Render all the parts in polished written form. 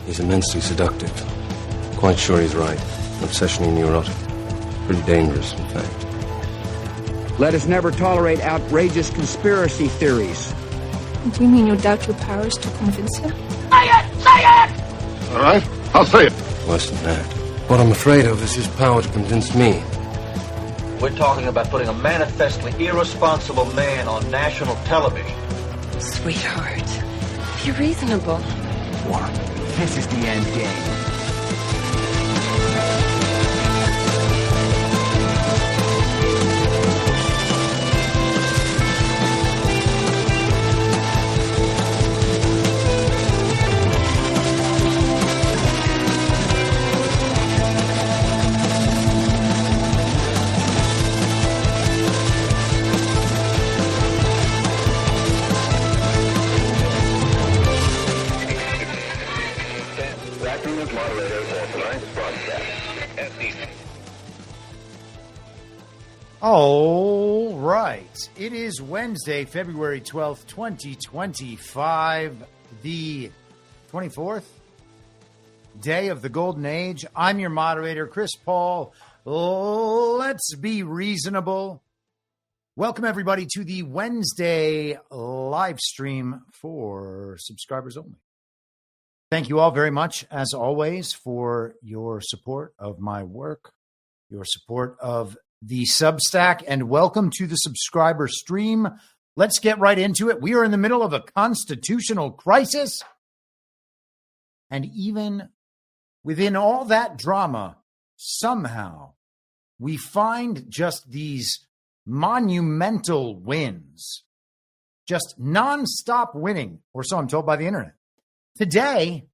He's immensely seductive. Quite sure he's right. Obsessionally neurotic. Pretty dangerous, in fact. Let us never tolerate outrageous conspiracy theories. Do you mean you doubt your powers to convince him? Say it! Say it! All right, I'll say it. Worse than that. What I'm afraid of is his power to convince me. We're talking about putting a manifestly irresponsible man on national television. Sweetheart, be reasonable. What? This is the end game. All right. It is Wednesday, February 12th, 2025, the 24th day of the Golden Age. I'm your moderator, Chris Paul. Let's be reasonable. Welcome, everybody, to the Wednesday live stream for subscribers only. Thank you all very much, as always, for your support of my work, your support of the Substack, and welcome to the subscriber stream. Let's get right into it. We are in the middle of a constitutional crisis. And even within all that drama, somehow we find just these monumental wins, just nonstop winning, or so I'm told by the internet. Today,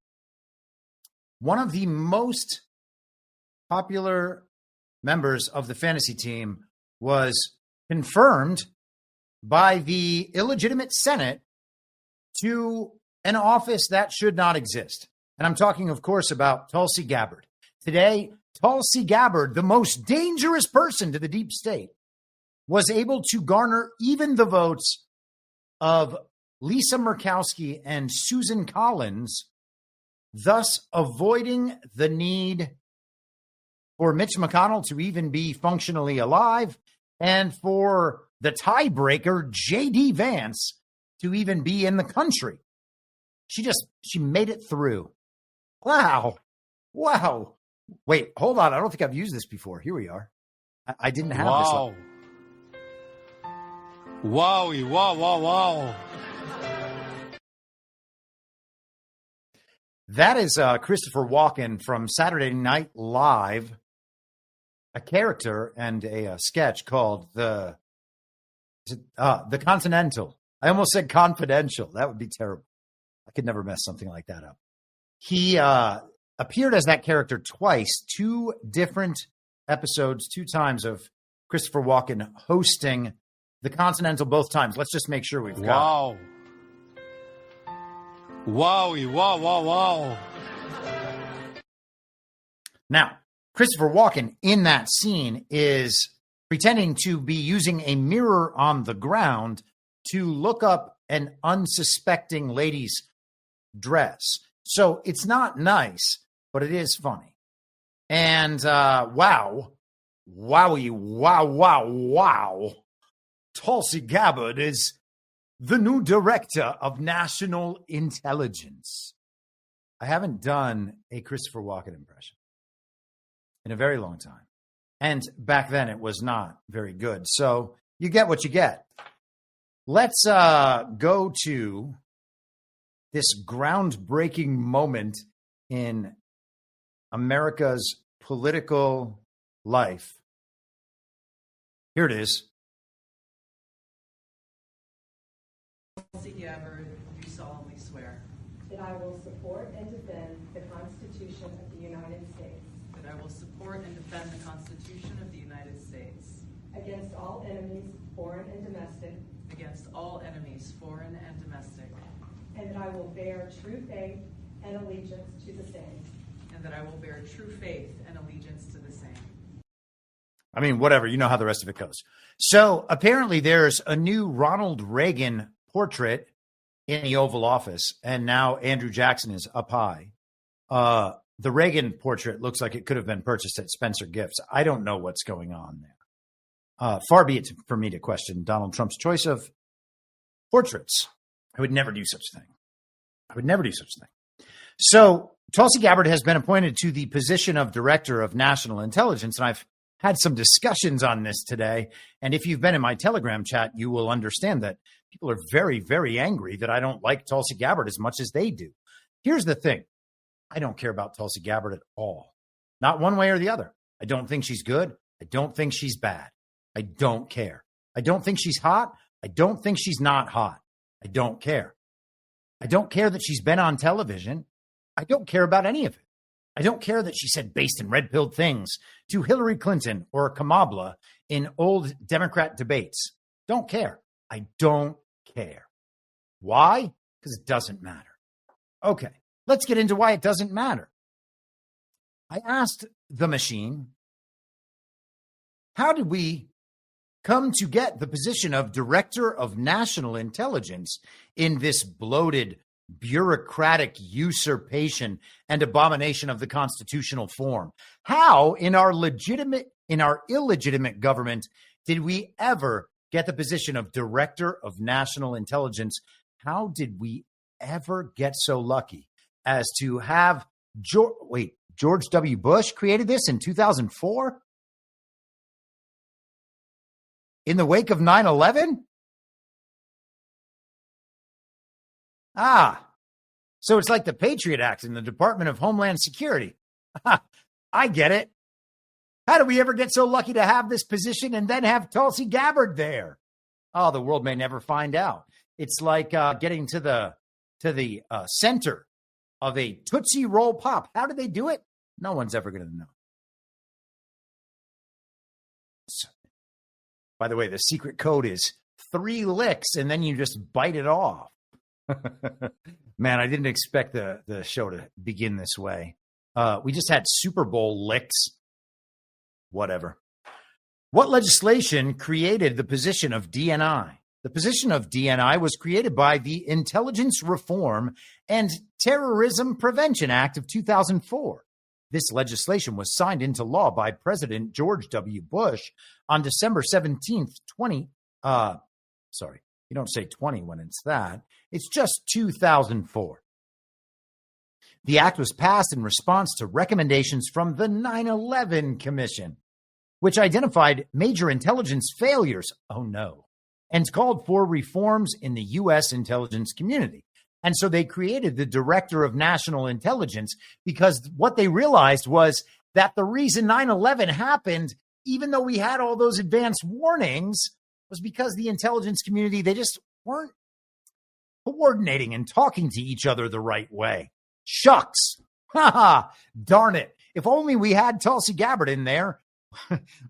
one of the most popular members of the fantasy team was confirmed by the illegitimate Senate to an office that should not exist. And I'm talking, of course, about Tulsi Gabbard. Today, Tulsi Gabbard, the most dangerous person to the deep state, was able to garner even the votes of Lisa Murkowski and Susan Collins, thus avoiding the need for Mitch McConnell to even be functionally alive, and for the tiebreaker, JD Vance, to even be in the country. She made it through. Wow. Wait, hold on. I don't think I've used this before. Here we are. I didn't have this. Wow. That is Christopher Walken from Saturday Night Live, a character and a sketch called the Continental. I almost said Confidential. That would be terrible. I could never mess something like that up. He appeared as that character twice, two different episodes, two times of Christopher Walken hosting the Continental both times. Let's just make sure we've got. Wow. Now, Christopher Walken in that scene is pretending to be using a mirror on the ground to look up an unsuspecting lady's dress. So it's not nice, but it is funny. And wow. Tulsi Gabbard is the new director of national intelligence. I haven't done a Christopher Walken impression in a very long time. And back then it was not very good. So you get what you get. Let's go to this groundbreaking moment in America's political life. Here it is. Tulsi Gabbard, do solemnly swear that I will support and defend the Constitution of the United States that I will support and defend the Constitution of the United States against all enemies, foreign and domestic, and that I will bear true faith and allegiance to the same. I mean, whatever, you know how the rest of it goes. So apparently there's a new Ronald Reagan portrait in the Oval Office, and now Andrew Jackson is up high. The Reagan portrait looks like it could have been purchased at Spencer Gifts. I don't know what's going on there. Far be it for me to question Donald Trump's choice of portraits. I would never do such a thing. I would never do such a thing. So Tulsi Gabbard has been appointed to the position of Director of National Intelligence, and I've had some discussions on this today. And if you've been in my Telegram chat, you will understand that people are very, very angry that I don't like Tulsi Gabbard as much as they do. Here's the thing. I don't care about Tulsi Gabbard at all. Not one way or the other. I don't think she's good. I don't think she's bad. I don't care. I don't think she's hot. I don't think she's not hot. I don't care. I don't care that she's been on television. I don't care about any of it. I don't care that she said based and red-pilled things to Hillary Clinton or Kamala in old Democrat debates. Don't care. I don't care. Why? Because it doesn't matter. Okay, let's get into why it doesn't matter. I asked the machine, how did we come to get the position of Director of National Intelligence in this bloated, bureaucratic usurpation and abomination of the constitutional form? How in our illegitimate government did we ever get the position of Director of National Intelligence? How did we ever get so lucky as to have George W. Bush created this in 2004? In the wake of 9/11? So it's like the Patriot Act in the Department of Homeland Security. I get it. How did we ever get so lucky to have this position and then have Tulsi Gabbard there? Oh, the world may never find out. It's like getting to the center of a Tootsie Roll Pop. How did they do it? No one's ever going to know. So, by the way, the secret code is 3 licks, and then you just bite it off. Man, I didn't expect the show to begin this way. We just had Super Bowl licks. Whatever. What legislation created the position of DNI? The position of DNI was created by the Intelligence Reform and Terrorism Prevention Act of 2004. This legislation was signed into law by President George W. Bush on December 17th, 20. Sorry, you don't say 20 when it's that. It's just 2004. The act was passed in response to recommendations from the 9/11 Commission, which identified major intelligence failures. Oh, no. And called for reforms in the U.S. intelligence community. And so they created the Director of National Intelligence because what they realized was that the reason 9/11 happened, even though we had all those advance warnings, was because the intelligence community, they just weren't coordinating and talking to each other the right way. Shucks. Ha ha. Darn it. If only we had Tulsi Gabbard in there.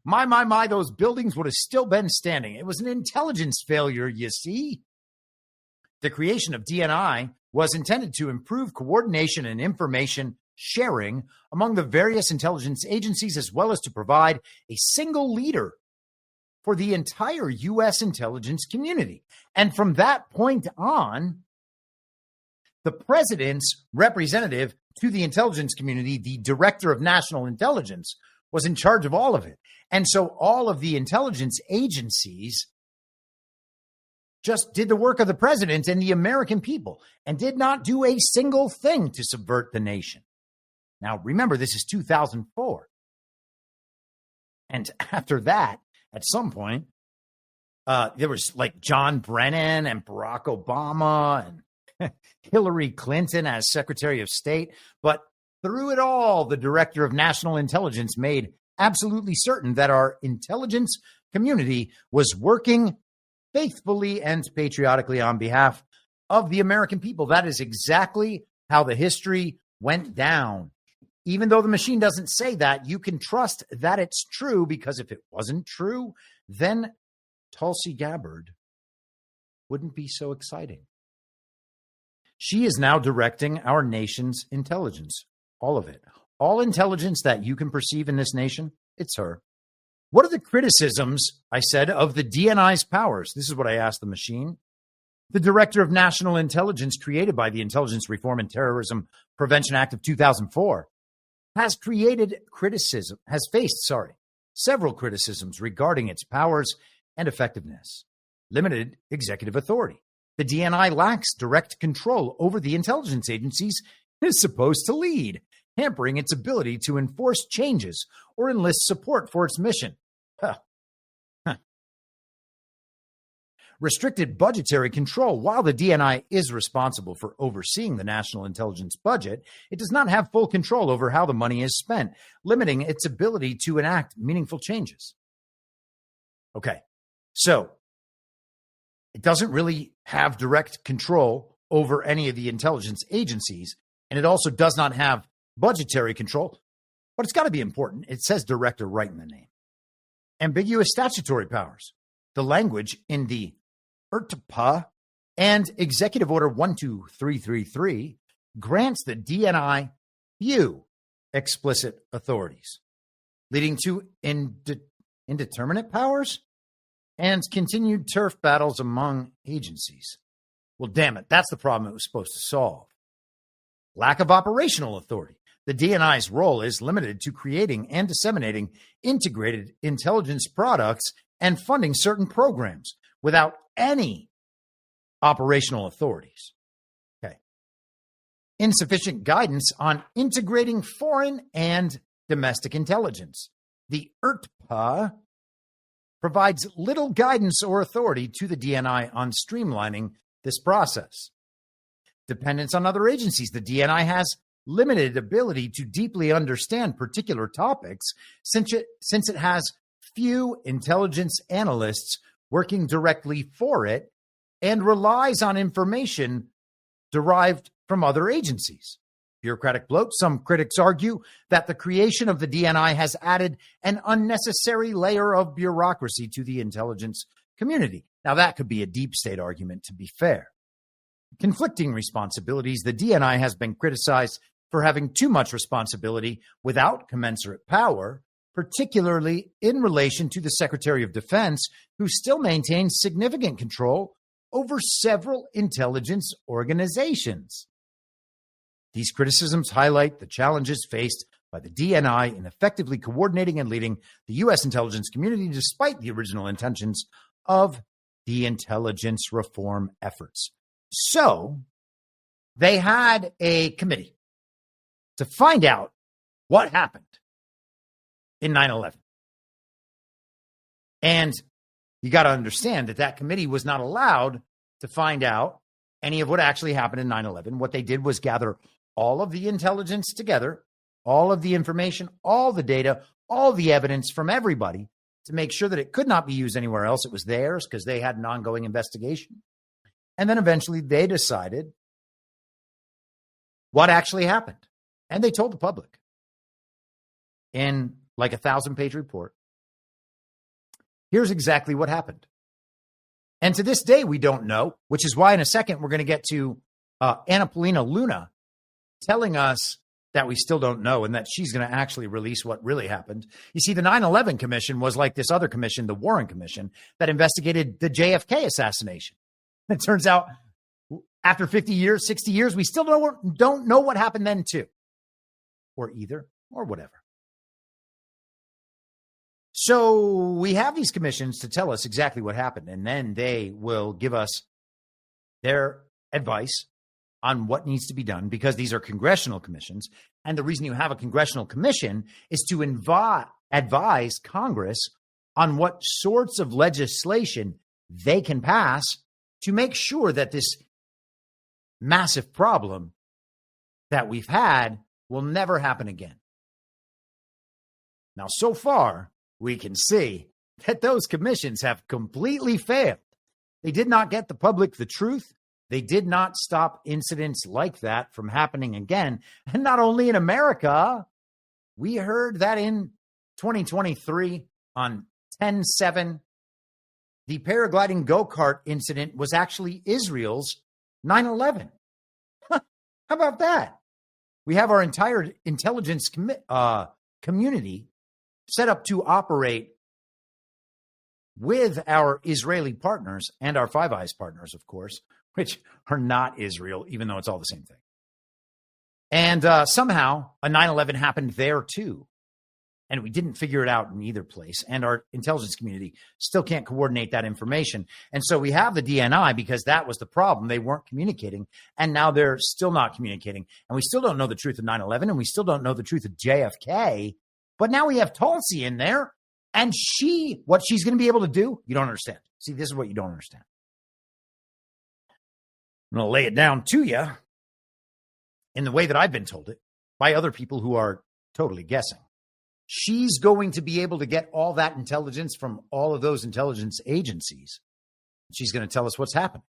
My, those buildings would have still been standing. It was an intelligence failure, you see. The creation of DNI was intended to improve coordination and information sharing among the various intelligence agencies, as well as to provide a single leader for the entire U.S. intelligence community. And from that point on, the president's representative to the intelligence community, the Director of National Intelligence, was in charge of all of it. And so all of the intelligence agencies just did the work of the president and the American people and did not do a single thing to subvert the nation. Now, remember, this is 2004. And after that, at some point, there was like John Brennan and Barack Obama and Hillary Clinton as Secretary of State. But through it all, the Director of National Intelligence made absolutely certain that our intelligence community was working faithfully and patriotically on behalf of the American people. That is exactly how the history went down. Even though the machine doesn't say that, you can trust that it's true, because if it wasn't true, then Tulsi Gabbard wouldn't be so exciting. She is now directing our nation's intelligence. All of it. All intelligence that you can perceive in this nation, it's her. What are the criticisms, I said, of the DNI's powers? This is what I asked the machine. The Director of National Intelligence, created by the Intelligence Reform and Terrorism Prevention Act of 2004, has faced several criticisms regarding its powers and effectiveness. Limited executive authority. The DNI lacks direct control over the intelligence agencies it is supposed to lead, hampering its ability to enforce changes or enlist support for its mission. Restricted budgetary control. While the DNI is responsible for overseeing the national intelligence budget, it does not have full control over how the money is spent, limiting its ability to enact meaningful changes. Okay, so it doesn't really have direct control over any of the intelligence agencies, and it also does not have budgetary control, but it's got to be important. It says director right in the name. Ambiguous statutory powers. The language in the IRTPA and Executive Order 12333 grants the DNI few explicit authorities, leading to indeterminate powers and continued turf battles among agencies. Well, damn it, that's the problem it was supposed to solve. Lack of operational authority. The DNI's role is limited to creating and disseminating integrated intelligence products and funding certain programs without any operational authorities. Okay. Insufficient guidance on integrating foreign and domestic intelligence. The IRTPA provides little guidance or authority to the DNI on streamlining this process. Dependence on other agencies. The DNI has limited ability to deeply understand particular topics since it has few intelligence analysts working directly for it and relies on information derived from other agencies. Bureaucratic bloat. Some critics argue that the creation of the DNI has added an unnecessary layer of bureaucracy to the intelligence community. Now, that could be a deep state argument, to be fair. Conflicting responsibilities. The DNI has been criticized for having too much responsibility without commensurate power, particularly in relation to the Secretary of Defense, who still maintains significant control over several intelligence organizations. These criticisms highlight the challenges faced by the DNI in effectively coordinating and leading the U.S. intelligence community despite the original intentions of the intelligence reform efforts. So they had a committee to find out what happened in 9/11. And you got to understand that committee was not allowed to find out any of what actually happened in 9/11. What they did was gather all of the intelligence together, all of the information, all the data, all the evidence from everybody to make sure that it could not be used anywhere else. It was theirs because they had an ongoing investigation. And then eventually they decided what actually happened. And they told the public in like a 1,000-page report. Here's exactly what happened. And to this day, we don't know, which is why in a second we're going to get to Paulina Luna telling us that we still don't know and that she's going to actually release what really happened. You see, the 9/11 Commission was like this other commission, the Warren Commission, that investigated the JFK assassination. It turns out after 50 years, 60 years, we still don't know what happened then too, or either, or whatever. So we have these commissions to tell us exactly what happened, and then they will give us their advice on what needs to be done, because these are congressional commissions. And the reason you have a congressional commission is to advise Congress on what sorts of legislation they can pass to make sure that this massive problem that we've had will never happen again. Now, so far, we can see that those commissions have completely failed. They did not get the public the truth. They did not stop incidents like that from happening again. And not only in America, we heard that in 2023 on 10/7, the paragliding go-kart incident was actually Israel's 9/11. How about that? We have our entire intelligence community set up to operate with our Israeli partners and our Five Eyes partners, of course, which are not Israel, even though it's all the same thing. And somehow a 9/11 happened there too. And we didn't figure it out in either place. And our intelligence community still can't coordinate that information. And so we have the DNI because that was the problem. They weren't communicating. And now they're still not communicating. And we still don't know the truth of 9/11. And we still don't know the truth of JFK. But now we have Tulsi in there. And what she's going to be able to do, you don't understand. See, this is what you don't understand. I'm going to lay it down to you in the way that I've been told it by other people who are totally guessing. She's going to be able to get all that intelligence from all of those intelligence agencies. She's going to tell us what's happening.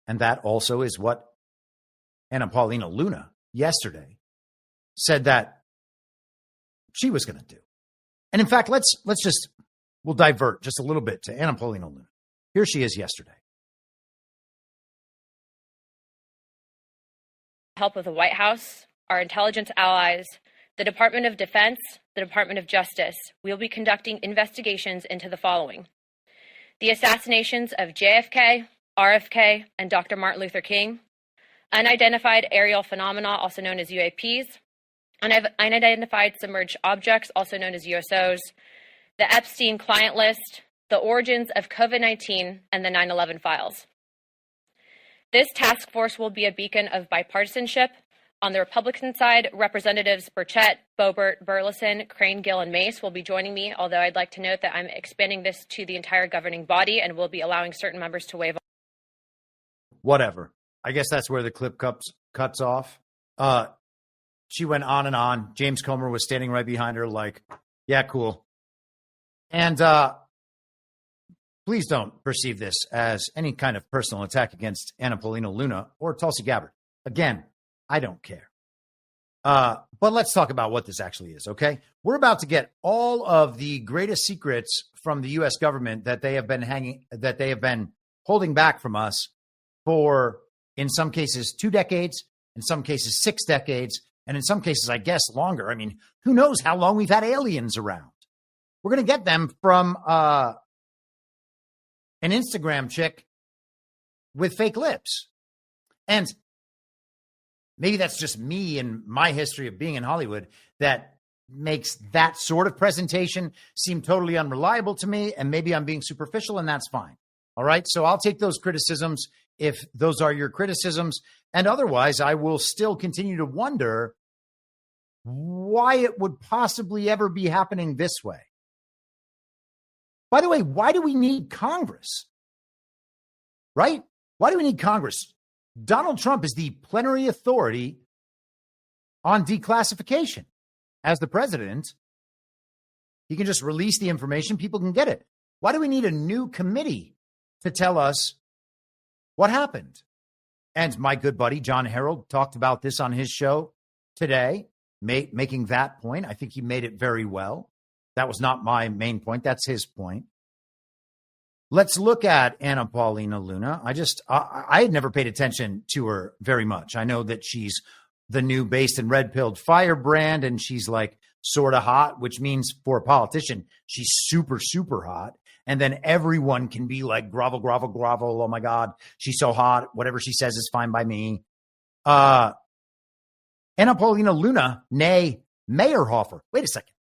And that also is what Paulina Luna yesterday said that she was going to do. And in fact, we'll divert just a little bit to Paulina Luna. Here she is yesterday. Help of the White House, our intelligence allies, the Department of Defense, the Department of Justice, we will be conducting investigations into the following: the assassinations of JFK, RFK, and Dr. Martin Luther King, unidentified aerial phenomena, also known as UAPs, unidentified submerged objects, also known as USOs, the Epstein client list, the origins of COVID-19, and the 9/11 files. This task force will be a beacon of bipartisanship. On the Republican side, Representatives Burchett, Boebert, Burleson, Crane, Gill, and Mace will be joining me, although I'd like to note that I'm expanding this to the entire governing body and will be allowing certain members to waive. Whatever. I guess that's where the clip cuts off. She went on and on. James Comer was standing right behind her like, yeah, cool. And please don't perceive this as any kind of personal attack against Paulina Luna or Tulsi Gabbard. Again, I don't care. But let's talk about what this actually is, okay? We're about to get all of the greatest secrets from the U.S. government that they have been holding back from us for, in some cases, 2 decades, in some cases, 6 decades, and in some cases, I guess, longer. I mean, who knows how long we've had aliens around? We're going to get them from an Instagram chick with fake lips. And maybe that's just me and my history of being in Hollywood that makes that sort of presentation seem totally unreliable to me. And maybe I'm being superficial, and that's fine. All right. So I'll take those criticisms if those are your criticisms. And otherwise, I will still continue to wonder why it would possibly ever be happening this way. By the way, why do we need Congress? Right? Why do we need Congress? Donald Trump is the plenary authority on declassification. As the president, he can just release the information. People can get it. Why do we need a new committee to tell us what happened? And my good buddy, John Harold, talked about this on his show today, making that point. I think he made it very well. That was not my main point. That's his point. Let's look at Paulina Luna. I had never paid attention to her very much. I know that she's the new based and red-pilled firebrand, and she's like sort of hot, which means for a politician, she's super, super hot. And then everyone can be like, grovel, grovel, grovel. Oh, my God, she's so hot. Whatever she says is fine by me. Paulina Luna, nay, Meyerhofer. Wait a second.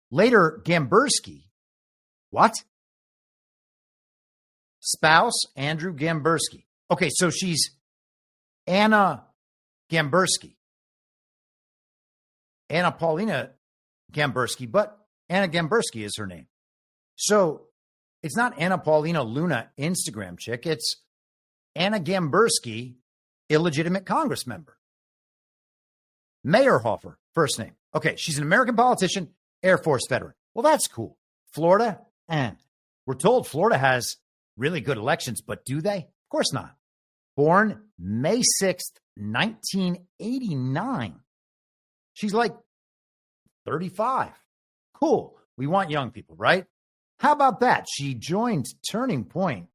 Later, Gamberski. What? Spouse, Andrew Gamberski. Okay, so she's Anna Gamberski. Anna Paulina Gamberski, but Anna Gamberski is her name. So it's not Anna Paulina Luna Instagram chick. It's Anna Gamberski, illegitimate Congress member. Meyerhofer, first name. Okay, she's an American politician, Air Force veteran. Well, that's cool. Florida, we're told Florida has really good elections, but do they? Of course not. Born May 6th, 1989. She's like 35. Cool. We want young people, right? How about that? She joined Turning Point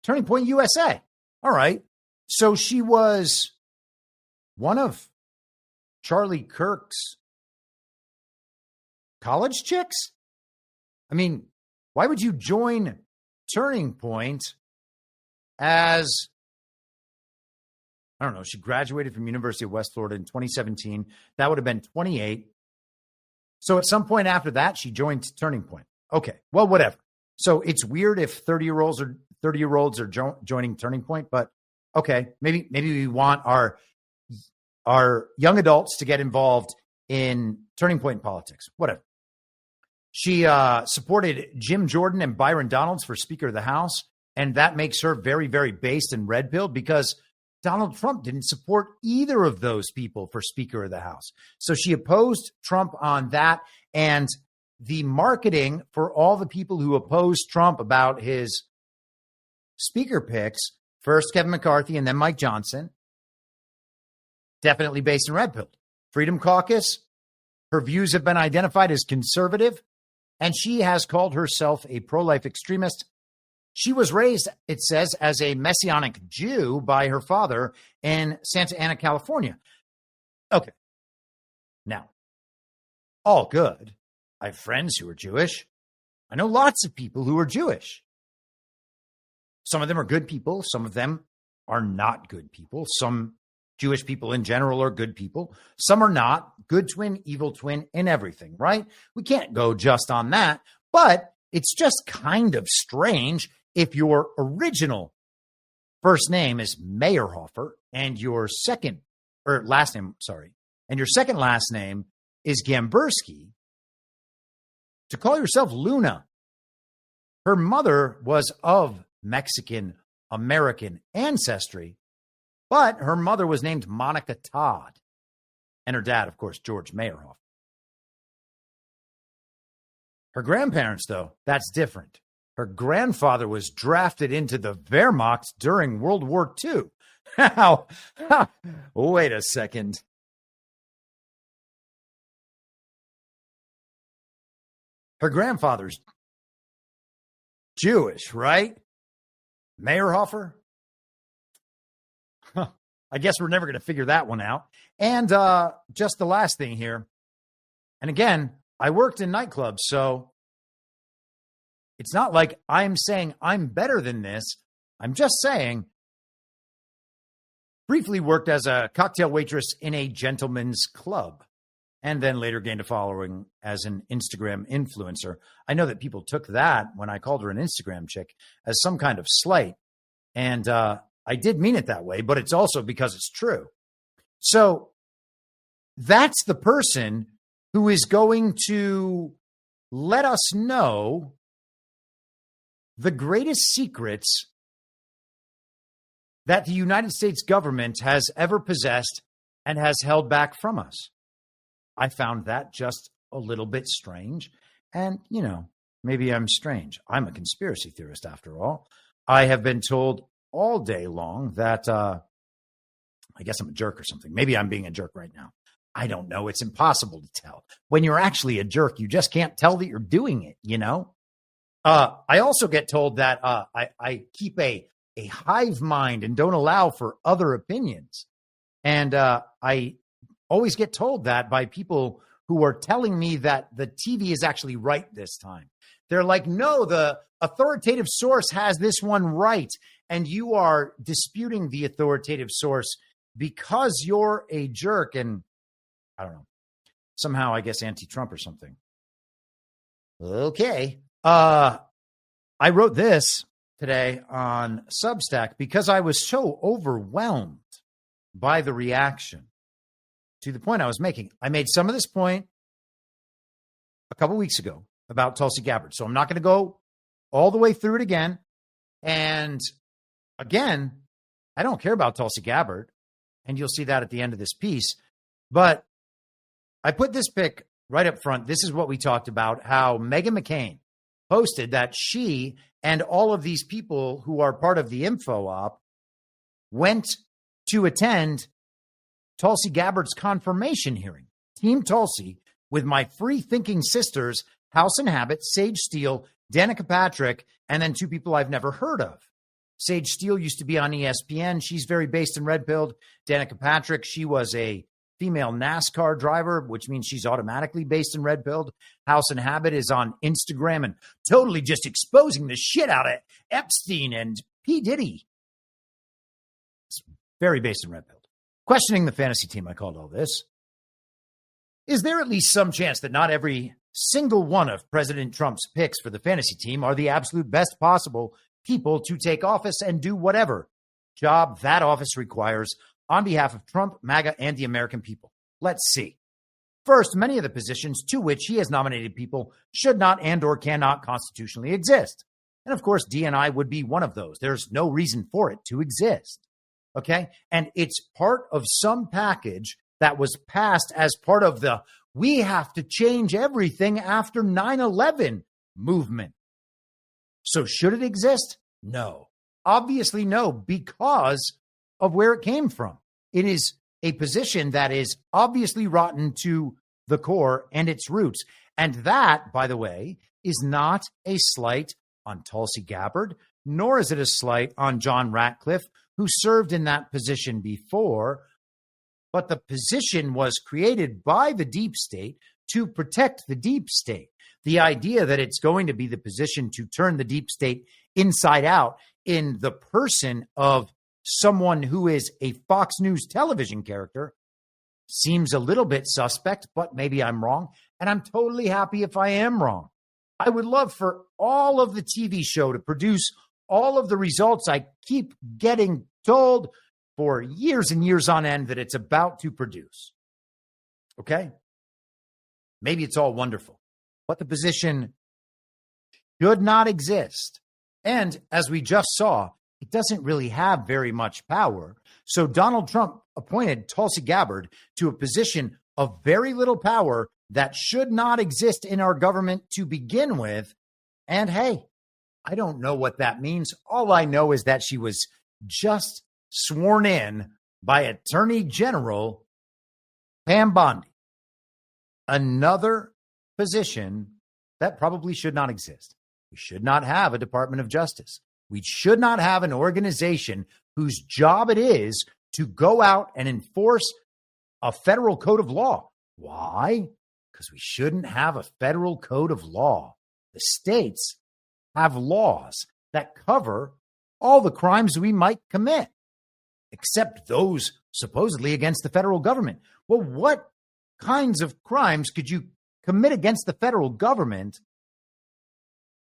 USA. All right. So she was one of Charlie Kirk's college chicks? I mean, why would you join Turning Point as, I don't know, she graduated from University of West Florida in 2017. That would have been 28. So at some point after that, she joined Turning Point. Okay, well, whatever. So it's weird if 30-year-olds are joining Turning Point, but okay, maybe we want our young adults to get involved in Turning Point politics. Whatever. She supported Jim Jordan and Byron Donalds for Speaker of the House, and that makes her very, very based and red-pilled because Donald Trump didn't support either of those people for Speaker of the House. So she opposed Trump on that, and the marketing for all the people who opposed Trump about his speaker picks, first Kevin McCarthy and then Mike Johnson, definitely based in red-pilled. Freedom Caucus, her views have been identified as conservative, and she has called herself a pro-life extremist. She was raised, it says, as a Messianic Jew by her father in Santa Ana, California. Okay. Now, all good. I have friends who are Jewish. I know lots of people who are Jewish. Some of them are good people. Some of them are not good people. Some Jewish people in general are good people. Some are not. Good twin, evil twin, and everything, right? We can't go just on that. But it's just kind of strange if your original first name is Meyerhofer and your second last name is Gamberski, to call yourself Luna. Her mother was of Mexican American ancestry, but her mother was named Monica Todd, and her dad, of course, George Meyerhofer. Her grandparents, though, that's different. Her grandfather was drafted into the Wehrmacht during World War II. Now, wait a second. Her grandfather's Jewish, right? Meyerhofer? I guess we're never going to figure that one out. And just the last thing here. And again, I worked in nightclubs, so it's not like I'm saying I'm better than this. I'm just saying, briefly worked as a cocktail waitress in a gentleman's club, and then later gained a following as an Instagram influencer. I know that people took that when I called her an Instagram chick as some kind of slight. And I did mean it that way, but it's also because it's true. So that's the person who is going to let us know the greatest secrets that the United States government has ever possessed and has held back from us. I found that just a little bit strange. And, you know, maybe I'm strange. I'm a conspiracy theorist after all. I have been told all day long that I guess I'm a jerk or something. Maybe I'm being a jerk right now. I don't know. It's impossible to tell. When you're actually a jerk, you just can't tell that you're doing it, you know? I also get told that I keep a hive mind and don't allow for other opinions. And I always get told that by people who are telling me that the TV is actually right this time. They're like, no, the authoritative source has this one right, and you are disputing the authoritative source because you're a jerk. And I don't know, somehow I guess anti-Trump or something. Okay. I wrote this today on Substack because I was so overwhelmed by the reaction to the point I was making. I made some of this point a couple weeks ago about Tulsi Gabbard, so I'm not going to go all the way through it again. And again, I don't care about Tulsi Gabbard, and you'll see that at the end of this piece. But I put this pic right up front. This is what we talked about, how Meghan McCain posted that she and all of these people who are part of the info op went to attend Tulsi Gabbard's confirmation hearing. Team Tulsi with my free-thinking sisters, House and Habit, Sage Steele, Danica Patrick, and then two people I've never heard of. Sage Steele used to be on ESPN. She's very based and red-pilled. Danica Patrick, she was a female NASCAR driver, which means she's automatically based in red-pilled. House and Habit is on Instagram and totally just exposing the shit out of Epstein and P. Diddy. It's very based in red-pilled. Questioning the fantasy team, I called all this. Is there at least some chance that not every single one of President Trump's picks for the fantasy team are the absolute best possible people to take office and do whatever job that office requires on behalf of Trump, MAGA, and the American people? Let's see. First, many of the positions to which he has nominated people should not and or cannot constitutionally exist. And of course, DNI would be one of those. There's no reason for it to exist. Okay? And it's part of some package that was passed as part of the "we have to change everything after 9/11" movement. So should it exist? No. Obviously no, because of where it came from. It is a position that is obviously rotten to the core and its roots. And that, by the way, is not a slight on Tulsi Gabbard, nor is it a slight on John Ratcliffe, who served in that position before. But the position was created by the deep state to protect the deep state. The idea that it's going to be the position to turn the deep state inside out in the person of someone who is a Fox News television character seems a little bit suspect, but maybe I'm wrong. And I'm totally happy if I am wrong. I would love for all of the TV show to produce all of the results I keep getting told for years and years on end that it's about to produce. Okay? Maybe it's all wonderful, but the position should not exist. And as we just saw, it doesn't really have very much power. So Donald Trump appointed Tulsi Gabbard to a position of very little power that should not exist in our government to begin with. And hey, I don't know what that means. All I know is that she was just sworn in by Attorney General Pam Bondi. Another position that probably should not exist. We should not have a Department of Justice. We should not have an organization whose job it is to go out and enforce a federal code of law. Why? Because we shouldn't have a federal code of law. The states have laws that cover all the crimes we might commit, except those supposedly against the federal government. Well, what kinds of crimes could you commit against the federal government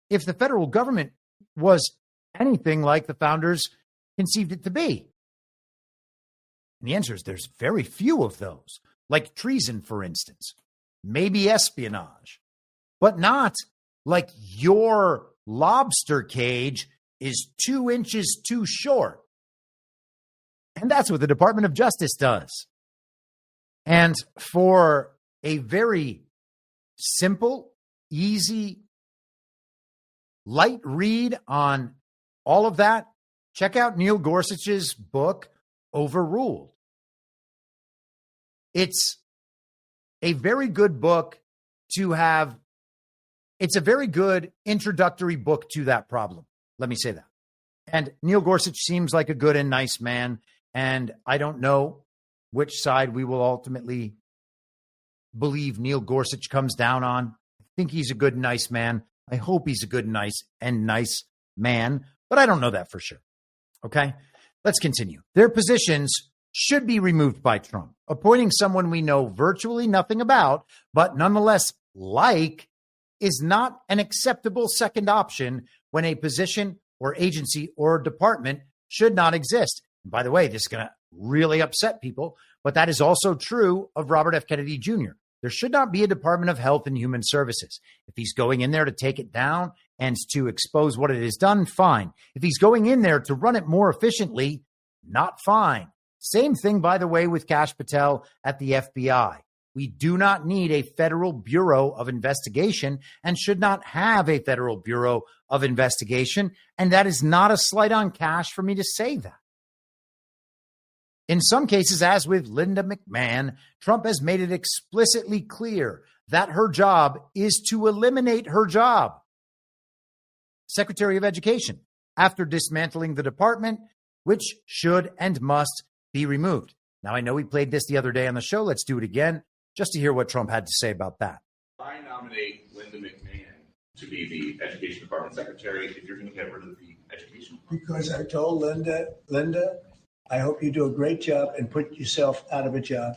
if the federal government was anything like the founders conceived it to be? And the answer is there's very few of those, like treason, for instance, maybe espionage, but not like your lobster cage is 2 inches too short. And that's what the Department of Justice does. And for a very simple, easy, light read on all of that, check out Neil Gorsuch's book, Overruled. It's a very good book to have. It's a very good introductory book to that problem. Let me say that. And Neil Gorsuch seems like a good and nice man. And I don't know which side we will ultimately believe Neil Gorsuch comes down on. I think he's a good and nice man. I hope he's a good, nice man, but I don't know that for sure. Okay, let's continue. Their positions should be removed by Trump. Appointing someone we know virtually nothing about, but nonetheless like, is not an acceptable second option when a position or agency or department should not exist. And by the way, this is going to really upset people, but that is also true of Robert F. Kennedy Jr. There should not be a Department of Health and Human Services. If he's going in there to take it down and to expose what it has done, fine. If he's going in there to run it more efficiently, not fine. Same thing, by the way, with Kash Patel at the FBI. We do not need a federal bureau of investigation and should not have a federal bureau of investigation. And that is not a slight on Kash for me to say that. In some cases, as with Linda McMahon, Trump has made it explicitly clear that her job is to eliminate her job. Secretary of Education, after dismantling the department, which should and must be removed. Now, I know we played this the other day on the show. Let's do it again just to hear what Trump had to say about that. I nominate Linda McMahon to be the Education Department Secretary if you're going to get rid of the Education Department. Because I told Linda, I hope you do a great job and put yourself out of a job.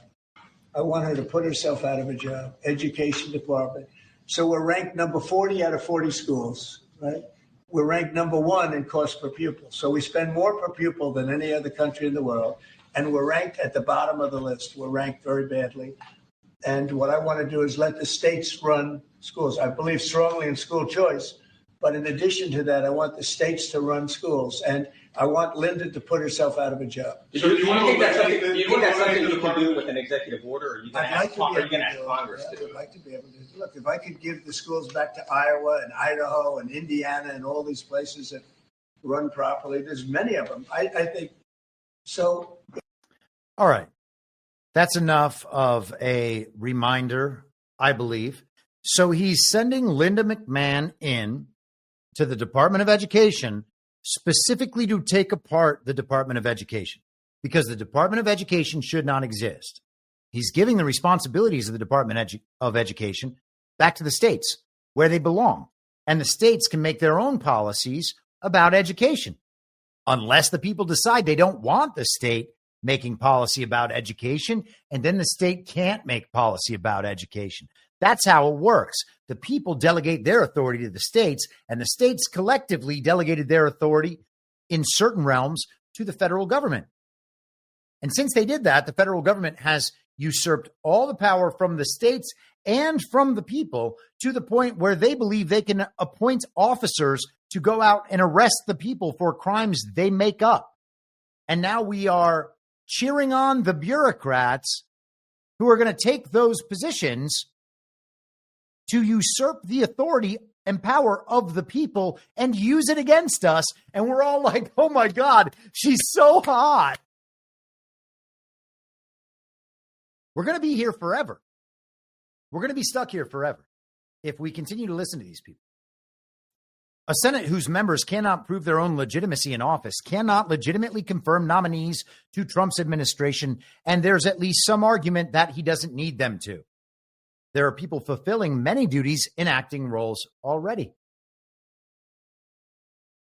I want her to put herself out of a job. Education Department. So we're ranked number 40 out of 40 schools, right? We're ranked number 1 in cost per pupil. So we spend more per pupil than any other country in the world. And we're ranked at the bottom of the list. We're ranked very badly. And what I want to do is let the states run schools. I believe strongly in school choice. But in addition to that, I want the states to run schools. And I want Linda to put herself out of a job. So do you think that's something you can do with an executive order? Or are you going to ask Congress to do it? I'd like to be able to. Look, if I could give the schools back to Iowa and Idaho and Indiana and all these places that run properly, there's many of them. I think so. All right. That's enough of a reminder, I believe. So he's sending Linda McMahon in to the Department of Education specifically to take apart the Department of Education, because the Department of Education should not exist. He's giving the responsibilities of the Department of Education back to the states where they belong. And the states can make their own policies about education, unless the people decide they don't want the state making policy about education, and then the state can't make policy about education. That's how it works. The people delegate their authority to the states, and the states collectively delegated their authority in certain realms to the federal government. And since they did that, the federal government has usurped all the power from the states and from the people to the point where they believe they can appoint officers to go out and arrest the people for crimes they make up. And now we are cheering on the bureaucrats who are going to take those positions to usurp the authority and power of the people and use it against us. And we're all like, oh my God, she's so hot. We're going to be here forever. We're going to be stuck here forever if we continue to listen to these people. A Senate whose members cannot prove their own legitimacy in office, cannot legitimately confirm nominees to Trump's administration, and there's at least some argument that he doesn't need them to. There are people fulfilling many duties in acting roles already.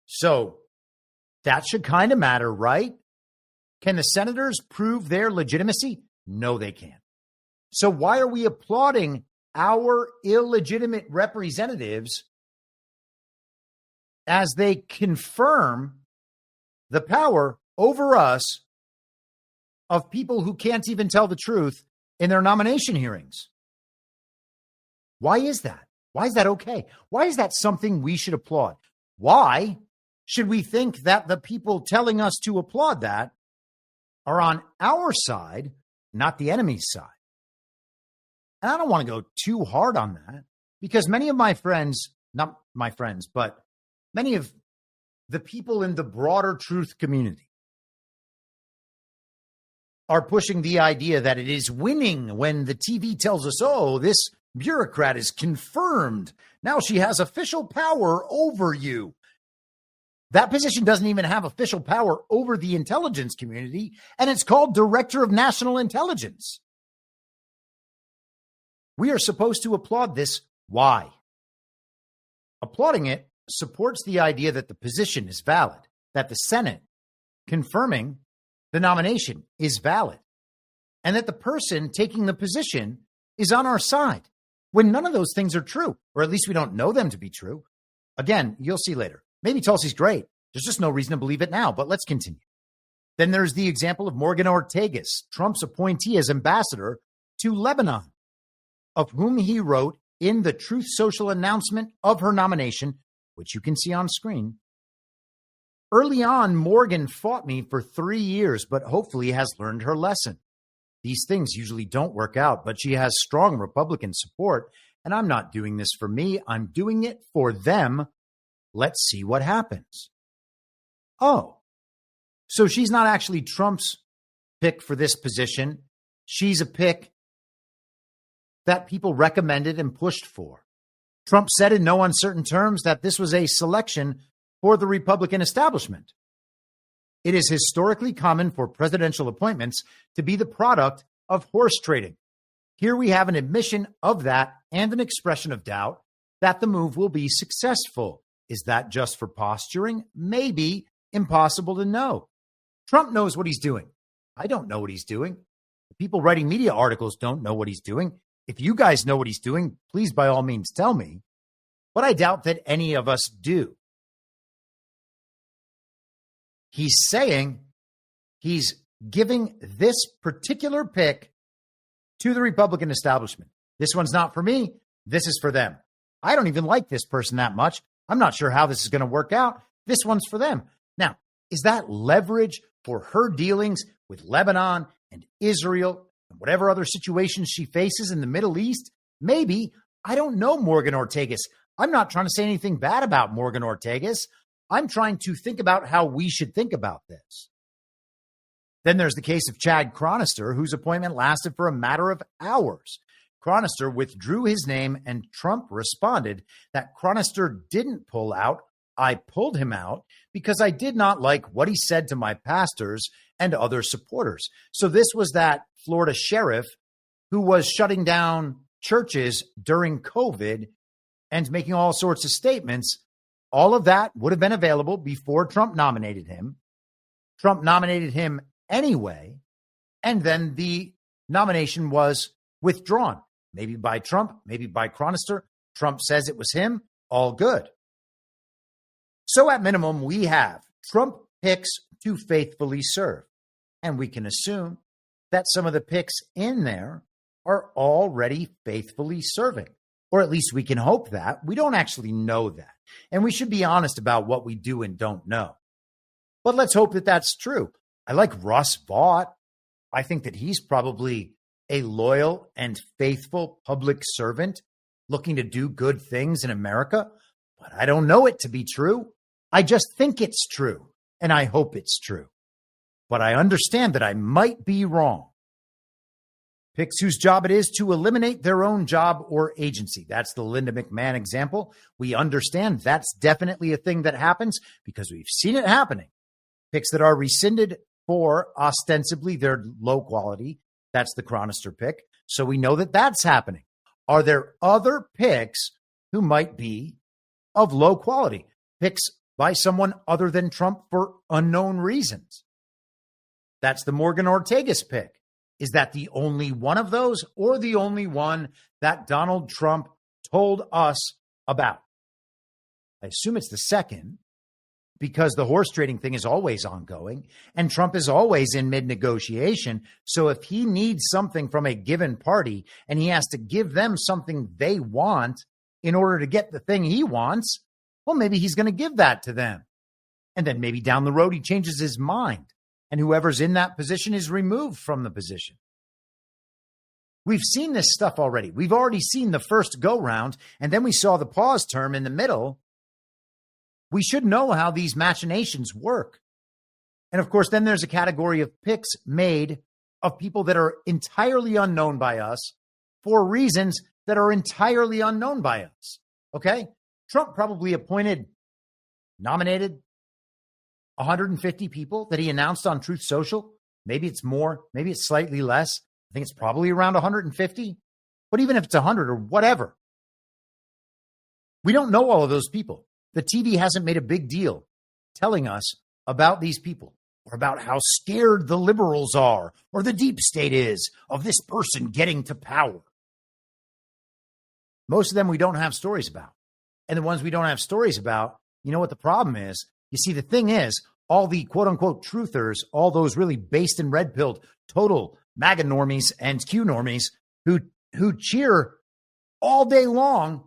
So that should kind of matter, right? Can the senators prove their legitimacy? No, they can't. So why are we applauding our illegitimate representatives as they confirm the power over us of people who can't even tell the truth in their nomination hearings? Why is that? Why is that okay? Why is that something we should applaud? Why should we think that the people telling us to applaud that are on our side, not the enemy's side? And I don't want to go too hard on that, because many of my friends, not my friends, but many of the people in the broader truth community are pushing the idea that it is winning when the TV tells us, oh, this bureaucrat is confirmed. Now she has official power over you. That position doesn't even have official power over the intelligence community, and it's called Director of National Intelligence. We are supposed to applaud this. Why? Applauding it supports the idea that the position is valid, that the Senate confirming the nomination is valid, and that the person taking the position is on our side, when none of those things are true, or at least we don't know them to be true. Again, you'll see later. Maybe Tulsi's great. There's just no reason to believe it now, but let's continue. Then there's the example of Morgan Ortagus, Trump's appointee as ambassador to Lebanon, of whom he wrote in the Truth Social announcement of her nomination, which you can see on screen. Early on, Morgan fought me for 3 years, but hopefully has learned her lesson. These things usually don't work out, but she has strong Republican support, and I'm not doing this for me. I'm doing it for them. Let's see what happens. Oh, so she's not actually Trump's pick for this position. She's a pick that people recommended and pushed for. Trump said in no uncertain terms that this was a selection for the Republican establishment. It is historically common for presidential appointments to be the product of horse trading. Here we have an admission of that and an expression of doubt that the move will be successful. Is that just for posturing? Maybe. Impossible to know. Trump knows what he's doing. I don't know what he's doing. The people writing media articles don't know what he's doing. If you guys know what he's doing, please, by all means, tell me. But I doubt that any of us do. He's saying he's giving this particular pick to the Republican establishment. This one's not for me. This is for them. I don't even like this person that much. I'm not sure how this is going to work out. This one's for them. Now, is that leverage for her dealings with Lebanon and Israel and whatever other situations she faces in the Middle East? Maybe. I don't know Morgan Ortagus. I'm not trying to say anything bad about Morgan Ortagus. I'm trying to think about how we should think about this. Then there's the case of Chad Chronister, whose appointment lasted for a matter of hours. Chronister withdrew his name, and Trump responded that Chronister didn't pull out. I pulled him out because I did not like what he said to my pastors and other supporters. So this was that Florida sheriff who was shutting down churches during COVID and making all sorts of statements. All of that would have been available before Trump nominated him. Trump nominated him anyway, and then the nomination was withdrawn. Maybe by Trump, maybe by Chronister. Trump says it was him. All good. So at minimum, we have Trump picks to faithfully serve. And we can assume that some of the picks in there are already faithfully serving. Or at least we can hope that. We don't actually know that. And we should be honest about what we do and don't know. But let's hope that that's true. I like Russ Vought. I think that he's probably a loyal and faithful public servant looking to do good things in America. But I don't know it to be true. I just think it's true. And I hope it's true. But I understand that I might be wrong. Picks whose job it is to eliminate their own job or agency. That's the Linda McMahon example. We understand that's definitely a thing that happens because we've seen it happening. Picks that are rescinded for ostensibly their low quality. That's the Chronister pick. So we know that that's happening. Are there other picks who might be of low quality? Picks by someone other than Trump for unknown reasons. That's the Morgan Ortagus pick. Is that the only one of those or the only one that Donald Trump told us about? I assume it's the second because the horse trading thing is always ongoing and Trump is always in mid-negotiation. So if he needs something from a given party and he has to give them something they want in order to get the thing he wants, well, maybe he's going to give that to them. And then maybe down the road he changes his mind. And whoever's in that position is removed from the position. We've seen this stuff already. We've already seen the first go round, and then we saw the pause term in the middle. We should know how these machinations work. And of course, then there's a category of picks made of people that are entirely unknown by us for reasons that are entirely unknown by us. Okay? Trump probably nominated 150 people that he announced on Truth Social. Maybe it's more, maybe it's slightly less. I think it's probably around 150. But even if it's 100 or whatever, we don't know all of those people. The TV hasn't made a big deal telling us about these people or about how scared the liberals are or the deep state is of this person getting to power. Most of them we don't have stories about. And the ones we don't have stories about, you know what the problem is? You see, the thing is, all the quote-unquote truthers, all those really based and red-pilled total MAGA normies and Q normies who cheer all day long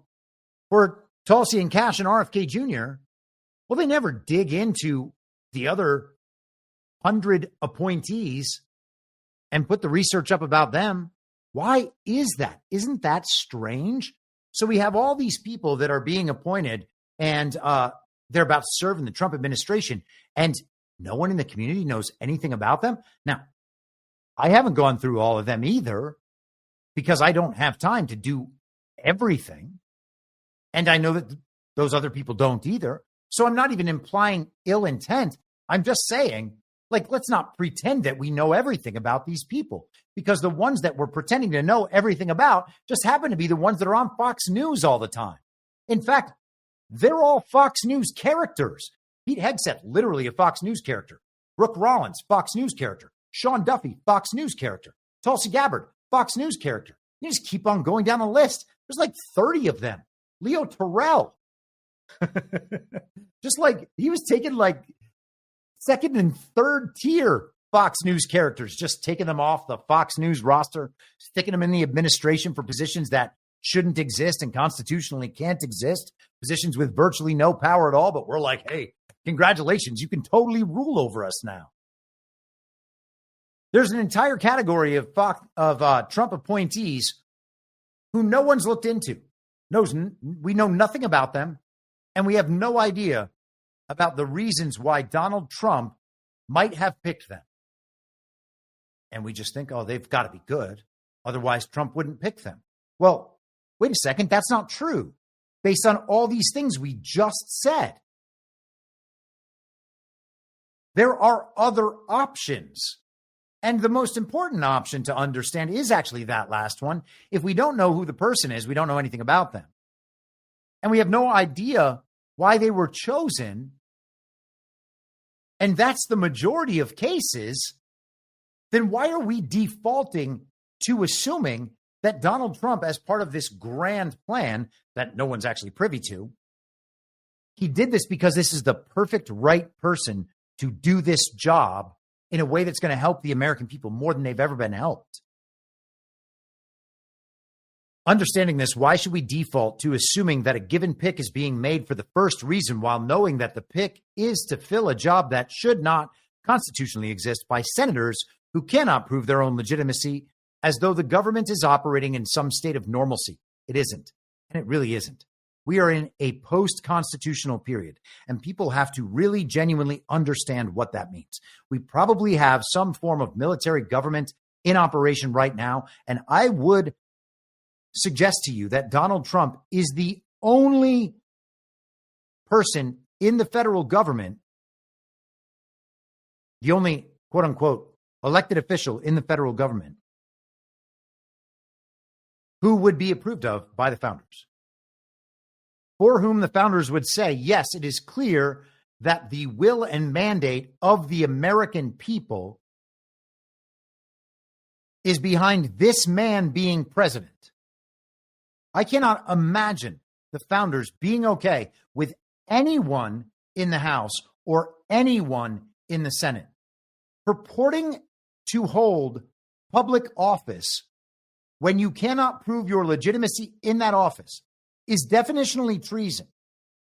for Tulsi and Cash and RFK Jr., well, they never dig into the other 100 appointees and put the research up about them. Why is that? Isn't that strange? So we have all these people that are being appointed and they're about to serve in the Trump administration, and no one in the community knows anything about them. Now, I haven't gone through all of them either because I don't have time to do everything. And I know that those other people don't either. So I'm not even implying ill intent. I'm just saying Like, let's not pretend that we know everything about these people, because the ones that we're pretending to know everything about just happen to be the ones that are on Fox News all the time. In fact, they're all Fox News characters. Pete Hegseth, literally a Fox News character. Brooke Rollins, Fox News character. Sean Duffy, Fox News character. Tulsi Gabbard, Fox News character. You just keep on going down the list. There's like 30 of them. Leo Terrell. Just like he was taking like second and third tier Fox News characters, just taking them off the Fox News roster, sticking them in the administration for positions that shouldn't exist and constitutionally can't exist, positions with virtually no power at all. But we're like, hey, congratulations, you can totally rule over us now. There's an entire category of Trump appointees who no one's looked into. We know nothing about them, and we have no idea about the reasons why Donald Trump might have picked them. And we just think, oh, they've got to be good. Otherwise, Trump wouldn't pick them. Well, wait a second. That's not true. Based on all these things we just said, there are other options. And the most important option to understand is actually that last one. If we don't know who the person is, we don't know anything about them. And we have no idea why they were chosen. And that's the majority of cases. Then why are we defaulting to assuming that Donald Trump, as part of this grand plan that no one's actually privy to, he did this because this is the perfect right person to do this job in a way that's going to help the American people more than they've ever been helped? Understanding this, why should we default to assuming that a given pick is being made for the first reason, while knowing that the pick is to fill a job that should not constitutionally exist by senators who cannot prove their own legitimacy, as though the government is operating in some state of normalcy? It isn't, and it really isn't. We are in a post-constitutional period, and people have to really genuinely understand what that means. We probably have some form of military government in operation right now, and I would suggest to you that Donald Trump is the only person in the federal government, the only quote-unquote elected official in the federal government who would be approved of by the founders, for whom the founders would say, yes, it is clear that the will and mandate of the American people is behind this man being president. I cannot imagine the founders being okay with anyone in the House or anyone in the Senate purporting to hold public office when you cannot prove your legitimacy in that office is definitionally treason.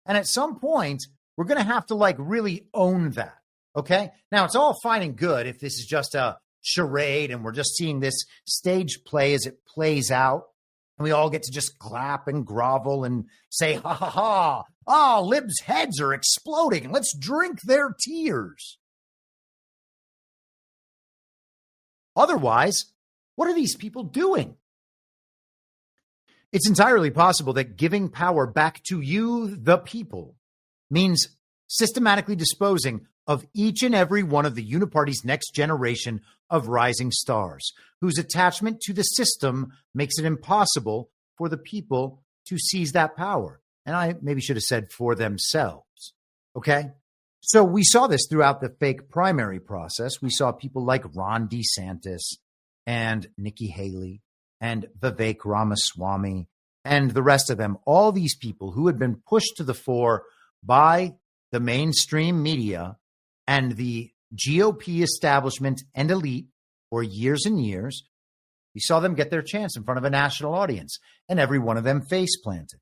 And at some point, we're going to have to really own that. Okay. Now, it's all fine and good if this is just a charade and we're just seeing this stage play as it plays out. And we all get to just clap and grovel and say, ha ha ha. Oh, libs' heads are exploding and let's drink their tears. Otherwise, what are these people doing? It's entirely possible that giving power back to you, the people, means systematically disposing of each and every one of the Uniparty's next generation of rising stars, whose attachment to the system makes it impossible for the people to seize that power. And I maybe should have said for themselves. Okay? So we saw this throughout the fake primary process. We saw people like Ron DeSantis and Nikki Haley and Vivek Ramaswamy and the rest of them, all these people who had been pushed to the fore by the mainstream media and the GOP establishment and elite for years and years. We saw them get their chance in front of a national audience, and every one of them face planted.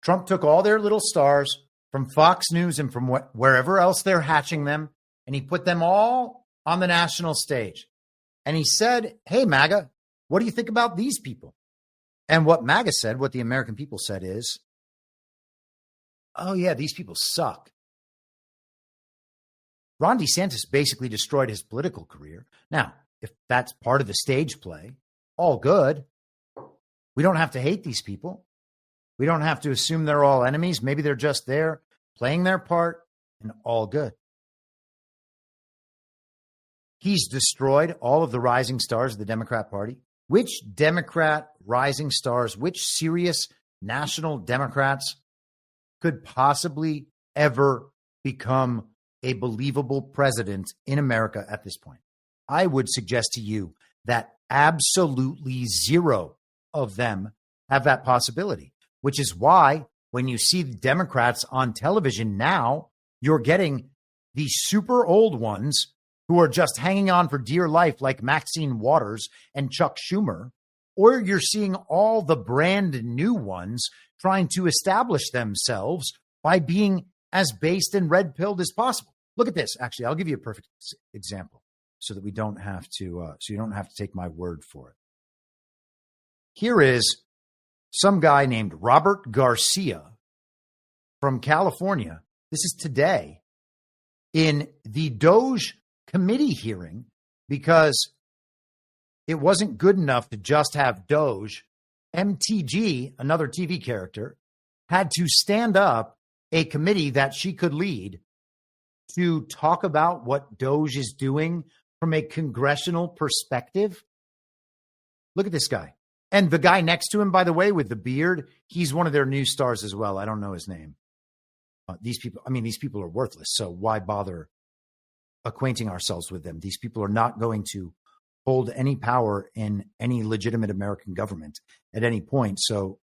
Trump took all their little stars from Fox News and from wherever else they're hatching them, and he put them all on the national stage. And he said, hey, MAGA, what do you think about these people? And what MAGA said, what the American people said is, oh, yeah, these people suck. Ron DeSantis basically destroyed his political career. Now, if that's part of the stage play, all good. We don't have to hate these people. We don't have to assume they're all enemies. Maybe they're just there playing their part and all good. He's destroyed all of the rising stars of the Democrat Party. Which Democrat rising stars, which serious national Democrats could possibly ever become a believable president in America at this point? I would suggest to you that absolutely zero of them have that possibility, which is why when you see the Democrats on television now, you're getting the super old ones who are just hanging on for dear life like Maxine Waters and Chuck Schumer, or you're seeing all the brand new ones trying to establish themselves by being as based and red-pilled as possible. Look at this. Actually, I'll give you a perfect example so that we don't have to, so you don't have to take my word for it. Here is some guy named Robert Garcia from California. This is today in the Doge committee hearing, because it wasn't good enough to just have Doge. MTG, another TV character, had to stand up a committee that she could lead to talk about what Doge is doing from a congressional perspective. Look at this guy. And the guy next to him, by the way, with the beard, he's one of their new stars as well. I don't know his name. These people are worthless. So why bother acquainting ourselves with them? These people are not going to hold any power in any legitimate American government at any point. So,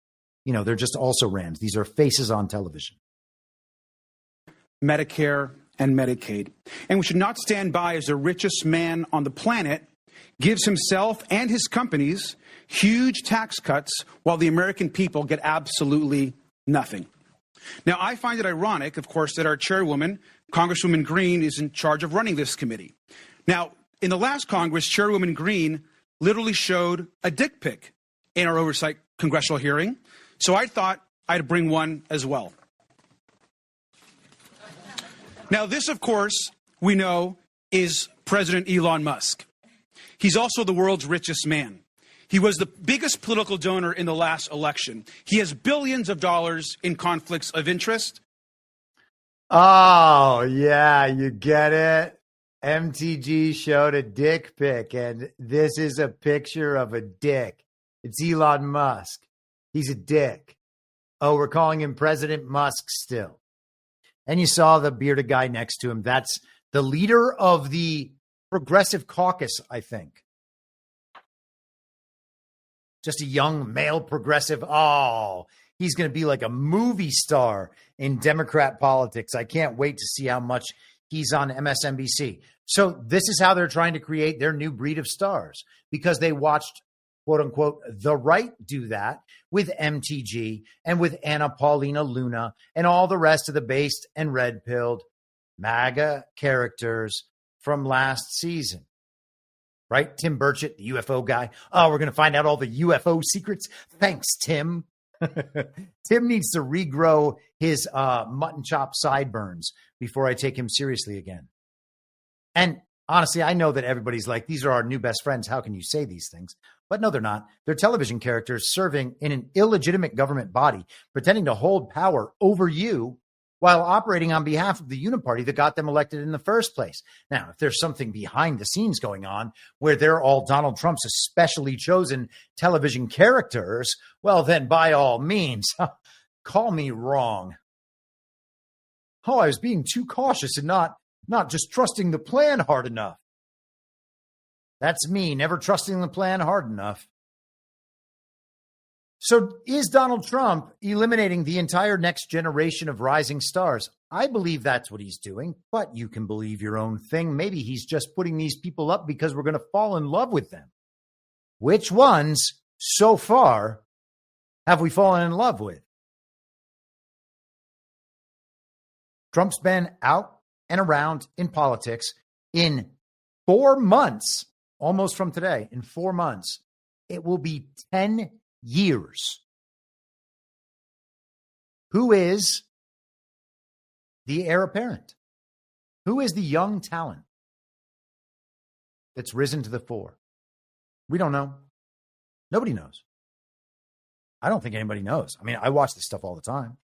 they're just also rans. These are faces on television. Medicare and Medicaid. And we should not stand by as the richest man on the planet gives himself and his companies huge tax cuts while the American people get absolutely nothing. Now, I find it ironic, of course, that our chairwoman, Congresswoman Green, is in charge of running this committee. Now, in the last Congress, Chairwoman Green literally showed a dick pic in our oversight congressional hearing, so I thought I'd bring one as well. Now, this, of course, we know is President Elon Musk. He's also the world's richest man. He was the biggest political donor in the last election. He has billions of dollars in conflicts of interest. Oh, yeah, you get it. MTG showed a dick pic, and this is a picture of a dick. It's Elon Musk. He's a dick. Oh, we're calling him President Musk still. And you saw the bearded guy next to him. That's the leader of the Progressive Caucus, I think. Just a young male progressive. Oh, he's going to be like a movie star in Democrat politics. I can't wait to see how much he's on MSNBC. So this is how they're trying to create their new breed of stars, because they watched, quote unquote, the right do that with MTG and with Paulina Luna and all the rest of the based and red-pilled MAGA characters from last season. Right? Tim Burchett, the UFO guy. Oh, we're going to find out all the UFO secrets. Thanks, Tim. Tim needs to regrow his mutton chop sideburns before I take him seriously again. And honestly, I know that everybody's like, these are our new best friends. How can you say these things? But no, they're not. They're television characters serving in an illegitimate government body, pretending to hold power over you while operating on behalf of the Uniparty that got them elected in the first place. Now, if there's something behind the scenes going on where they're all Donald Trump's especially chosen television characters, well, then by all means, call me wrong. Oh, I was being too cautious and not just trusting the plan hard enough. That's me, never trusting the plan hard enough. So is Donald Trump eliminating the entire next generation of rising stars? I believe that's what he's doing, but you can believe your own thing. Maybe he's just putting these people up because we're going to fall in love with them. Which ones so far have we fallen in love with? Trump's been out and around in politics in 4 months, almost from today, in 4 months. It will be 10 years. Who is the heir apparent? Who is the young talent that's risen to the fore? We don't know. Nobody knows. I don't think anybody knows. I mean, I watch this stuff all the time.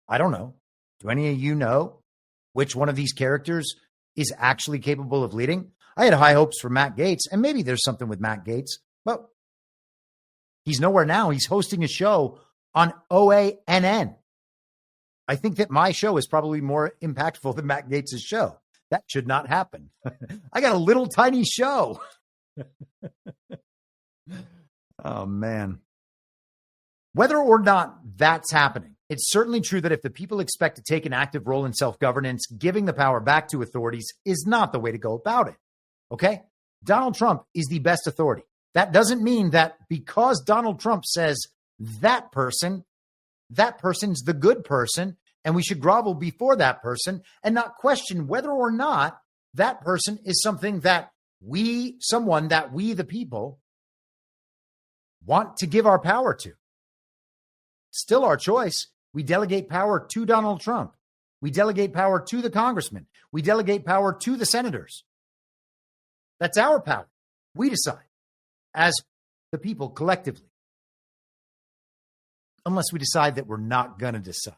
I don't know. Do any of you know which one of these characters is actually capable of leading? I had high hopes for Matt Gaetz, and maybe there's something with Matt Gaetz, but he's nowhere now. He's hosting a show on OANN. I think that my show is probably more impactful than Matt Gaetz' show. That should not happen. I got a little tiny show. Oh, man. Whether or not that's happening, it's certainly true that if the people expect to take an active role in self-governance, giving the power back to authorities is not the way to go about it. Okay? Donald Trump is the best authority. That doesn't mean that because Donald Trump says that person's the good person, and we should grovel before that person and not question whether or not that person is something that someone that we, the people, want to give our power to. Still our choice. We delegate power to Donald Trump. We delegate power to the congressman. We delegate power to the senators. That's our power. We decide as the people collectively. Unless we decide that we're not going to decide,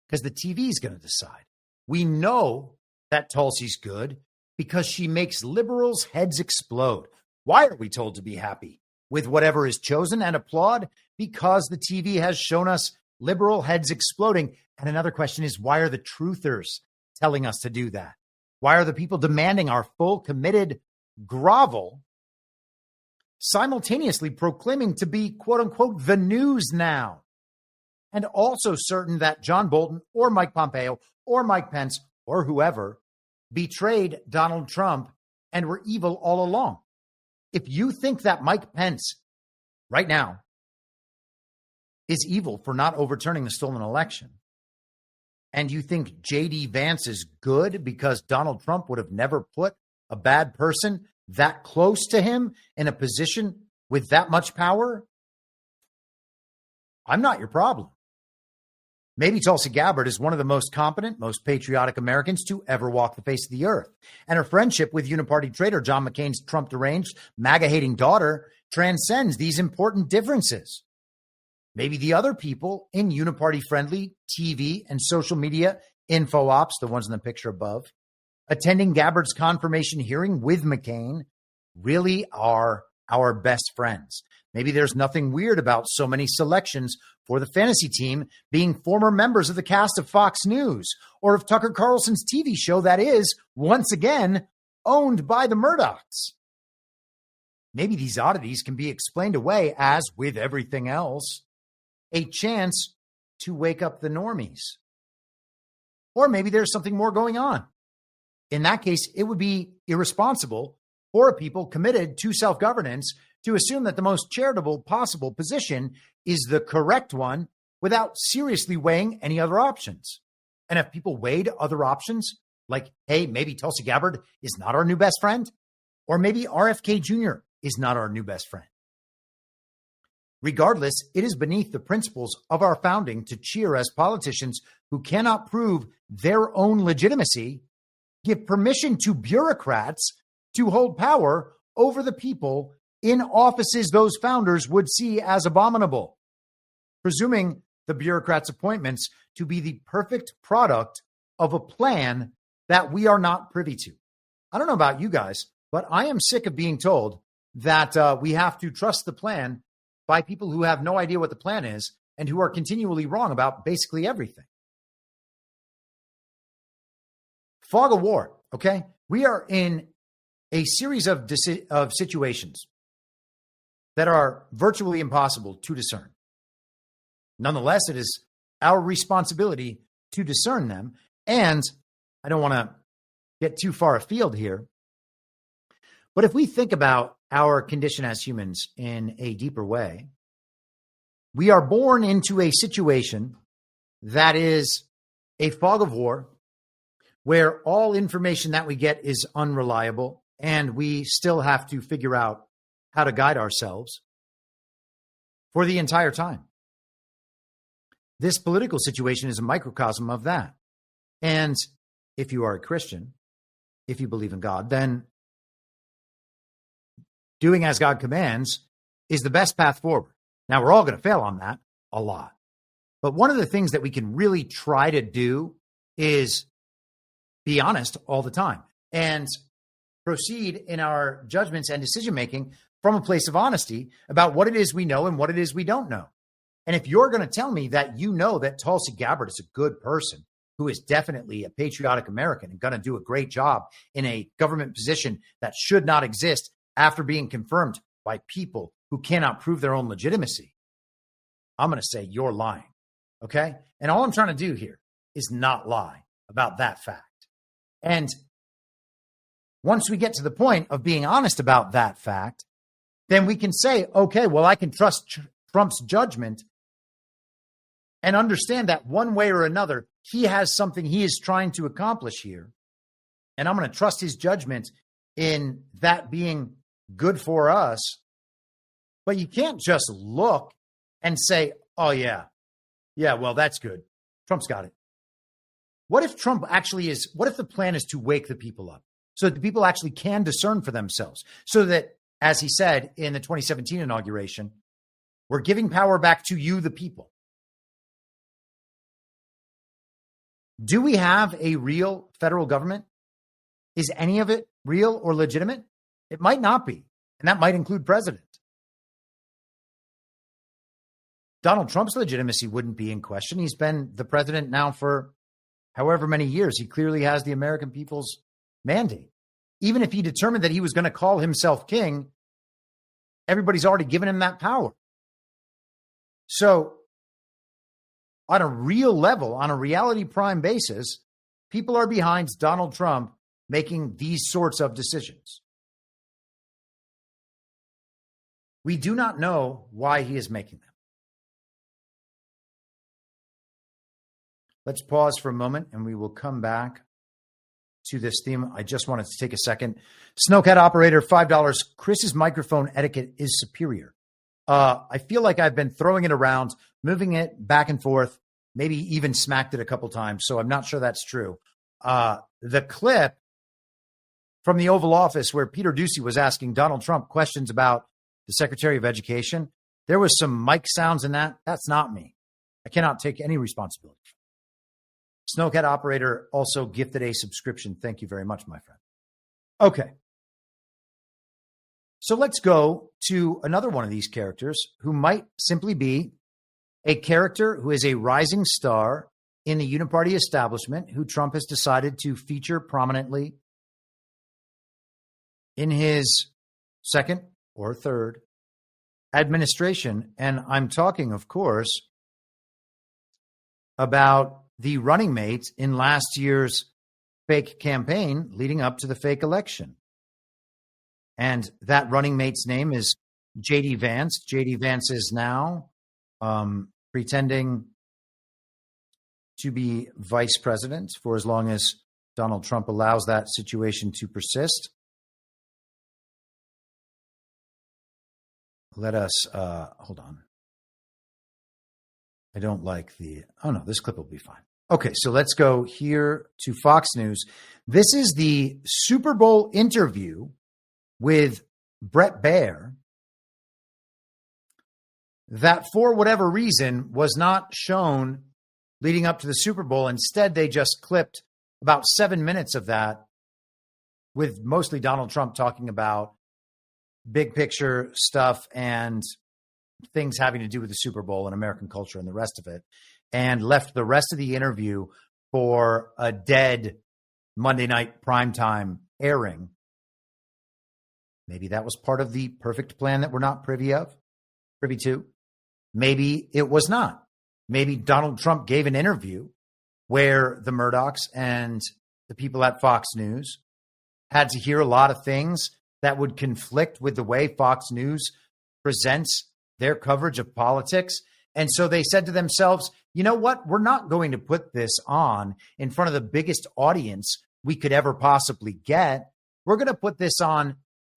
because the TV is going to decide. We know that Tulsi's good because she makes liberals' heads explode. Why are we told to be happy with whatever is chosen and applaud? Because the TV has shown us liberal heads exploding. And another question is, why are the truthers telling us to do that? Why are the people demanding our full committed grovel, simultaneously proclaiming to be, quote unquote, the news now? And also certain that John Bolton or Mike Pompeo or Mike Pence or whoever betrayed Donald Trump and were evil all along. If you think that Mike Pence right now is evil for not overturning the stolen election, and you think JD Vance is good because Donald Trump would have never put a bad person that close to him in a position with that much power, I'm not your problem. Maybe Tulsi Gabbard is one of the most competent, most patriotic Americans to ever walk the face of the earth. And her friendship with Uniparty traitor John McCain's Trump-deranged, MAGA-hating daughter transcends these important differences. Maybe the other people in Uniparty-friendly TV and social media info ops, the ones in the picture above, attending Gabbard's confirmation hearing with McCain really are our best friends. Maybe there's nothing weird about so many selections for the fantasy team being former members of the cast of Fox News or of Tucker Carlson's TV show that is, once again, owned by the Murdochs. Maybe these oddities can be explained away as, with everything else, a chance to wake up the normies. Or maybe there's something more going on. In that case, it would be irresponsible for people committed to self-governance to assume that the most charitable possible position is the correct one without seriously weighing any other options. And if people weighed other options, like, hey, maybe Tulsi Gabbard is not our new best friend, or maybe RFK Jr. is not our new best friend. Regardless, it is beneath the principles of our founding to cheer as politicians who cannot prove their own legitimacy give permission to bureaucrats to hold power over the people in offices those founders would see as abominable, presuming the bureaucrats' appointments to be the perfect product of a plan that we are not privy to. I don't know about you guys, but I am sick of being told that we have to trust the plan by people who have no idea what the plan is and who are continually wrong about basically everything. Fog of war, okay? We are in a series of situations that are virtually impossible to discern. Nonetheless, it is our responsibility to discern them. And I don't want to get too far afield here, but if we think about our condition as humans in a deeper way, we are born into a situation that is a fog of war where all information that we get is unreliable and we still have to figure out how to guide ourselves for the entire time. This political situation is a microcosm of that. And if you are a Christian, if you believe in God, then doing as God commands is the best path forward. Now, we're all going to fail on that a lot. But one of the things that we can really try to do is be honest all the time. And proceed in our judgments and decision-making from a place of honesty about what it is we know and what it is we don't know. And if you're going to tell me that you know that Tulsi Gabbard is a good person, who is definitely a patriotic American and going to do a great job in a government position that should not exist after being confirmed by people who cannot prove their own legitimacy, I'm going to say you're lying. Okay? And all I'm trying to do here is not lie about that fact. And once we get to the point of being honest about that fact, then we can say, okay, well, I can trust Trump's judgment and understand that one way or another, he has something he is trying to accomplish here. And I'm going to trust his judgment in that being good for us. But you can't just look and say, oh, yeah, well, that's good. Trump's got it. What if Trump actually is, what if the plan is to wake the people up so that the people actually can discern for themselves? So that, as he said in the 2017 inauguration, we're giving power back to you, the people. Do we have a real federal government? Is any of it real or legitimate? It might not be, and that might include president. Donald Trump's legitimacy wouldn't be in question. He's been the president now for however many years. He clearly has the American people's mandate. Even if he determined that he was going to call himself king, everybody's already given him that power. So, on a real level, on a reality prime basis, people are behind Donald Trump making these sorts of decisions. We do not know why he is making them. Let's pause for a moment and we will come back to this theme. I just wanted to take a second. Snowcat operator, $5. Chris's microphone etiquette is superior. I feel like I've been throwing it around, moving it back and forth, maybe even smacked it a couple times. So I'm not sure that's true. The clip from the Oval Office where Peter Doocy was asking Donald Trump questions about the Secretary of Education, there was some mic sounds in that. That's not me. I cannot take any responsibility. Snowcat operator also gifted a subscription. Thank you very much, my friend. Okay. So let's go to another one of these characters who might simply be a character who is a rising star in the Uniparty establishment, who Trump has decided to feature prominently in his second or third administration. And I'm talking, of course, about the running mate in last year's fake campaign leading up to the fake election. And that running mate's name is JD Vance. JD Vance is now pretending to be vice president for as long as Donald Trump allows that situation to persist. Let us, hold on. I don't like oh no, this clip will be fine. Okay, so let's go here to Fox News. This is the Super Bowl interview with Brett Baer that for whatever reason was not shown leading up to the Super Bowl. Instead, they just clipped about 7 minutes of that with mostly Donald Trump talking about big picture stuff and things having to do with the Super Bowl and American culture and the rest of it, and left the rest of the interview for a dead Monday night primetime airing. Maybe that was part of the perfect plan that we're not privy to. Maybe it was not. Maybe Donald Trump gave an interview where the Murdochs and the people at Fox News had to hear a lot of things that would conflict with the way Fox News presents their coverage of politics. And so they said to themselves, you know what? We're not going to put this on in front of the biggest audience we could ever possibly get. We're going to put this on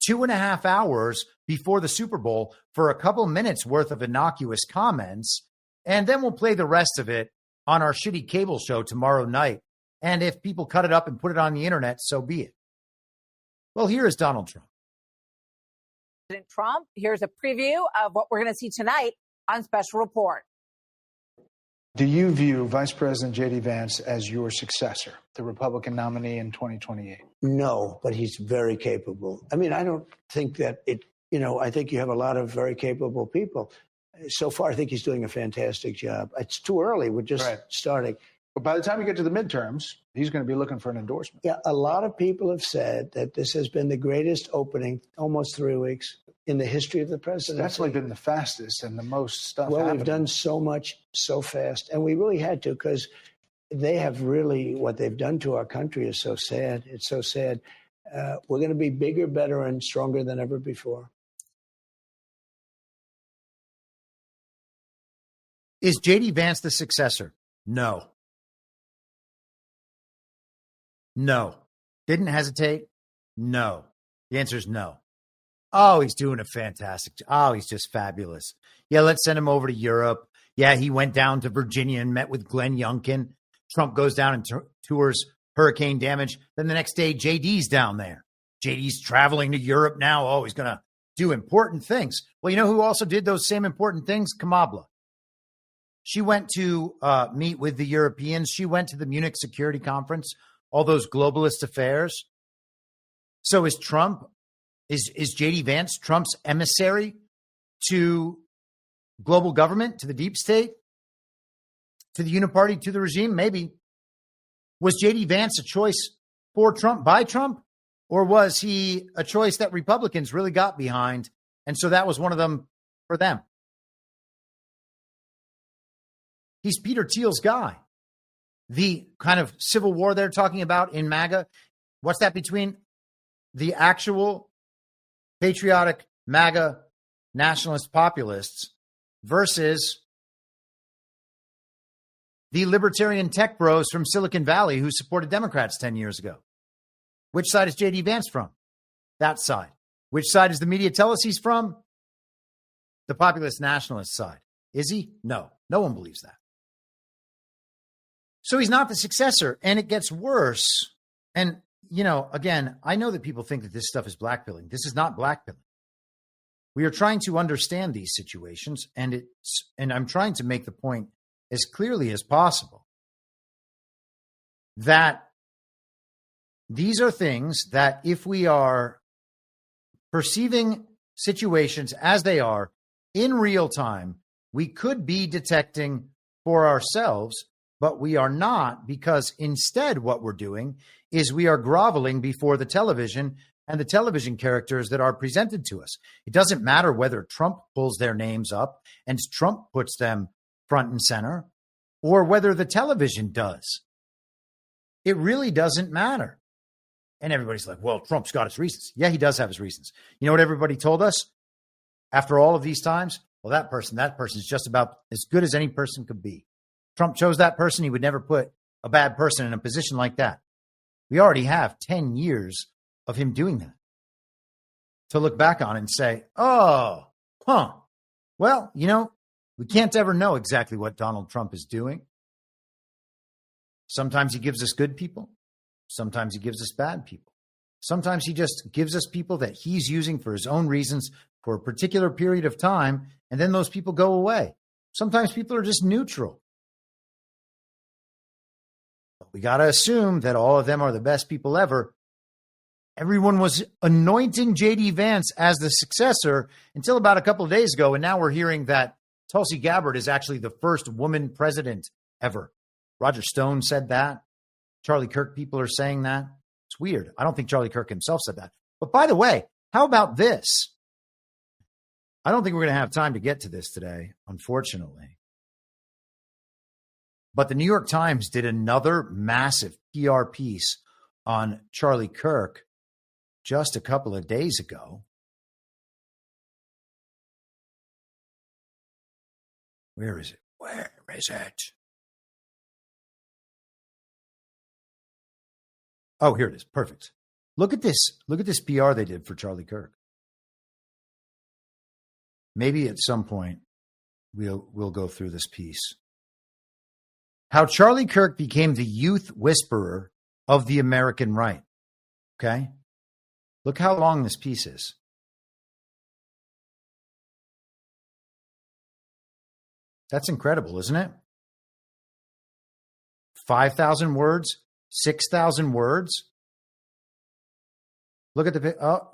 2.5 hours before the Super Bowl for a couple minutes worth of innocuous comments. And then we'll play the rest of it on our shitty cable show tomorrow night. And if people cut it up and put it on the internet, so be it. Well, here is Donald Trump. President Trump, here's a preview of what we're going to see tonight on Special Report. Do you view Vice President JD Vance as your successor, the Republican nominee in 2028? No, but he's very capable. I mean, I don't think that I think you have a lot of very capable people. So far, I think he's doing a fantastic job. It's too early. We're just starting. But by the time you get to the midterms, he's going to be looking for an endorsement. Yeah, a lot of people have said that this has been the greatest opening, almost 3 weeks, in the history of the presidency. It's definitely been the fastest and the most stuff Well, happening. we've done so much so fast, and we really had to, because they have really, what they've done to our country is so sad. It's so sad. We're going to be bigger, better, and stronger than ever before. Is JD Vance the successor? No. No. Didn't hesitate? No. The answer is no. Oh, he's doing a fantastic job. Oh, he's just fabulous. Yeah, let's send him over to Europe. Yeah, he went down to Virginia and met with Glenn Youngkin. Trump goes down and tours hurricane damage. Then the next day, JD's down there. JD's traveling to Europe now. Oh, he's going to do important things. Well, you know who also did those same important things? Kamala. She went to meet with the Europeans. She went to the Munich Security Conference, all those globalist affairs. So is Trump, is JD Vance Trump's emissary to global government, to the deep state, to the Uniparty, to the regime? Maybe. Was JD Vance a choice for Trump, by Trump? Or was he a choice that Republicans really got behind? And so that was one of them for them. He's Peter Thiel's guy. The kind of civil war they're talking about in MAGA, what's that between the actual patriotic MAGA nationalist populists versus the libertarian tech bros from Silicon Valley who supported Democrats 10 years ago? Which side is JD Vance from? That side. Which side does the media tell us he's from? The populist nationalist side. Is he? No. No one believes that. So he's not the successor, and it gets worse. And, you know, again, I know that people think that this stuff is blackpilling. This is not blackpilling. We are trying to understand these situations, and I'm trying to make the point as clearly as possible that these are things that if we are perceiving situations as they are in real time, we could be detecting for ourselves. But we are not, because instead what we're doing is we are groveling before the television and the television characters that are presented to us. It doesn't matter whether Trump pulls their names up and Trump puts them front and center, or whether the television does. It really doesn't matter. And everybody's like, well, Trump's got his reasons. Yeah, he does have his reasons. You know what everybody told us after all of these times? Well, that person's just about as good as any person could be. Trump chose that person. He would never put a bad person in a position like that. We already have 10 years of him doing that to look back on and say, well, you know, we can't ever know exactly what Donald Trump is doing. Sometimes he gives us good people. Sometimes he gives us bad people. Sometimes he just gives us people that he's using for his own reasons for a particular period of time, and then those people go away. Sometimes people are just neutral. We got to assume that all of them are the best people ever. Everyone was anointing JD Vance as the successor until about a couple of days ago. And now we're hearing that Tulsi Gabbard is actually the first woman president ever. Roger Stone said that. Charlie Kirk people are saying that. It's weird. I don't think Charlie Kirk himself said that. But by the way, how about this? I don't think we're going to have time to get to this today, unfortunately. But the New York Times did another massive PR piece on Charlie Kirk just a couple of days ago. Where is it? Where is it? Oh, here it is. Perfect. Look at this. Look at this PR they did for Charlie Kirk. Maybe at some point we'll go through this piece. How Charlie Kirk became the youth whisperer of the American right. Okay? Look how long this piece is. That's incredible, isn't it? 5,000 words, 6,000 words. Look at the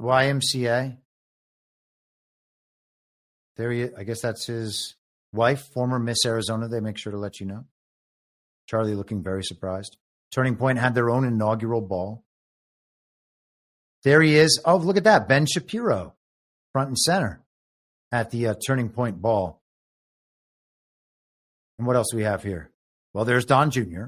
YMCA. There he is. I guess that's his wife, former Miss Arizona. They make sure to let you know. Charlie looking very surprised. Turning Point had their own inaugural ball. There he is. Oh, look at that. Ben Shapiro, front and center at the Turning Point ball. And what else do we have here? Well, there's Don Jr.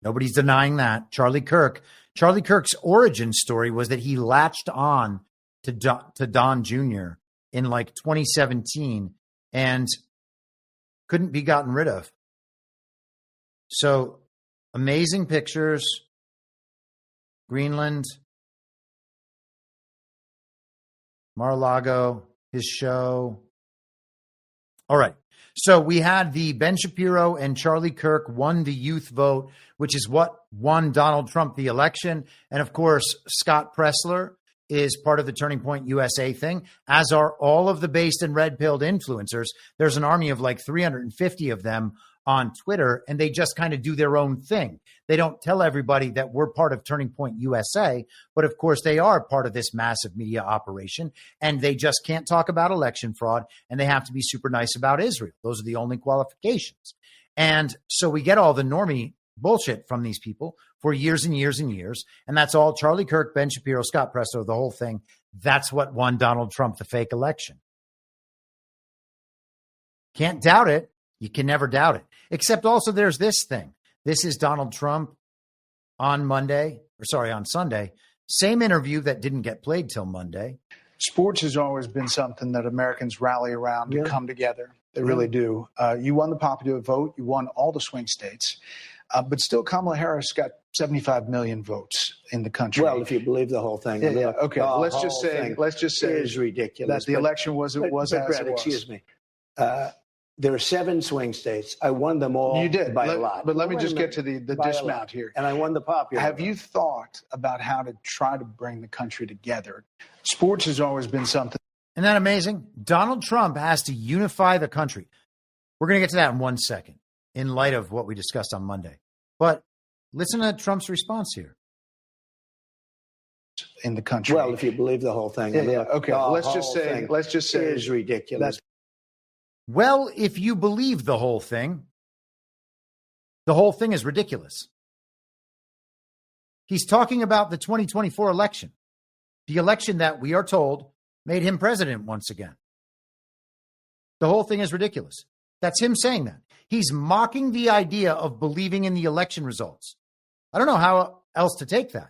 Nobody's denying that. Charlie Kirk. Charlie Kirk's origin story was that he latched on to Don Jr. in like 2017 and couldn't be gotten rid of. So amazing pictures. Greenland. Mar-a-Lago, his show. All right. So we had the Ben Shapiro and Charlie Kirk won the youth vote, which is what won Donald Trump the election. And of course, Scott Pressler is part of the Turning Point USA thing, as are all of the based and red-pilled influencers. There's an army of like 350 of them on Twitter, and they just kind of do their own thing. They don't tell everybody that we're part of Turning Point USA, but of course they are part of this massive media operation, and they just can't talk about election fraud, and they have to be super nice about Israel. Those are the only qualifications. And so we get all the normie bullshit from these people for years and years and years, and that's all Charlie Kirk, Ben Shapiro, Scott Pressler, the whole thing. That's what won Donald Trump the fake election. Can't doubt it. You can never doubt it. Except also there's this thing. This is Donald Trump on Sunday. Same interview that didn't get played till Monday. Sports has always been something that Americans rally around and come together. They really do. You won the popular vote. You won all the swing states. But still, Kamala Harris got 75 million votes in the country. Well, if you believe the whole thing. Yeah. Okay. Let's just say it is ridiculous. That the election was as it was. Excuse me. There are 7 swing states. I won them all. You did by a lot. But let me just get to the dismount here. And I won the popular. Have you thought about how to try to bring the country together? Sports has always been something. Isn't that amazing? Donald Trump has to unify the country. We're going to get to that in 1 second in light of what we discussed on Monday. But listen to Trump's response here. In the country. Well, if you believe the whole thing. Okay. Let's just say it is ridiculous. Well, if you believe the whole thing is ridiculous. He's talking about the 2024 election, the election that we are told made him president once again. The whole thing is ridiculous. That's him saying that. He's mocking the idea of believing in the election results. I don't know how else to take that.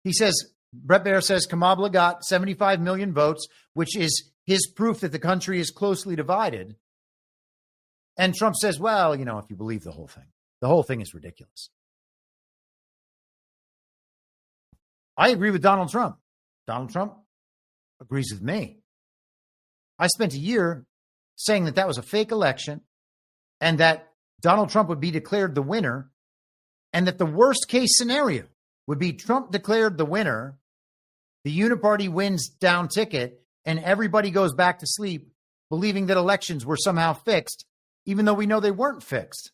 He says, Brett Baer says Kamala got 75 million votes, which is his proof that the country is closely divided. And Trump says, well, if you believe the whole thing is ridiculous. I agree with Donald Trump. Donald Trump agrees with me. I spent a year saying that was a fake election and that Donald Trump would be declared the winner and that the worst case scenario would be Trump declared the winner, the Uniparty wins down ticket, and everybody goes back to sleep believing that elections were somehow fixed, even though we know they weren't fixed.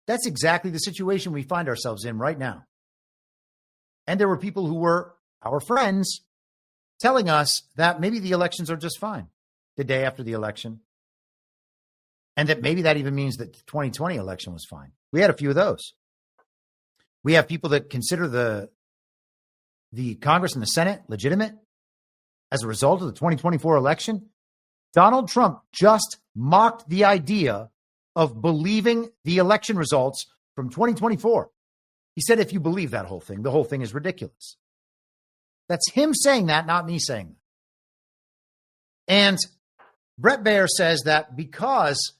That's exactly the situation we find ourselves in right now. And there were people who were our friends telling us that maybe the elections are just fine the day after the election. And that maybe that even means that the 2020 election was fine. We had a few of those. We have people that consider the Congress and the Senate legitimate as a result of the 2024 election. Donald Trump just mocked the idea of believing the election results from 2024. He said, if you believe that whole thing, the whole thing is ridiculous. That's him saying that, not me saying that. And Brett Baer says that because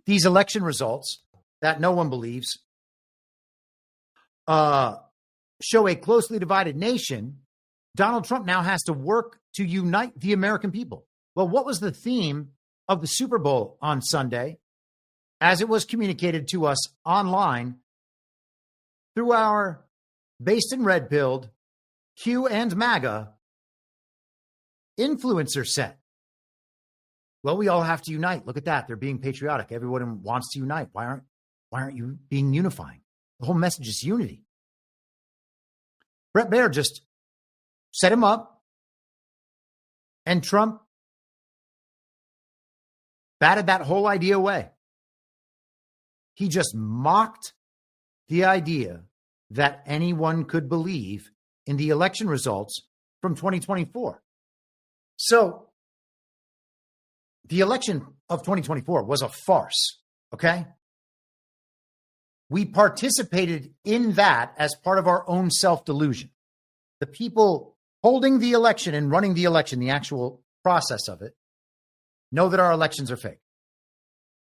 these election results that no one believes show a closely divided nation, Donald Trump now has to work to unite the American people. Well, what was the theme of the Super Bowl on Sunday as it was communicated to us online through our based and red-pilled Q and MAGA influencer set? Well, we all have to unite. Look at that. They're being patriotic. Everyone wants to unite. Why Why aren't you being unifying? The whole message is unity. Bret Baier just set him up, and Trump batted that whole idea away. He just mocked the idea that anyone could believe in the election results from 2024. So the election of 2024 was a farce, okay? We participated in that as part of our own self-delusion. The people holding the election and running the election, the actual process of it, know that our elections are fake.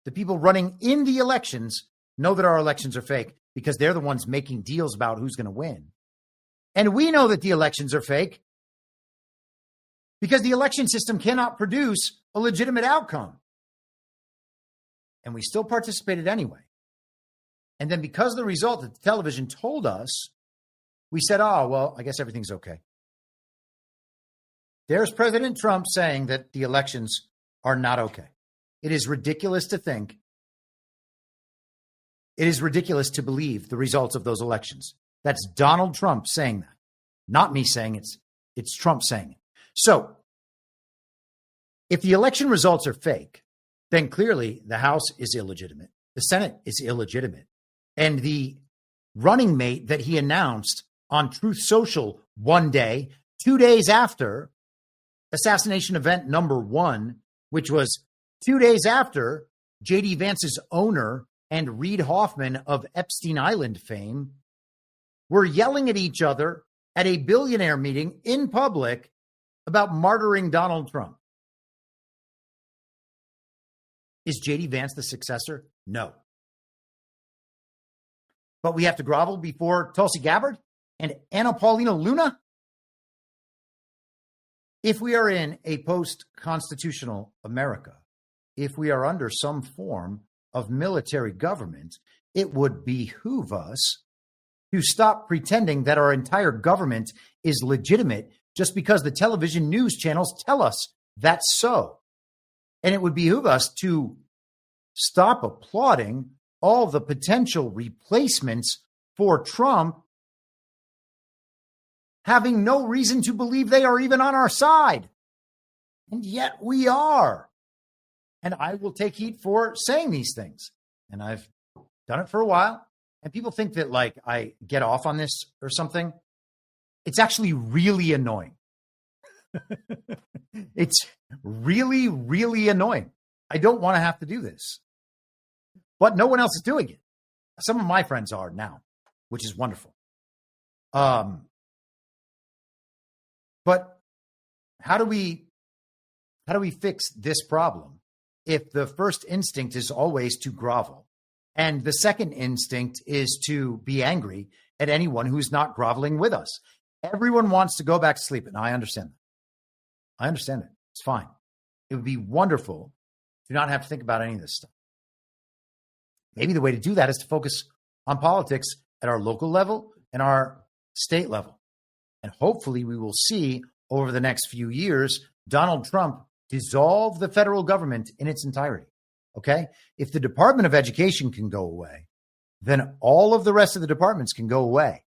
The people running in the elections know that our elections are fake because they're the ones making deals about who's going to win. And we know that the elections are fake because the election system cannot produce a legitimate outcome. And we still participated anyway. And then because of the result that the television told us, we said, oh, well, I guess everything's okay. There's President Trump saying that the elections are not okay. It is ridiculous to think. It is ridiculous to believe the results of those elections. That's Donald Trump saying that. Not me saying it's Trump saying it. So if the election results are fake, then clearly the House is illegitimate. The Senate is illegitimate. And the running mate that he announced on Truth Social one day, 2 days after assassination event number 1, which was 2 days after JD Vance's owner and Reid Hoffman of Epstein Island fame were yelling at each other at a billionaire meeting in public about martyring Donald Trump. Is JD Vance the successor? No. But we have to grovel before Tulsi Gabbard and Paulina Luna? If we are in a post-constitutional America, if we are under some form of military government, it would behoove us to stop pretending that our entire government is legitimate just because the television news channels tell us that's so. And it would behoove us to stop applauding all the potential replacements for Trump, having no reason to believe they are even on our side. And yet we are. And I will take heat for saying these things. And I've done it for a while. And people think that like I get off on this or something. It's actually really annoying. It's really, really annoying. I don't want to have to do this. But no one else is doing it. Some of my friends are now, which is wonderful. But how do we fix this problem if the first instinct is always to grovel and the second instinct is to be angry at anyone who's not groveling with us? Everyone wants to go back to sleep, and I understand that. I understand it. It's fine. It would be wonderful to not have to think about any of this stuff. Maybe the way to do that is to focus on politics at our local level and our state level. And hopefully we will see over the next few years, Donald Trump dissolve the federal government in its entirety. Okay? If the Department of Education can go away, then all of the rest of the departments can go away.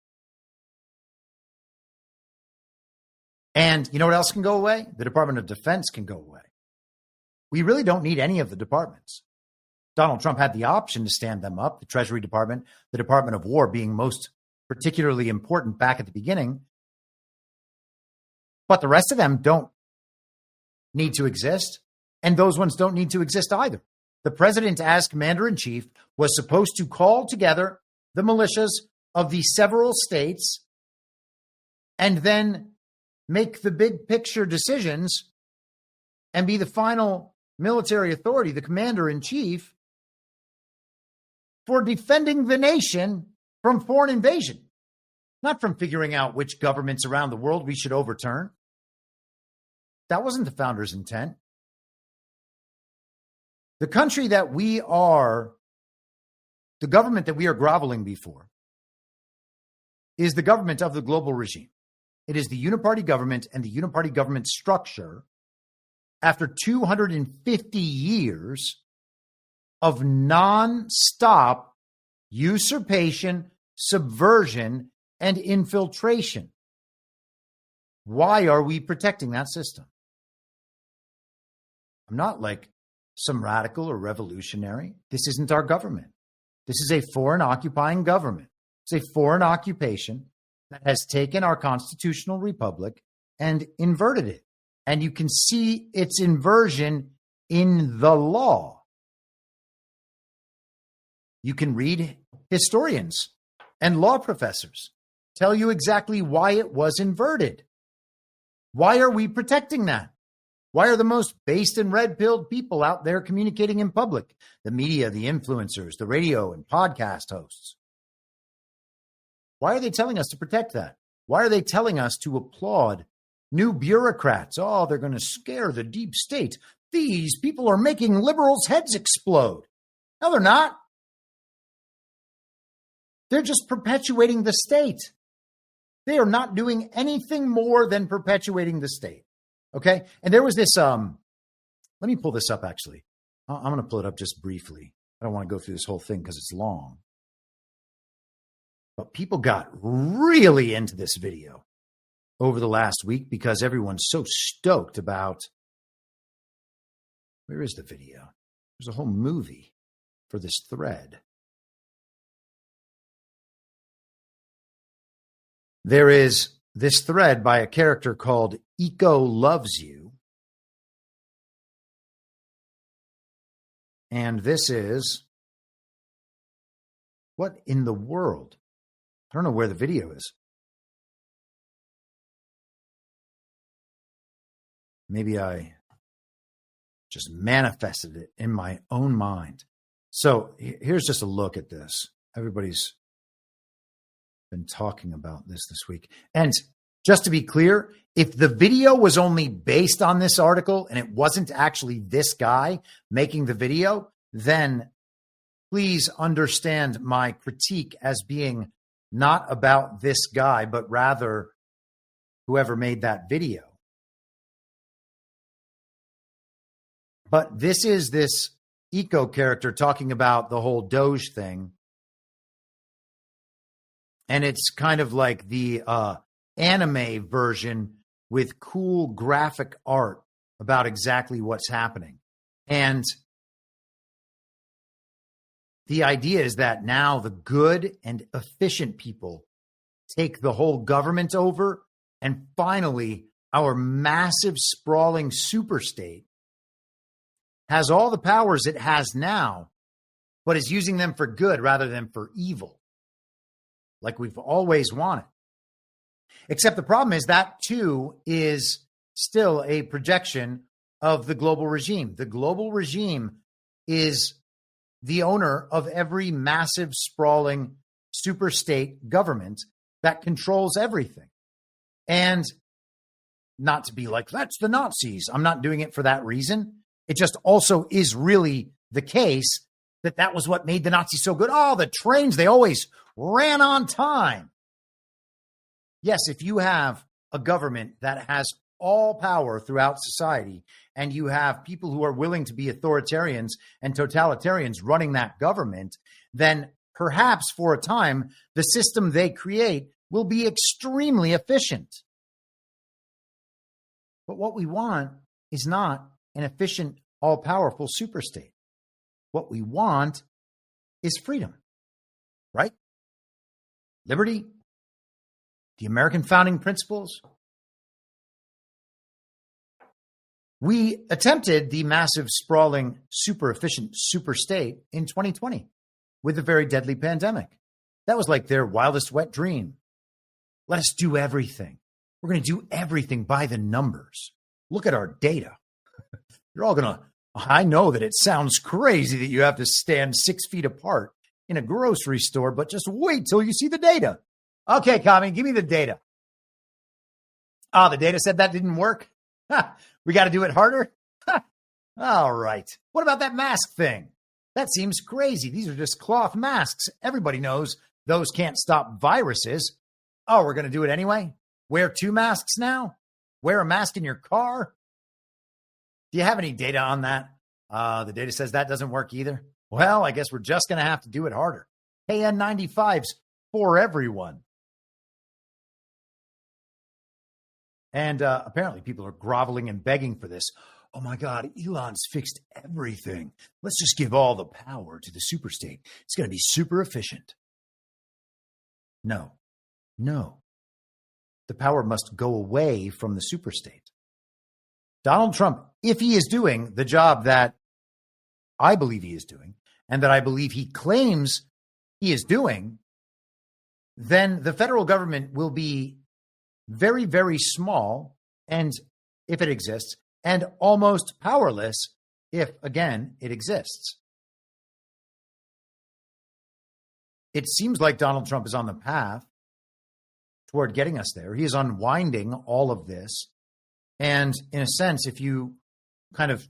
And you know what else can go away? The Department of Defense can go away. We really don't need any of the departments. Donald Trump had the option to stand them up, the Treasury Department, the Department of War being most particularly important back at the beginning. But the rest of them don't need to exist, and those ones don't need to exist either. The president, as commander-in-chief, was supposed to call together the militias of the several states and then make the big picture decisions and be the final military authority, the commander-in-chief, for defending the nation from foreign invasion, not from figuring out which governments around the world we should overturn. That wasn't the founders' intent. The country that we are, the government that we are groveling before, is the government of the global regime. It is the uniparty government, and the uniparty government structure, after 250 years of non-stop usurpation, subversion, and infiltration. Why are we protecting that system? I'm not like some radical or revolutionary. This isn't our government. This is a foreign occupying government. It's a foreign occupation that has taken our constitutional republic and inverted it. And you can see its inversion in the law. You can read historians and law professors tell you exactly why it was inverted. Why are we protecting that? Why are the most based and red-pilled people out there communicating in public? The media, the influencers, the radio and podcast hosts. Why are they telling us to protect that? Why are they telling us to applaud new bureaucrats? Oh, they're going to scare the deep state. These people are making liberals' heads explode. No, they're not. They're just perpetuating the state. They are not doing anything more than perpetuating the state. Okay? And there was this, let me pull this up actually. I'm going to pull it up just briefly. I don't want to go through this whole thing because it's long. But people got really into this video over the last week because everyone's so stoked about, where is the video? There's a whole movie for this thread. There is this thread by a character called Eco Loves You. And this is, what in the world? I don't know where the video is. Maybe I just manifested it in my own mind. So here's just a look at this. Everybody's been talking about this week. And just to be clear, if the video was only based on this article and it wasn't actually this guy making the video, then please understand my critique as being not about this guy, but rather whoever made that video. But this is this eco character talking about the whole Doge thing. And it's kind of like the anime version with cool graphic art about exactly what's happening. And the idea is that now the good and efficient people take the whole government over, and finally our massive sprawling superstate has all the powers it has now, but is using them for good rather than for evil, like we've always wanted. Except the problem is that, too, is still a projection of the global regime. The global regime is the owner of every massive, sprawling superstate government that controls everything. And not to be like, that's the Nazis. I'm not doing it for that reason. It just also is really the case that that was what made the Nazis so good. Oh, the trains, they always ran on time. Yes, if you have a government that has all power throughout society, and you have people who are willing to be authoritarians and totalitarians running that government, then perhaps for a time, the system they create will be extremely efficient. But what we want is not an efficient, all-powerful superstate. What we want is freedom, right? Liberty, the American founding principles. We attempted the massive, sprawling, super efficient super state in 2020 with a very deadly pandemic. That was like their wildest wet dream. Let us do everything. We're going to do everything by the numbers. Look at our data. You're all going to, I know that it sounds crazy that you have to stand 6 feet apart in a grocery store, but just wait till you see the data. Okay, Kami, give me the data. Oh, the data said that didn't work? We got to do it harder? All right. What about that mask thing? That seems crazy. These are just cloth masks. Everybody knows those can't stop viruses. Oh, we're going to do it anyway? Wear 2 masks now? Wear a mask in your car? Do you have any data on that? The data says that doesn't work either. Well, I guess we're just going to have to do it harder. KN95s for everyone. And apparently people are groveling and begging for this. Oh my God, Elon's fixed everything. Let's just give all the power to the superstate. It's going to be super efficient. No. The power must go away from the superstate. Donald Trump, if he is doing the job that I believe he is doing, and that I believe he claims he is doing, then the federal government will be very, very small, and if it exists, and almost powerless if, again, it exists. It seems like Donald Trump is on the path toward getting us there. He is unwinding all of this. And in a sense, if you kind of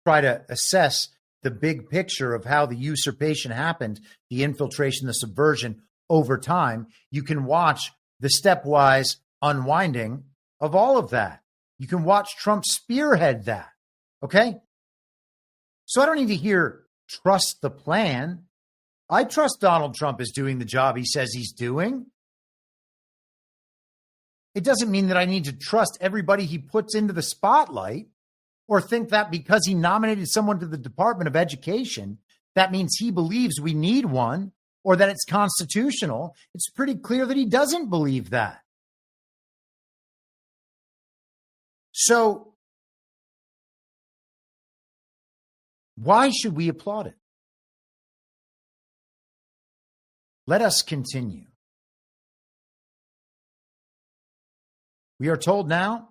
try to assess the big picture of how the usurpation happened, the infiltration, the subversion over time, you can watch the stepwise unwinding of all of that. You can watch Trump spearhead that. Okay? So I don't need to hear trust the plan. I trust Donald Trump is doing the job he says he's doing. It doesn't mean that I need to trust everybody he puts into the spotlight or think that because he nominated someone to the Department of Education, that means he believes we need one or that it's constitutional. It's pretty clear that he doesn't believe that. So why should we applaud it? Let us continue. We are told now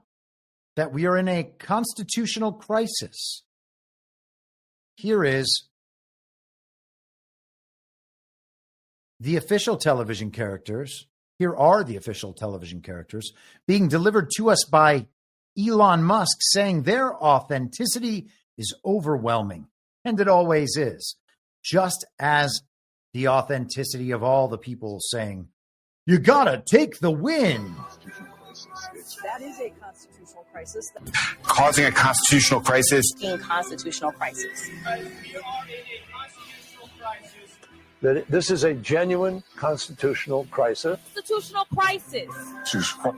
that we are in a constitutional crisis. Here is the official television characters. Here are the official television characters being delivered to us by Elon Musk, saying their authenticity is overwhelming. And it always is. Just as the authenticity of all the people saying, you gotta take the win. That is a constitutional crisis. Causing a constitutional crisis. In constitutional crisis. That this is a genuine constitutional crisis. Constitutional crisis.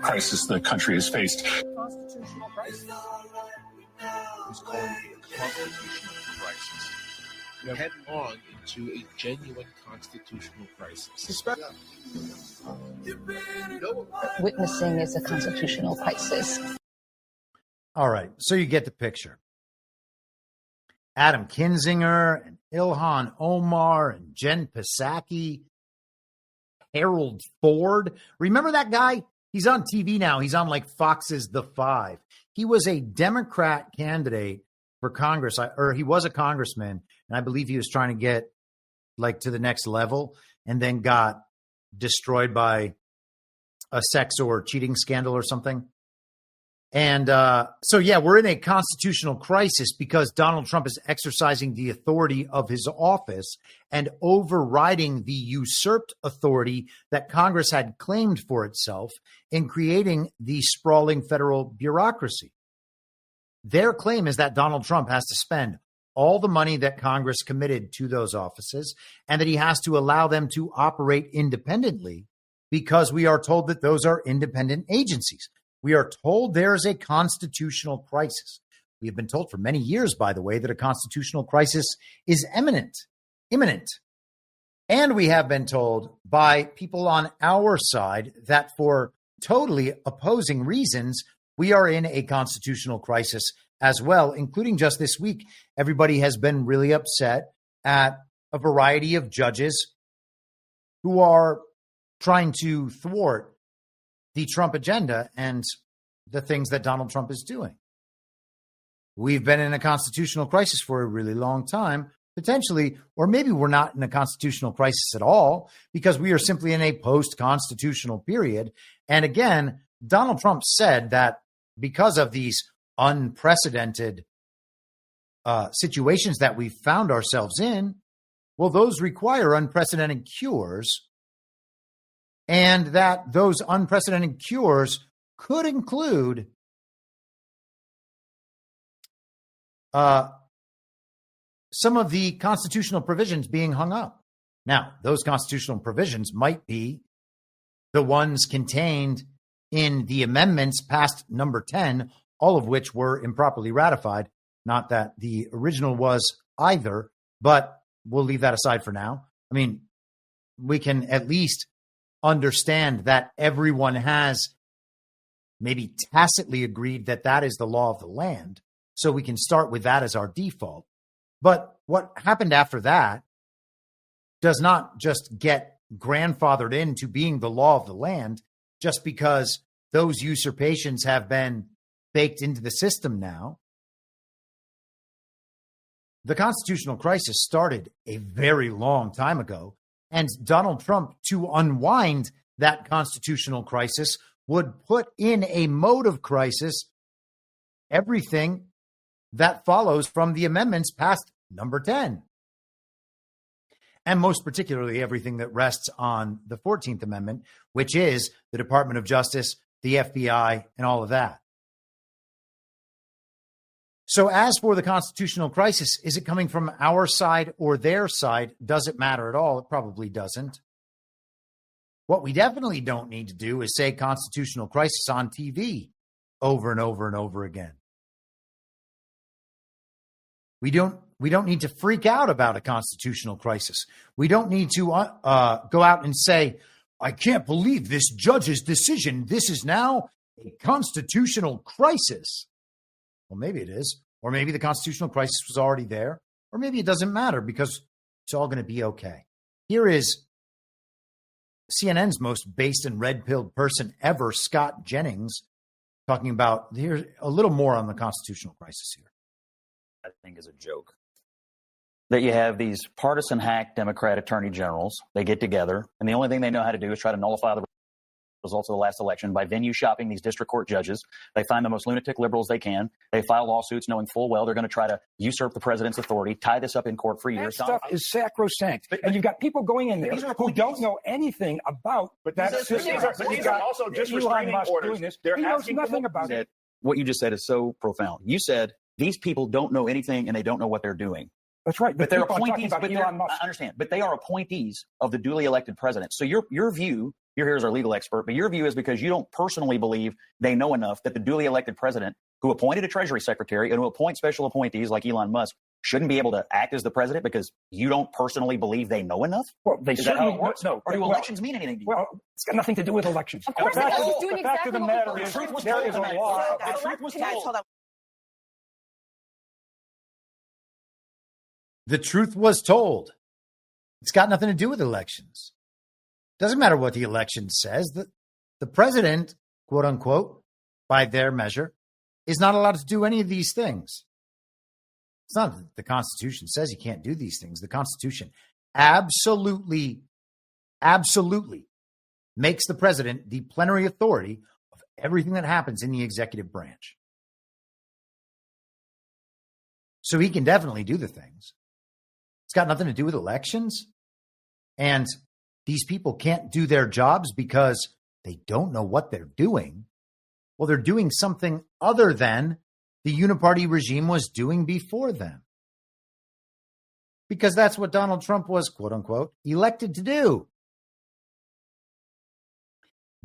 Crisis the country has faced. Constitutional crisis. He's calling it a constitutional crisis. We're headlong into a genuine constitutional crisis. Witnessing is a constitutional crisis. All right, so you get the picture. Adam Kinzinger and Ilhan Omar and Jen Psaki, Harold Ford. Remember that guy? He's on TV now. He's on like Fox's The Five. He was a Democrat candidate for Congress, or he was a congressman, and I believe he was trying to get like to the next level and then got destroyed by a sex or cheating scandal or something. And so, yeah, we're in a constitutional crisis because Donald Trump is exercising the authority of his office and overriding the usurped authority that Congress had claimed for itself in creating the sprawling federal bureaucracy. Their claim is that Donald Trump has to spend all the money that Congress committed to those offices and that he has to allow them to operate independently because we are told that those are independent agencies. We are told there is a constitutional crisis. We have been told for many years, by the way, that a constitutional crisis is imminent. And we have been told by people on our side that for totally opposing reasons, we are in a constitutional crisis as well, including just this week. Everybody has been really upset at a variety of judges who are trying to thwart the Trump agenda and the things that Donald Trump is doing. We've been in a constitutional crisis for a really long time, potentially, or maybe we're not in a constitutional crisis at all because we are simply in a post-constitutional period. And again, Donald Trump said that because of these unprecedented situations that we found ourselves in, well, those require unprecedented cures. And that those unprecedented cures could include some of the constitutional provisions being hung up. Now, those constitutional provisions might be the ones contained in the amendments past number 10, all of which were improperly ratified. Not that the original was either, but we'll leave that aside for now. I mean, we can at least understand that everyone has maybe tacitly agreed that that is the law of the land. So we can start with that as our default. But what happened after that does not just get grandfathered into being the law of the land just because those usurpations have been baked into the system now. The constitutional crisis started a very long time ago, and Donald Trump, to unwind that constitutional crisis, would put in a mode of crisis everything that follows from the amendments past number 10. And most particularly everything that rests on the 14th Amendment, which is the Department of Justice, the FBI, and all of that. So as for the constitutional crisis, is it coming from our side or their side? Does it matter at all? It probably doesn't. What we definitely don't need to do is say constitutional crisis on TV over and over and over again. We don't need to freak out about a constitutional crisis. We don't need to go out and say, I can't believe this judge's decision. This is now a constitutional crisis. Well, maybe it is. Or maybe the constitutional crisis was already there. Or maybe it doesn't matter because it's all going to be okay. Here is CNN's most based and red-pilled person ever, Scott Jennings, talking about here's a little more on the constitutional crisis here. I think is a joke. That you have these partisan hack Democrat attorney generals. They get together, and the only thing they know how to do is try to nullify the results of the last election by venue shopping these district court judges. They find the most lunatic liberals they can. They file lawsuits knowing full well they're going to try to usurp the president's authority, tie this up in court for years. That stuff is sacrosanct. And you've got people going in there who don't know anything about these are also just restraining orders. He knows nothing about it. What you just said is so profound. You said these people don't know anything and they don't know what they're doing. That's right. But they're appointees. I understand. But they are appointees of the duly elected president. So your view, you're here as our legal expert, but your view is because you don't personally believe they know enough that the duly elected president, who appointed a Treasury Secretary and who appoints special appointees like Elon Musk, shouldn't be able to act as the president because you don't personally believe they know enough? Well, they certainly work. No. Or do elections mean anything to you? Well, it's got nothing to do with elections. Of course, he's doing exactly the matter is, there is a law. The truth was told. The truth was told. It's got nothing to do with elections. Doesn't matter what the election says. The president, quote unquote, by their measure, is not allowed to do any of these things. It's not that the Constitution says he can't do these things. The Constitution absolutely makes the president the plenary authority of everything that happens in the executive branch. So he can definitely do the things. It's got nothing to do with elections. And these people can't do their jobs because they don't know what they're doing. Well, they're doing something other than the uniparty regime was doing before them. Because that's what Donald Trump was, quote unquote, elected to do.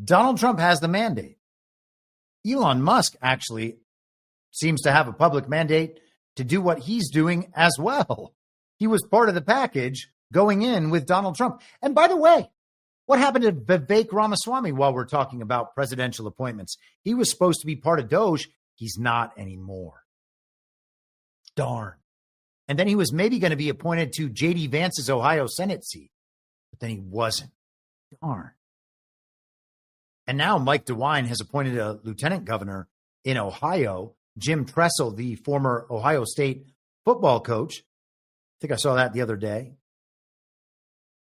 Donald Trump has the mandate. Elon Musk actually seems to have a public mandate to do what he's doing as well. He was part of the package going in with Donald Trump. And by the way, what happened to Vivek Ramaswamy while we're talking about presidential appointments? He was supposed to be part of Doge. He's not anymore. Darn. And then he was maybe going to be appointed to JD Vance's Ohio Senate seat, but then he wasn't. Darn. And now Mike DeWine has appointed a lieutenant governor in Ohio, Jim Tressel, the former Ohio State football coach. I think I saw that the other day.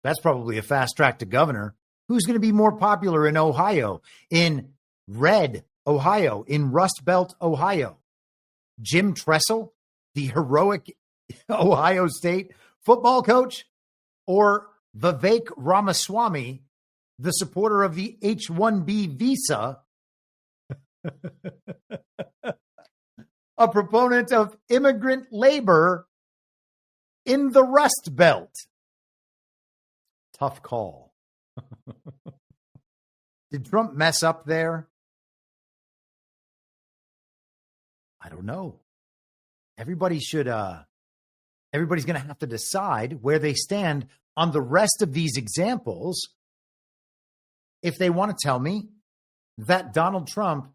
That's probably a fast track to governor. Who's going to be more popular in Ohio? In red Ohio, in Rust Belt, Ohio? Jim Tressel, the heroic Ohio State football coach, or Vivek Ramaswamy, the supporter of the H-1B visa, a proponent of immigrant labor in the Rust Belt? Tough call. Did Trump mess up there? I don't know. Everybody's going to have to decide where they stand on the rest of these examples if they want to tell me that Donald Trump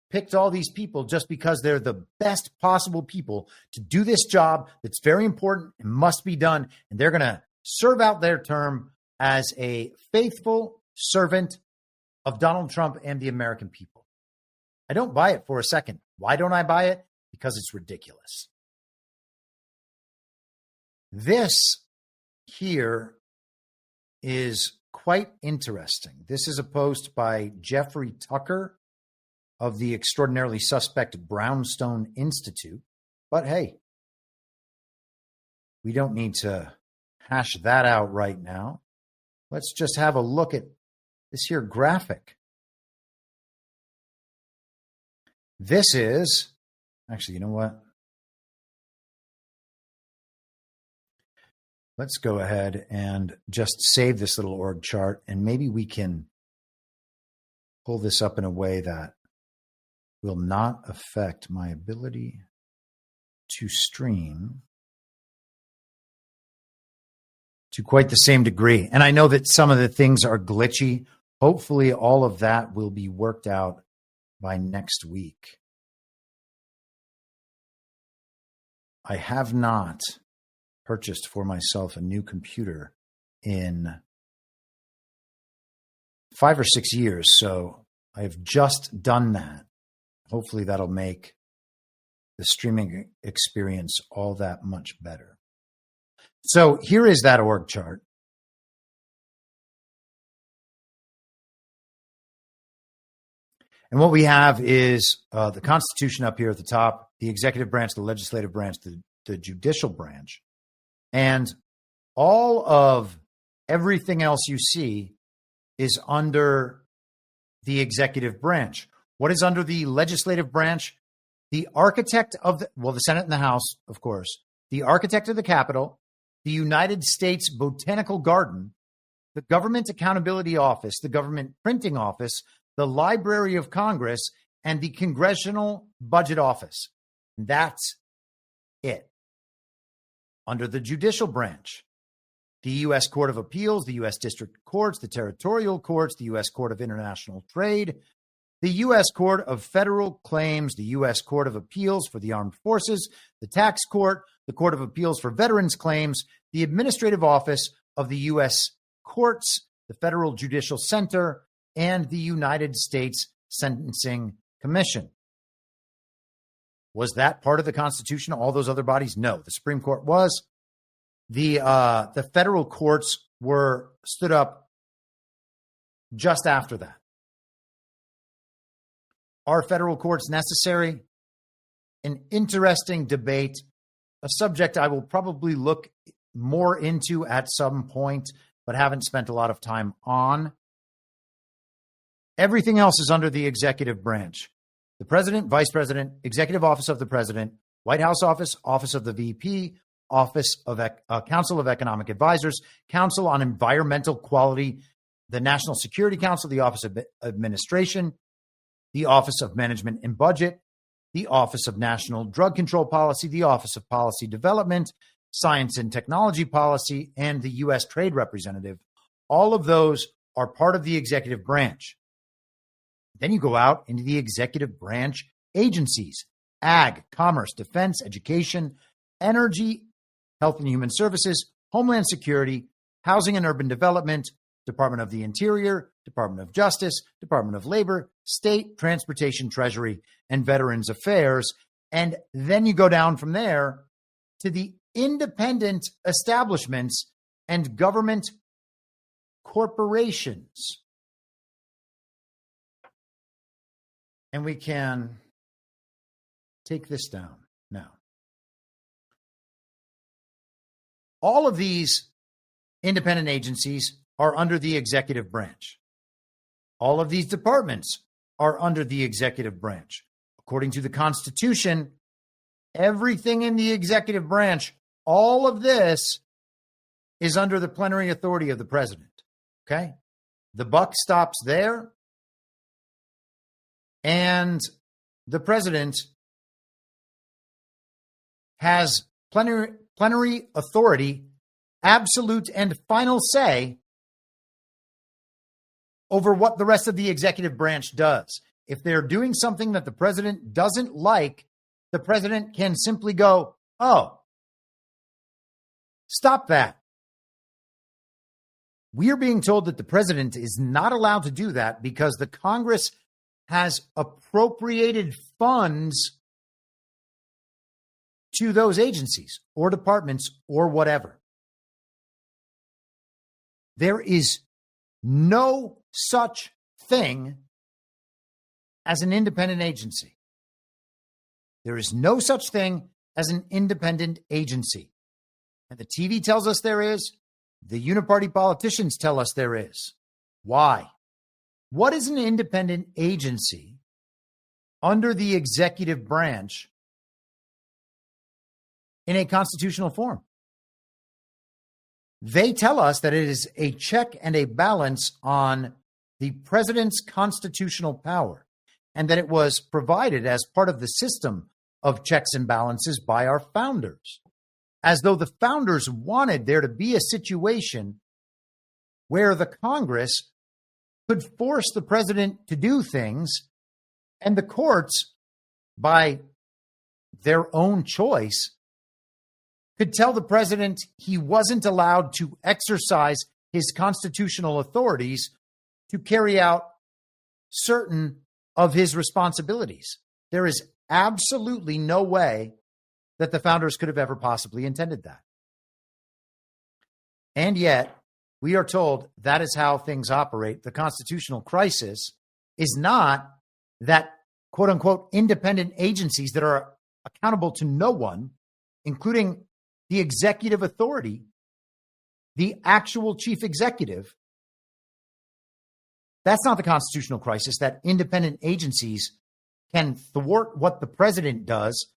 picked all these people just because they're the best possible people to do this job that's very important and must be done, and they're going to serve out their term as a faithful servant of Donald Trump and the American people. I don't buy it for a second. Why don't I buy it? Because it's ridiculous. This here is quite interesting. This is a post by Jeffrey Tucker of the extraordinarily suspect Brownstone Institute. But hey, we don't need to hash that out right now. Let's just have a look at this here graphic. This is, actually, you know what? Let's go ahead and just save this little org chart, and maybe we can pull this up in a way that will not affect my ability to stream to quite the same degree. And I know that some of the things are glitchy. Hopefully all of that will be worked out by next week. I have not purchased for myself a new computer in 5 or 6 years, so I've just done that. Hopefully that'll make the streaming experience all that much better. So here is that org chart. And what we have is the Constitution up here at the top, the executive branch, the legislative branch, the judicial branch. And all of everything else you see is under the executive branch. What is under the legislative branch? The architect of the Senate and the House, of course, the architect of the Capitol, the United States Botanical Garden, the Government Accountability Office, the Government Printing Office, the Library of Congress, and the Congressional Budget Office. And that's it. Under the judicial branch, the U.S. Court of Appeals, the U.S. District Courts, the Territorial Courts, the U.S. Court of International Trade, the U.S. Court of Federal Claims, the U.S. Court of Appeals for the Armed Forces, the Tax Court, the Court of Appeals for Veterans Claims, the Administrative Office of the U.S. Courts, the Federal Judicial Center, and the United States Sentencing Commission. Was that part of the Constitution? All those other bodies? No. The Supreme Court was. The federal courts were stood up just after that. Are federal courts necessary? An interesting debate, a subject I will probably look more into at some point, but haven't spent a lot of time on. Everything else is under the executive branch. The president, vice president, executive office of the president, White House office, office of the VP, office of Council of Economic Advisors, Council on Environmental Quality, the National Security Council, the Office of Administration, the Office of Management and Budget, the Office of National Drug Control Policy, the Office of Policy Development, Science and Technology Policy, and the U.S. Trade Representative. All of those are part of the executive branch. Then you go out into the executive branch agencies: Ag, Commerce, Defense, Education, Energy, Health and Human Services, Homeland Security, Housing and Urban Development, Department of the Interior, Department of Justice, Department of Labor, State, Transportation, Treasury, and Veterans Affairs. And then you go down from there to the independent establishments and government corporations. And we can take this down now. All of these independent agencies are under the executive branch. All of these departments are under the executive branch. According to the Constitution, everything in the executive branch, all of this is under the plenary authority of the president. Okay? The buck stops there. And the president has plenary authority, absolute and final say over what the rest of the executive branch does. If they're doing something that the president doesn't like, the president can simply go, oh, stop that. We are being told that the president is not allowed to do that because the Congress has appropriated funds to those agencies or departments or whatever. There is no such thing as an independent agency. There is no such thing as an independent agency. And the TV tells us there is. The Uniparty politicians tell us there is. Why? What is an independent agency under the executive branch in a constitutional form? They tell us that it is a check and a balance on the president's constitutional power, and that it was provided as part of the system of checks and balances by our founders, as though the founders wanted there to be a situation where the Congress could force the president to do things, and the courts, by their own choice, could tell the president he wasn't allowed to exercise his constitutional authorities to carry out certain of his responsibilities. There is absolutely no way that the founders could have ever possibly intended that. And yet, we are told that is how things operate. The constitutional crisis is not that, quote unquote, independent agencies that are accountable to no one, including the executive authority, the actual chief executive. That's not the constitutional crisis, that independent agencies can thwart what the president does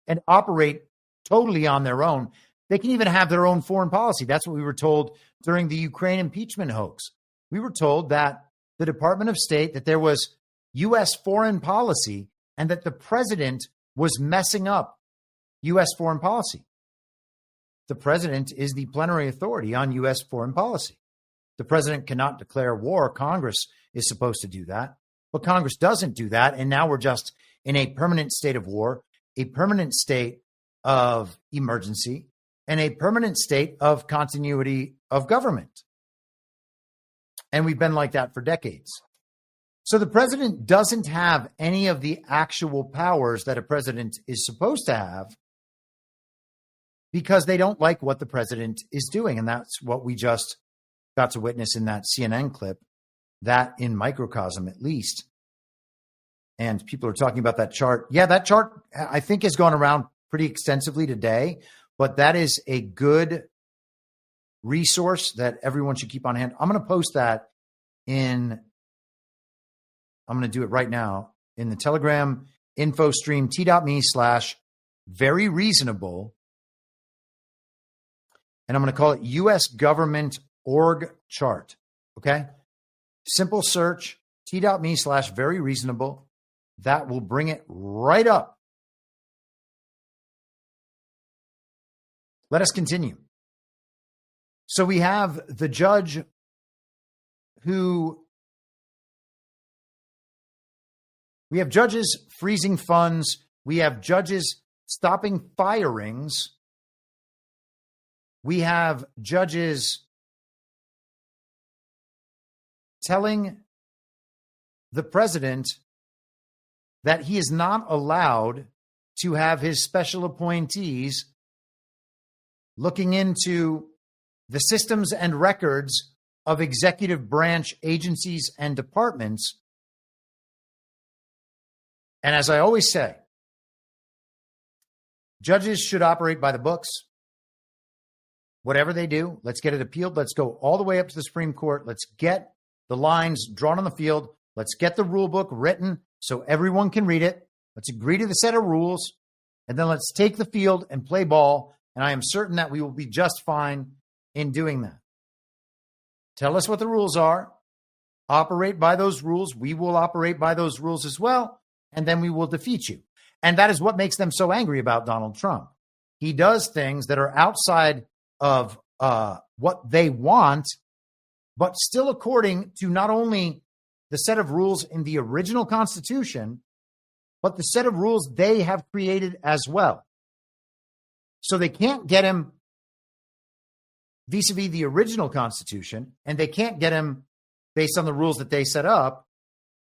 and operate totally on their own. They can even have their own foreign policy. That's what we were told during the Ukraine impeachment hoax. We were told that the Department of State, that there was U.S. foreign policy and that the president was messing up U.S. foreign policy. The president is the plenary authority on U.S. foreign policy. The president cannot declare war. Congress is supposed to do that, but Congress doesn't do that. And now we're just in a permanent state of war, a permanent state of emergency, and a permanent state of continuity of government. And we've been like that for decades. So the president doesn't have any of the actual powers that a president is supposed to have because they don't like what the president is doing. And that's what we just got to witness in that CNN clip, that in microcosm at least. And people are talking about that chart. Yeah, that chart I think has gone around pretty extensively today, but that is a good resource that everyone should keep on hand. I'm going to post that I'm going to do it right now in the Telegram info stream, t.me/very reasonable. And I'm going to call it U.S. Government Org Chart. Okay. Simple search, t.me/very reasonable. That will bring it right up. Let us continue. So we have the judge we have judges freezing funds. We have judges stopping firings. We have judges telling the president that he is not allowed to have his special appointees looking into the systems and records of executive branch agencies and departments. And as I always say, judges should operate by the books. Whatever they do, let's get it appealed. Let's go all the way up to the Supreme Court. Let's get the lines drawn on the field. Let's get the rule book written so everyone can read it. Let's agree to the set of rules. And then let's take the field and play ball. And I am certain that we will be just fine in doing that. Tell us what the rules are. Operate by those rules. We will operate by those rules as well. And then we will defeat you. And that is what makes them so angry about Donald Trump. He does things that are outside of what they want, but still according to not only the set of rules in the original Constitution, but the set of rules they have created as well. So they can't get him vis-a-vis the original Constitution, and they can't get him based on the rules that they set up,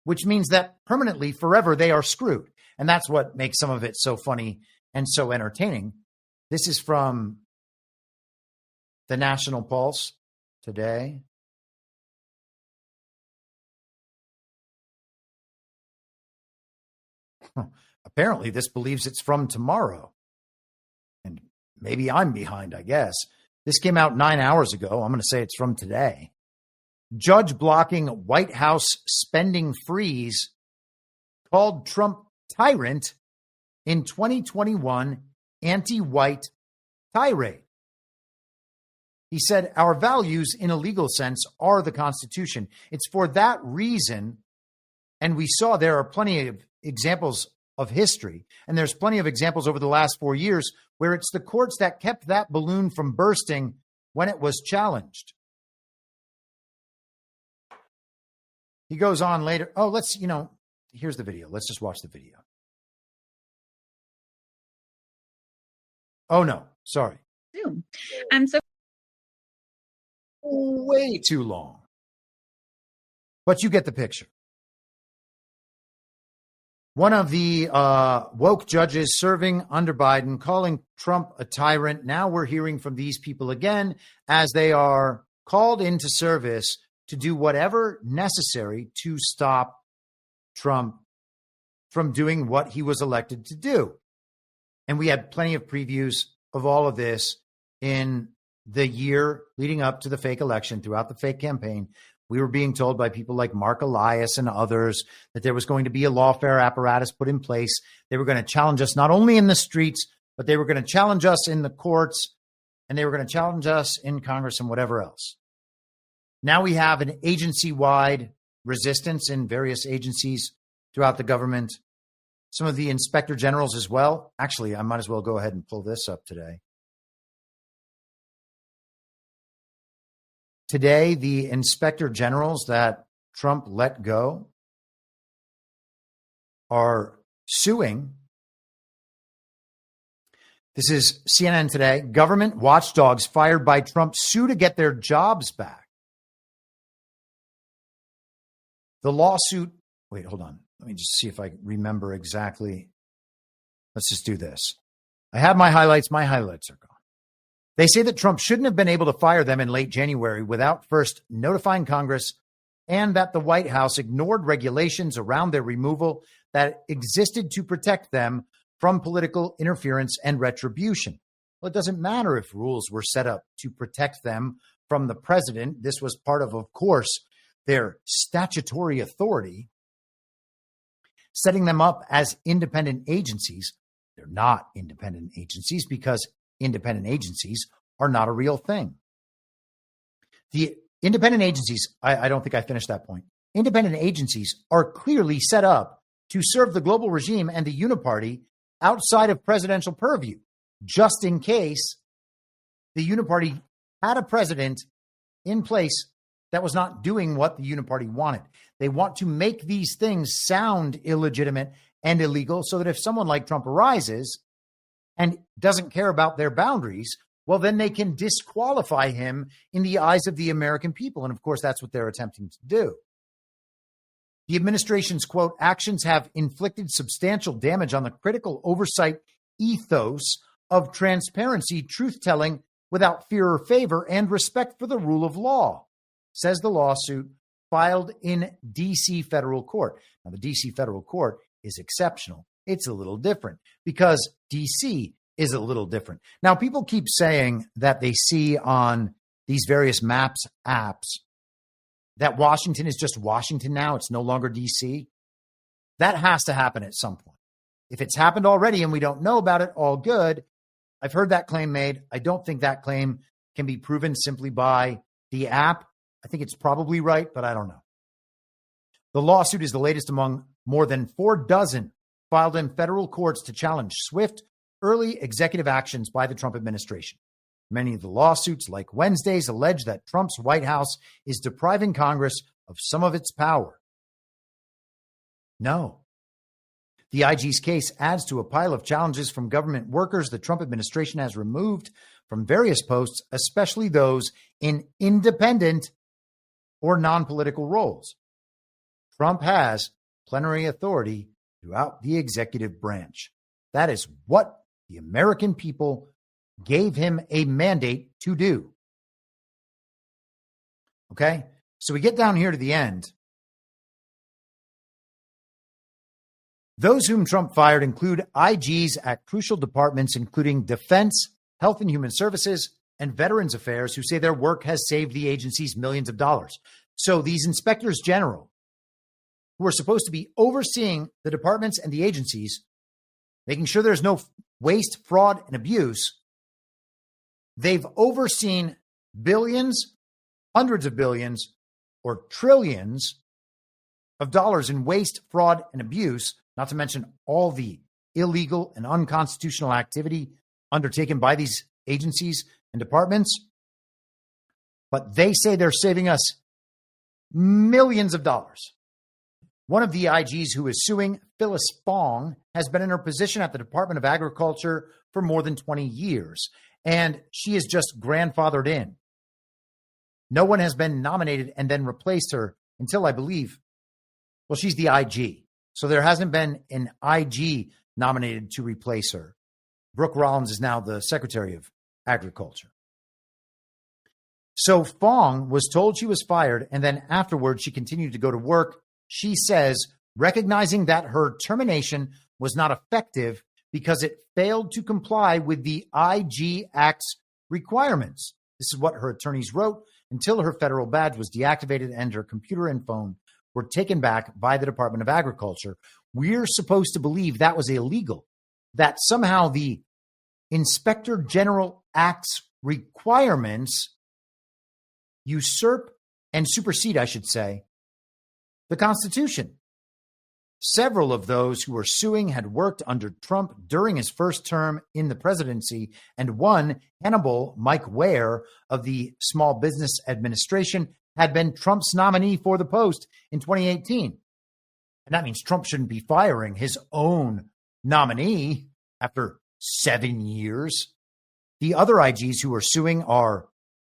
which means that permanently, forever, they are screwed. And that's what makes some of it so funny and so entertaining. This is from the National Pulse today. Apparently, this believes it's from tomorrow. And maybe I'm behind, I guess. This came out 9 hours ago. I'm going to say it's from today. Judge blocking White House spending freeze called Trump tyrant in 2021 anti-white tirade. He said, our values in a legal sense are the Constitution. It's for that reason, and we saw there are plenty of examples of history, and there's plenty of examples over the last 4 years where it's the courts that kept that balloon from bursting when it was challenged. He goes on later. Oh, here's the video. Let's just watch the video. Oh, no, sorry. So way too long. But you get the picture. One of the woke judges serving under Biden calling Trump a tyrant. Now we're hearing from these people again as they are called into service to do whatever necessary to stop Trump from doing what he was elected to do. And we had plenty of previews of all of this in the year leading up to the fake election, throughout the fake campaign. We were being told by people like Mark Elias and others that there was going to be a lawfare apparatus put in place. They were going to challenge us not only in the streets, but they were going to challenge us in the courts, and they were going to challenge us in Congress and whatever else. Now we have an agency-wide resistance in various agencies throughout the government. Some of the inspector generals as well. Actually, I might as well go ahead and pull this up today. Today, the inspector generals that Trump let go are suing. This is CNN today. Government watchdogs fired by Trump sue to get their jobs back. The lawsuit, wait, hold on. Let me just see if I remember exactly. Let's just do this. I have my highlights. My highlights are gone. They say that Trump shouldn't have been able to fire them in late January without first notifying Congress, and that the White House ignored regulations around their removal that existed to protect them from political interference and retribution. Well, it doesn't matter if rules were set up to protect them from the president. This was part of course, their statutory authority, setting them up as independent agencies. They're not independent agencies because independent agencies are not a real thing. The independent agencies, I don't think I finished that point. Independent agencies are clearly set up to serve the global regime and the Uniparty outside of presidential purview, just in case the Uniparty had a president in place that was not doing what the Uniparty wanted. They want to make these things sound illegitimate and illegal so that if someone like Trump arises and doesn't care about their boundaries, well, then they can disqualify him in the eyes of the American people. And of course, that's what they're attempting to do. The administration's, quote, actions have inflicted substantial damage on the critical oversight ethos of transparency, truth-telling without fear or favor, and respect for the rule of law, says the lawsuit filed in D.C. federal court. Now, the D.C. federal court is exceptional. It's a little different because D.C. is a little different. Now, people keep saying that they see on these various maps apps that Washington is just Washington now. It's no longer D.C. That has to happen at some point. If it's happened already and we don't know about it, all good. I've heard that claim made. I don't think that claim can be proven simply by the app. I think it's probably right, but I don't know. The lawsuit is the latest among more than 4 dozen filed in federal courts to challenge swift, early executive actions by the Trump administration. Many of the lawsuits, like Wednesday's, allege that Trump's White House is depriving Congress of some of its power. No. The IG's case adds to a pile of challenges from government workers the Trump administration has removed from various posts, especially those in independent or non-political roles. Trump has plenary authority throughout the executive branch. That is what the American people gave him a mandate to do. Okay? So we get down here to the end. Those whom Trump fired include IGs at crucial departments, including Defense, Health and Human Services, and Veterans Affairs, who say their work has saved the agencies millions of dollars. So these inspectors general, who are supposed to be overseeing the departments and the agencies, making sure there's no waste, fraud, and abuse, they've overseen billions, hundreds of billions, or trillions of dollars in waste, fraud, and abuse, not to mention all the illegal and unconstitutional activity undertaken by these agencies and departments. But they say they're saving us millions of dollars. One of the IGs who is suing, Phyllis Fong, has been in her position at the Department of Agriculture for more than 20 years, and she is just grandfathered in. No one has been nominated and then replaced her until, I believe, well, she's the IG. So there hasn't been an IG nominated to replace her. Brooke Rollins is now the Secretary of Agriculture. So Fong was told she was fired, and then afterwards she continued to go to work. She says, recognizing that her termination was not effective because it failed to comply with the IG Act's requirements. This is what her attorneys wrote until her federal badge was deactivated and her computer and phone were taken back by the Department of Agriculture. We're supposed to believe that was illegal, that somehow the Inspector General Act's requirements usurp and supersede, I should say, the Constitution. Several of those who were suing had worked under Trump during his first term in the presidency, and one, Hannibal Mike Ware of the Small Business Administration, had been Trump's nominee for the post in 2018. And that means Trump shouldn't be firing his own nominee after 7 years. The other IGs who are suing are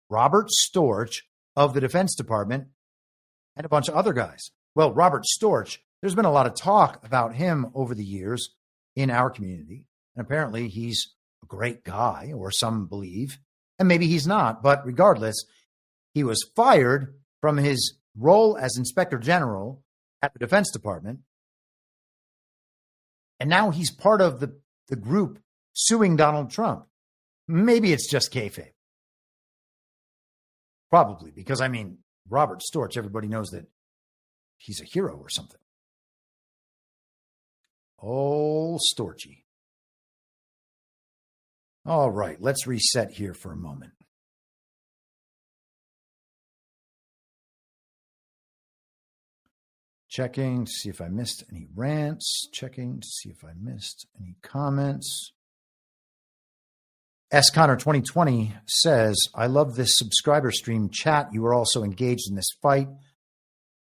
Robert Storch of the Defense Department and a bunch of other guys. Well, Robert Storch, there's been a lot of talk about him over the years in our community. And apparently he's a great guy, or some believe. And maybe he's not. But regardless, he was fired from his role as Inspector General at the Defense Department. And now he's part of the group suing Donald Trump. Maybe it's just kayfabe. Probably, because, I mean, Robert Storch, everybody knows that he's a hero or something. Oh, Storchy. All right, let's reset here for a moment. Checking to see if I missed any rants. Checking to see if I missed any comments. S. Connor 2020 says, I love this subscriber stream chat. You are also engaged in this fight.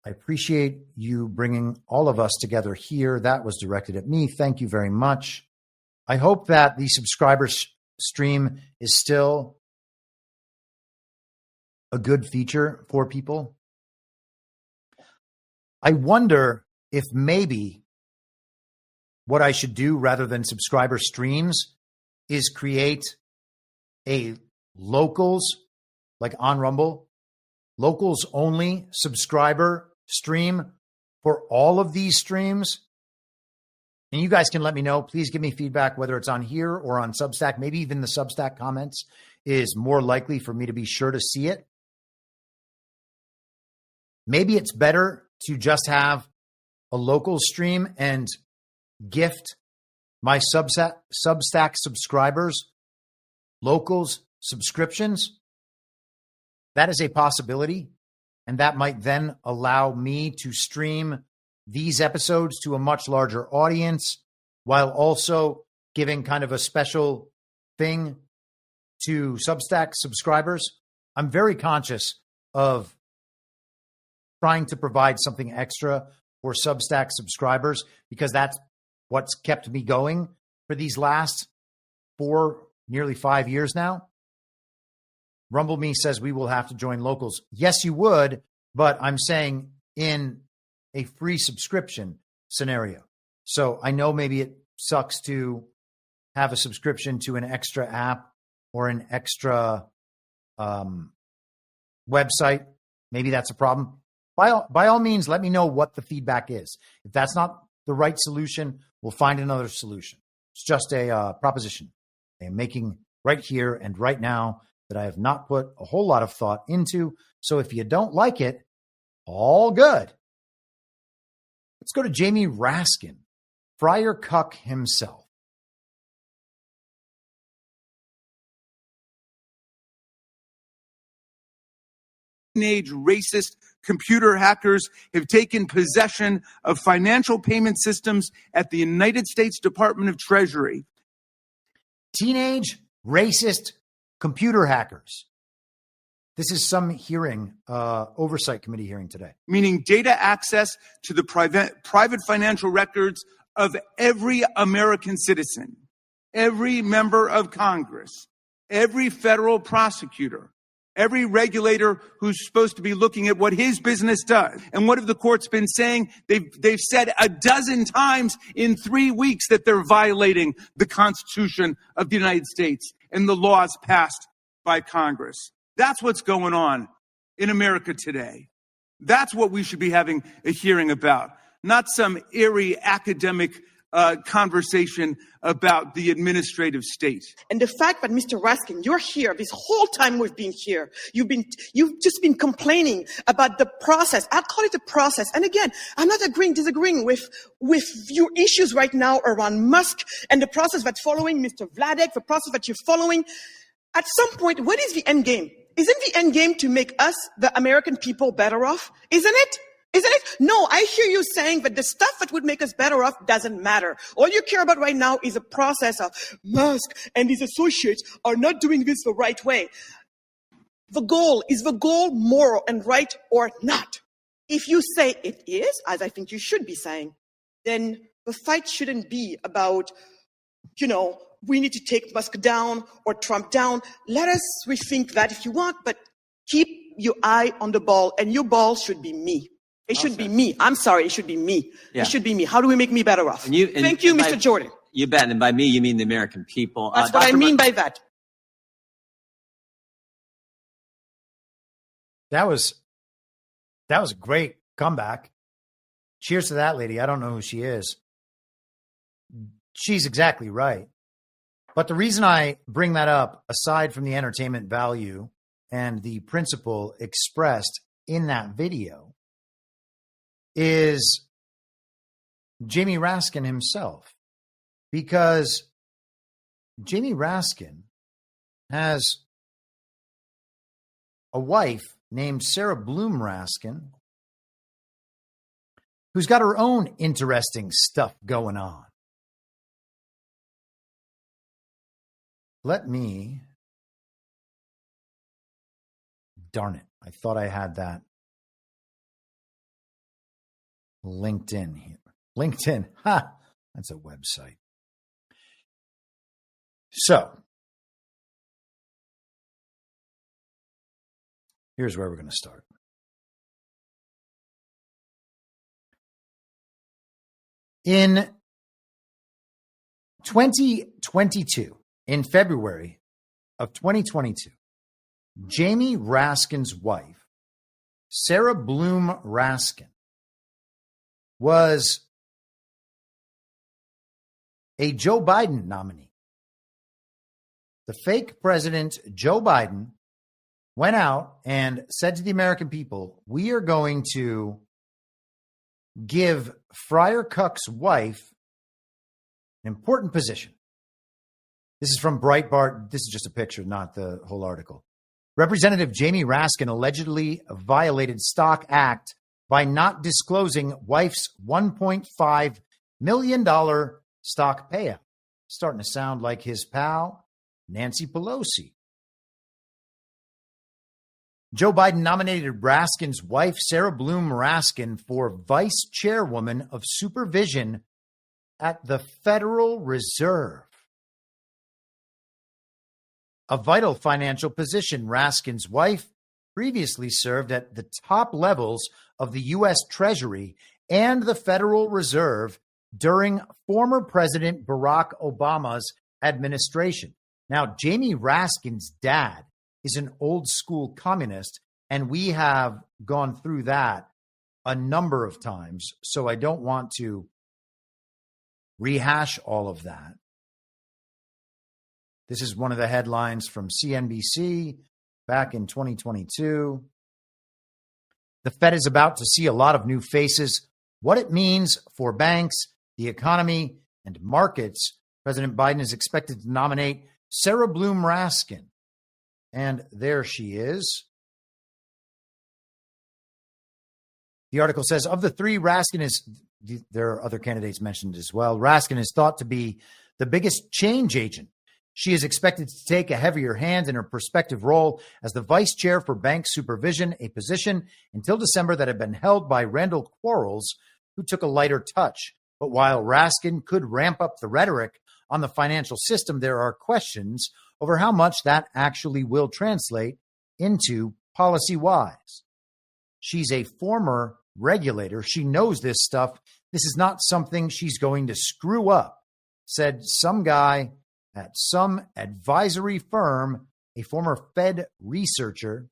I appreciate you bringing all of us together here. That was directed at me. Thank you very much. I hope that the subscriber stream is still a good feature for people. I wonder if maybe what I should do rather than subscriber streams is create a locals, like on Rumble, locals only subscriber stream for all of these streams. And you guys can let me know. Please give me feedback, whether it's on here or on Substack. Maybe even the Substack comments is more likely for me to be sure to see it. Maybe it's better to just have a local stream and gift my Substack subscribers locals subscriptions that is a possibility. And that might then allow me to stream these episodes to a much larger audience while also giving kind of a special thing to Substack subscribers. I'm very conscious of trying to provide something extra for Substack subscribers because that's what's kept me going for these last nearly 5 years now. Rumble Me says we will have to join locals. Yes, you would, but I'm saying in a free subscription scenario. So I know maybe it sucks to have a subscription to an extra app or an extra website. Maybe that's a problem. By all means, let me know what the feedback is. If that's not the right solution, we'll find another solution. It's just a proposition I am making right here and right now that I have not put a whole lot of thought into. So if you don't like it, all good. Let's go to Jamie Raskin, Friar Cuck himself. Age racist computer hackers have taken possession of financial payment systems at the United States Department of Treasury. Teenage racist computer hackers. This is some hearing, oversight committee hearing today. Meaning data access to the private financial records of every American citizen, every member of Congress, every federal prosecutor, every regulator who's supposed to be looking at what his business does. And what have the courts been saying? They've said a dozen times in 3 weeks that they're violating the Constitution of the United States and the laws passed by Congress. That's what's going on in America today. That's what we should be having a hearing about, not some airy academic conversation about the administrative state. And the fact that, Mr. Raskin, you're here this whole time we've been here. You've just been complaining about the process. I'll call it a process. And again, I'm not disagreeing with your issues right now around Musk and the process that's following Mr. Vladek, the process that you're following. At some point, what is the end game? Isn't the end game to make us, the American people, better off? Isn't it? Isn't it? No, I hear you saying that the stuff that would make us better off doesn't matter. All you care about right now is a process of Musk and his associates are not doing this the right way. Is the goal moral and right or not? If you say it is, as I think you should be saying, then the fight shouldn't be about, we need to take Musk down or Trump down. Let us rethink that if you want, but keep your eye on the ball, and your ball should be me. It should be me. I'm sorry. It should be me. Yeah. It should be me. How do we make me better off? Thank you, Mr. Jordan. You bet. And by me, you mean the American people. That's what I mean by that. That was a great comeback. Cheers to that lady. I don't know who she is. She's exactly right. But the reason I bring that up, aside from the entertainment value and the principle expressed in that video, is Jamie Raskin himself. Because Jamie Raskin has a wife named Sarah Bloom Raskin, who's got her own interesting stuff going on. Darn it. I thought I had that LinkedIn here. LinkedIn. That's a website. So here's where we're going to start. In 2022, in February of 2022, Jamie Raskin's wife, Sarah Bloom Raskin, was a Joe Biden nominee. The fake president, Joe Biden, went out and said to the American people, we are going to give Friar Cuck's wife an important position. This is from Breitbart. This is just a picture, not the whole article. Representative Jamie Raskin allegedly violated Stock Act by not disclosing wife's $1.5 million stock payout. Starting to sound like his pal, Nancy Pelosi. Joe Biden nominated Raskin's wife, Sarah Bloom Raskin, for vice chairwoman of supervision at the Federal Reserve. A vital financial position, Raskin's wife previously served at the top levels of the U.S. Treasury and the Federal Reserve during former President Barack Obama's administration. Now, Jamie Raskin's dad is an old school communist, and we have gone through that a number of times, so I don't want to rehash all of that. This is one of the headlines from CNBC back in 2022. The Fed is about to see a lot of new faces. What it means for banks, the economy, and markets. President Biden is expected to nominate Sarah Bloom Raskin. And there she is. The article says, of the three, Raskin is, there are other candidates mentioned as well. Raskin is thought to be the biggest change agent. She is expected to take a heavier hand in her prospective role as the vice chair for bank supervision, a position until December that had been held by Randall Quarles, who took a lighter touch. But while Raskin could ramp up the rhetoric on the financial system, there are questions over how much that actually will translate into policy-wise. She's a former regulator. She knows this stuff. This is not something she's going to screw up, said some guy at some advisory firm, a former Fed researcher.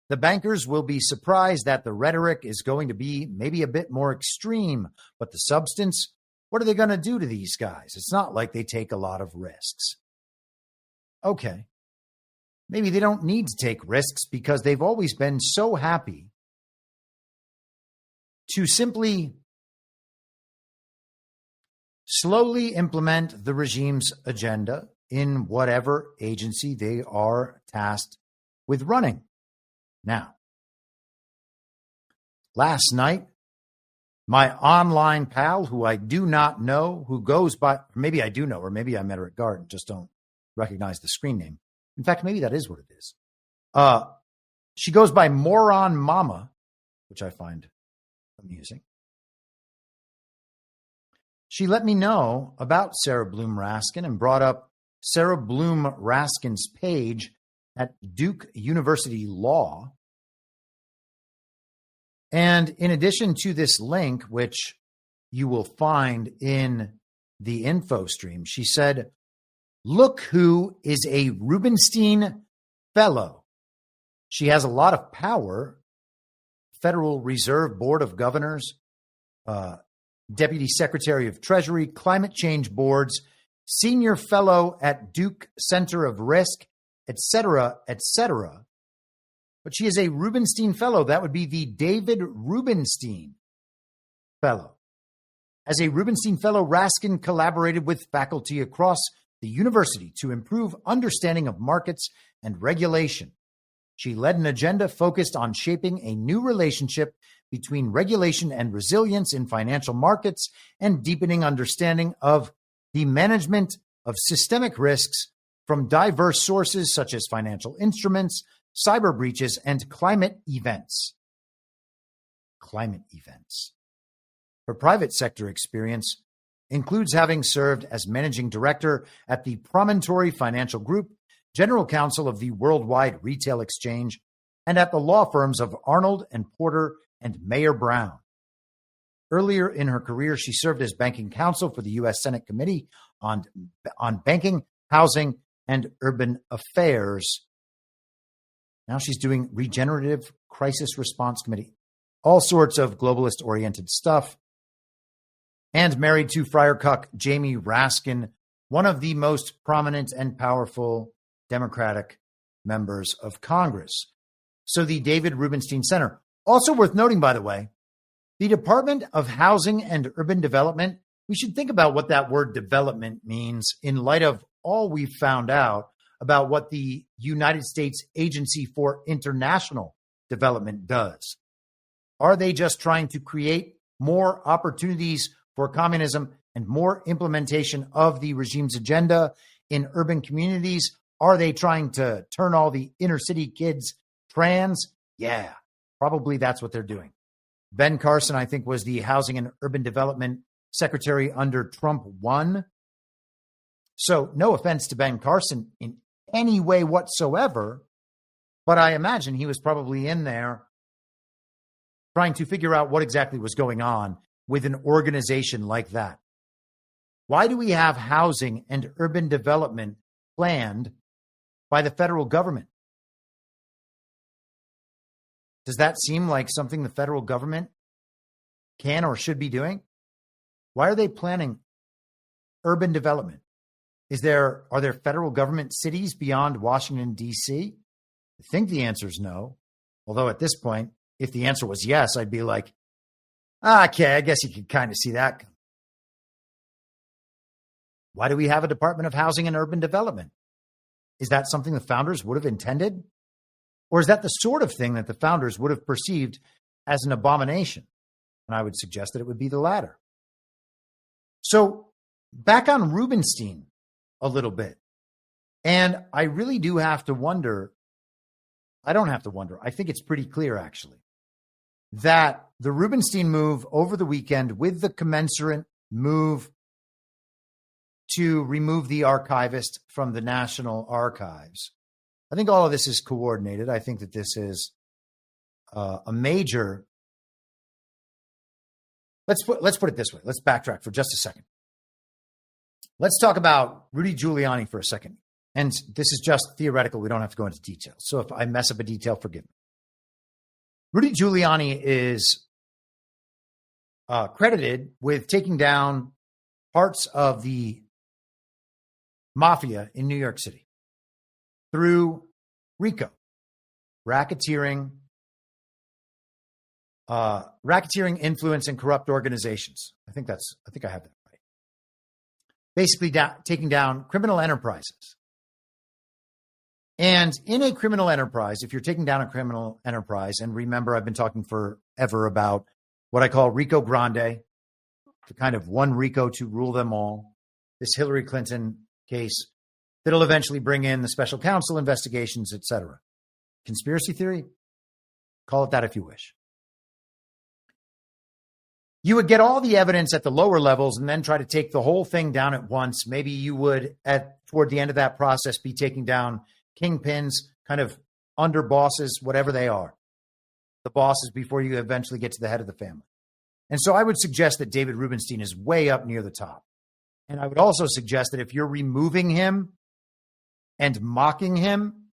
The bankers will be surprised that the rhetoric is going to be maybe a bit more extreme, but the substance, what are they going to do to these guys? It's not like they take a lot of risks. Okay, maybe they don't need to take risks because they've always been so happy to simply slowly implement the regime's agenda in whatever agency they are tasked with running. Now, last night, my online pal, who I do not know, who goes by, maybe I do know, or maybe I met her at Garden, just don't recognize the screen name. In fact, maybe that is what it is. She goes by Moron Mama, which I find amusing. She let me know about Sarah Bloom Raskin and brought up Sarah Bloom Raskin's page at Duke University Law. And in addition to this link, which you will find in the info stream, she said, look who is a Rubenstein fellow. She has a lot of power. Federal Reserve Board of Governors, Deputy Secretary of Treasury, Climate Change Boards, Senior Fellow at Duke Center of Risk, etc., etc. But she is a Rubenstein Fellow. That would be the David Rubenstein Fellow. As a Rubenstein Fellow, Raskin collaborated with faculty across the university to improve understanding of markets and regulation. She led an agenda focused on shaping a new relationship between regulation and resilience in financial markets and deepening understanding of the management of systemic risks from diverse sources such as financial instruments, cyber breaches, and climate events. Her private sector experience includes having served as managing director at the Promontory Financial Group, general counsel of the Worldwide Retail Exchange, and at the law firms of Arnold and Porter and Mayer Brown. Earlier in her career, she served as banking counsel for the U.S. Senate Committee on Banking, Housing, and Urban Affairs. Now she's doing Regenerative Crisis Response Committee, all sorts of globalist-oriented stuff. And married to Friar Cuck Jamie Raskin, one of the most prominent and powerful Democratic members of Congress. So the David Rubenstein Center. Also worth noting, by the way, the Department of Housing and Urban Development, we should think about what that word development means in light of all we've found out about what the United States Agency for International Development does. Are they just trying to create more opportunities for communism and more implementation of the regime's agenda in urban communities? Are they trying to turn all the inner city kids trans? Yeah, probably that's what they're doing. Ben Carson, I think, was the Housing and Urban Development Secretary under Trump 1. So no offense to Ben Carson in any way whatsoever, but I imagine he was probably in there trying to figure out what exactly was going on with an organization like that. Why do we have housing and urban development planned by the federal government? Does that seem like something the federal government can or should be doing? Why are they planning urban development? Are there federal government cities beyond Washington, D.C.? I think the answer is no. Although at this point, if the answer was yes, I'd be like, okay, I guess you could kind of see that. Why do we have a Department of Housing and Urban Development? Is that something the founders would have intended? Or is that the sort of thing that the founders would have perceived as an abomination? And I would suggest that it would be the latter. So back on Rubenstein a little bit. And I really do have to wonder. I don't have to wonder. I think it's pretty clear, actually, that the Rubenstein move over the weekend with the commensurate move to remove the archivist from the National Archives, I think all of this is coordinated. I think that this is a major. Let's put it this way. Let's backtrack for just a second. Let's talk about Rudy Giuliani for a second. And this is just theoretical. We don't have to go into detail. So if I mess up a detail, forgive me. Rudy Giuliani is credited with taking down parts of the mafia in New York City through RICO, racketeering, influence, and corrupt organizations. I think I have that right. Basically, taking down criminal enterprises. And in a criminal enterprise, if you're taking down a criminal enterprise, and remember, I've been talking forever about what I call Rico Grande, the kind of one Rico to rule them all, this Hillary Clinton case that'll eventually bring in the special counsel investigations, etc. Conspiracy theory? Call it that if you wish. You would get all the evidence at the lower levels and then try to take the whole thing down at once. Maybe you would, toward the end of that process, be taking down kingpins, kind of under bosses, whatever they are, the bosses before you eventually get to the head of the family. And so I would suggest that David Rubenstein is way up near the top. And I would also suggest that if you're removing him and mocking him,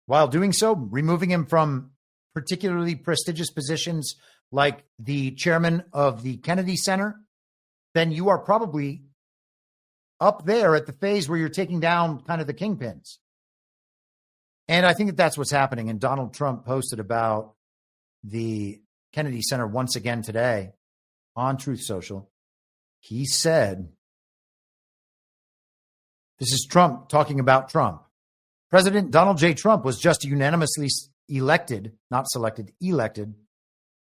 while doing so, removing him from particularly prestigious positions like the chairman of the Kennedy Center, then you are probably up there at the phase where you're taking down kind of the kingpins. And I think that that's what's happening. And Donald Trump posted about the Kennedy Center once again today on Truth Social. He said, this is Trump talking about Trump. President Donald J. Trump was just unanimously elected, not selected, elected,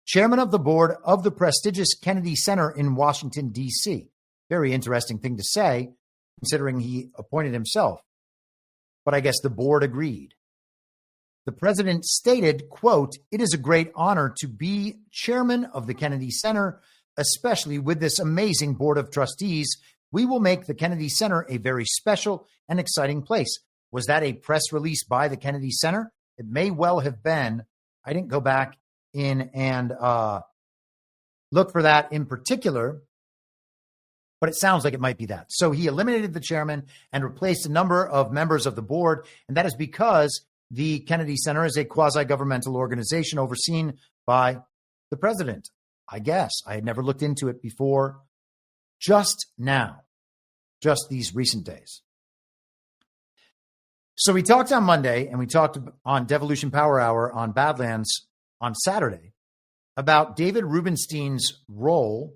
chairman of the board of the prestigious Kennedy Center in Washington, D.C. Very interesting thing to say, considering he appointed himself. But I guess the board agreed. The president stated, quote, "It is a great honor to be chairman of the Kennedy Center, especially with this amazing board of trustees. We will make the Kennedy Center a very special and exciting place." Was that a press release by the Kennedy Center? It may well have been. I didn't go back in and look for that in particular, but it sounds like it might be that. So he eliminated the chairman and replaced a number of members of the board, and that is because the Kennedy Center is a quasi-governmental organization overseen by the president. I guess. I had never looked into it before. Just now. Just these recent days. So we talked on Monday, and we talked on Devolution Power Hour on Badlands on Saturday about David Rubenstein's role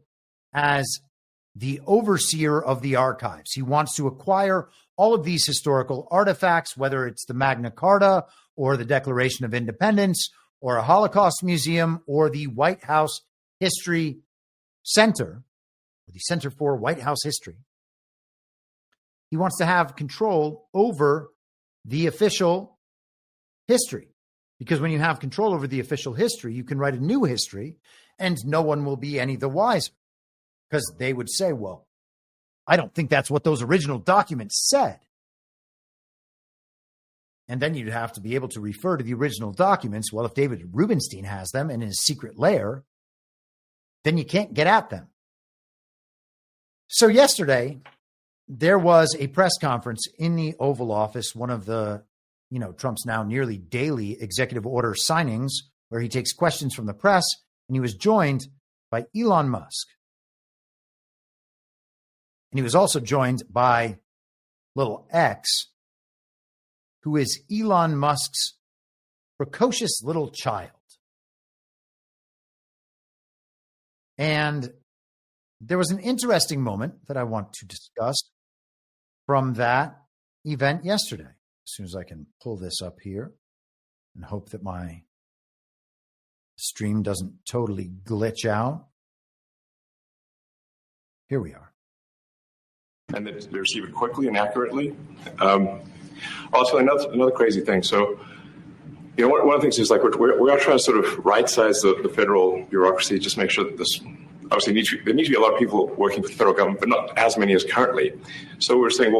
as the overseer of the archives. He wants to acquire all of these historical artifacts, whether it's the Magna Carta or the Declaration of Independence or a Holocaust museum or the White House History Center, the Center for White House History. He wants to have control over the official history, because when you have control over the official history, you can write a new history and no one will be any the wiser, because they would say, well, I don't think that's what those original documents said. And then you'd have to be able to refer to the original documents. Well, if David Rubenstein has them in his secret lair, then you can't get at them. So yesterday, there was a press conference in the Oval Office, one of the, Trump's now nearly daily executive order signings, where he takes questions from the press, and he was joined by Elon Musk. And he was also joined by little X, who is Elon Musk's precocious little child. And there was an interesting moment that I want to discuss from that event yesterday. As soon as I can pull this up here and hope that my stream doesn't totally glitch out. Here we are. And that they receive it quickly and accurately. Also, another crazy thing. So, one of the things is like we are trying to sort of right-size the federal bureaucracy, just make sure that this. Obviously, there need to be a lot of people working for the federal government, but not as many as currently. So we're saying,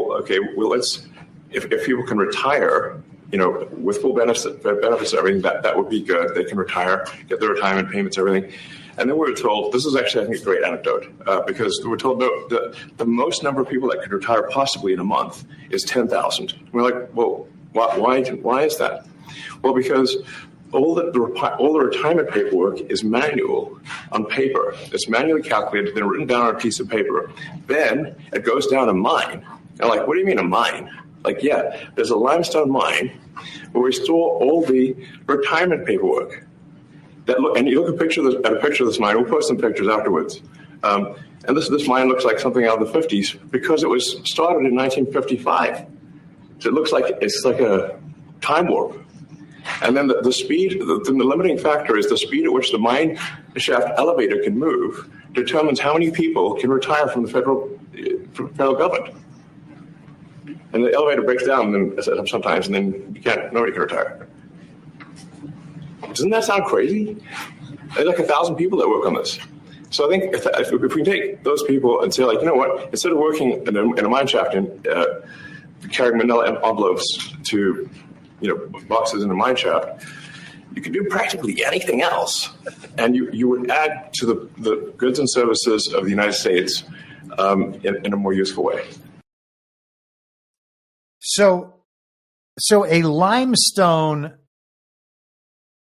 let's if people can retire, with full benefits and everything, that would be good. They can retire, get their retirement payments, everything. And then we were told, this is actually, I think, a great anecdote, because we were told the most number of people that could retire possibly in a month is 10,000. We're like, well, why is that? Well, because all the retirement paperwork is manual on paper. It's manually calculated, then written down on a piece of paper. Then it goes down a mine. And like, what do you mean a mine? Like, yeah, there's a limestone mine where we store all the retirement paperwork. And you look at a picture of this mine. We'll post some pictures afterwards. And this mine looks like something out of the 50s because it was started in 1955. So it looks like it's like a time warp. And then the speed, the limiting factor is the speed at which the mine shaft elevator can move determines how many people can retire from the federal government. And the elevator breaks down sometimes, and then nobody can retire. Doesn't that sound crazy? There's like 1,000 people that work on this. So I think if we take those people and say, like, you know what, instead of working in a mine shaft and carrying manila envelopes to boxes in a mine shaft, you could do practically anything else, and you would add to the goods and services of the United States in a more useful way. So a limestone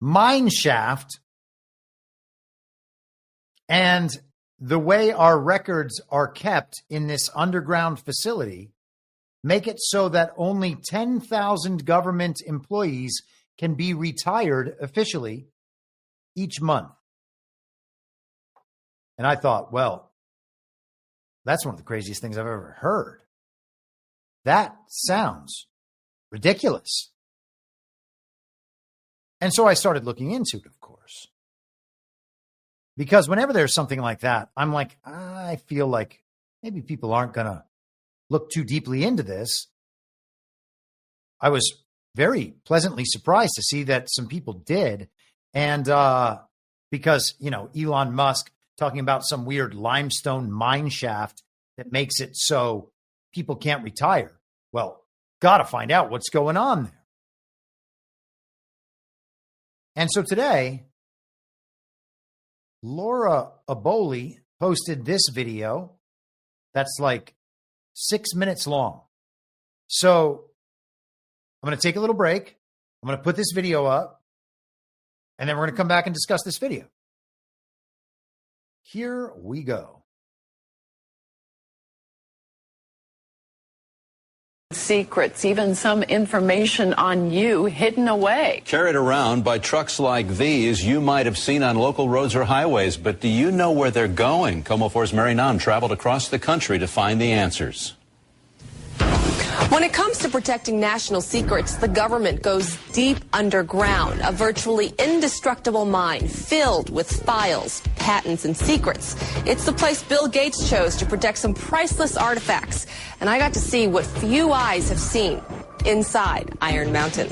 mine shaft and the way our records are kept in this underground facility make it so that only 10,000 government employees can be retired officially each month. And I thought, well, that's one of the craziest things I've ever heard. That sounds ridiculous. And so I started looking into it, of course. Because whenever there's something like that, I'm like, I feel like maybe people aren't going to look too deeply into this. I was very pleasantly surprised to see that some people did. And because, Elon Musk talking about some weird limestone mine shaft that makes it so people can't retire. Well, got to find out what's going on there. And so today, Laura Aboli posted this video that's like 6 minutes long. So I'm going to take a little break. I'm going to put this video up, and then we're going to come back and discuss this video. Here we go. Secrets, even some information on you hidden away. Carried around by trucks like these you might have seen on local roads or highways, but do you know where they're going? Como 4's Mary Nam traveled across the country to find the answers. When it comes to protecting national secrets, the government goes deep underground, a virtually indestructible mine filled with files, patents, and secrets. It's the place Bill Gates chose to protect some priceless artifacts. And I got to see what few eyes have seen inside Iron Mountain.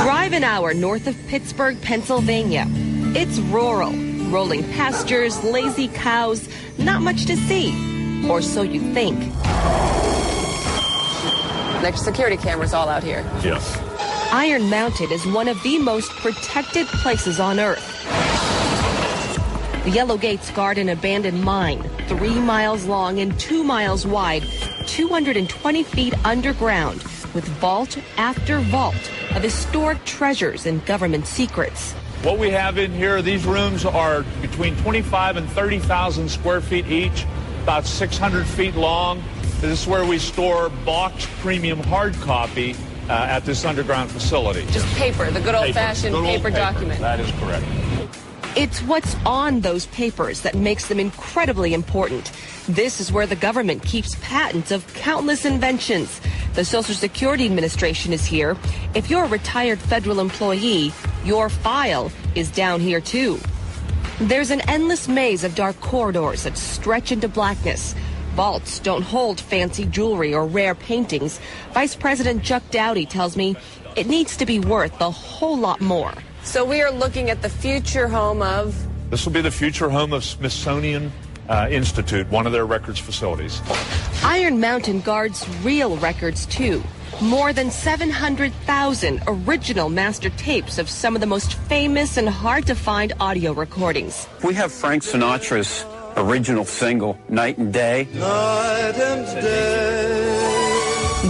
Drive an hour north of Pittsburgh, Pennsylvania. It's rural, rolling pastures, lazy cows, not much to see. Or so you think. There's security cameras all out here. Yes. Iron Mountain is one of the most protected places on Earth. The Yellow Gates guard an abandoned mine, 3 miles long and 2 miles wide, 220 feet underground, with vault after vault of historic treasures and government secrets. What we have in here, these rooms are between 25 and 30,000 square feet each, about 600 feet long. This is where we store boxed premium hard copy at this underground facility. Just paper, the good old-fashioned paper document. That is correct. It's what's on those papers that makes them incredibly important. This is where the government keeps patents of countless inventions. The Social Security Administration is here. If you're a retired federal employee, your file is down here too. There's an endless maze of dark corridors that stretch into blackness. Vaults don't hold fancy jewelry or rare paintings. Vice President Chuck Dowdy tells me it needs to be worth a whole lot more. So we are looking at the future home of... This will be the future home of Smithsonian Institute, one of their records facilities. Iron Mountain guards real records, too. More than 700,000 original master tapes of some of the most famous and hard-to-find audio recordings. We have Frank Sinatra's original single, Night and Day. Night and day.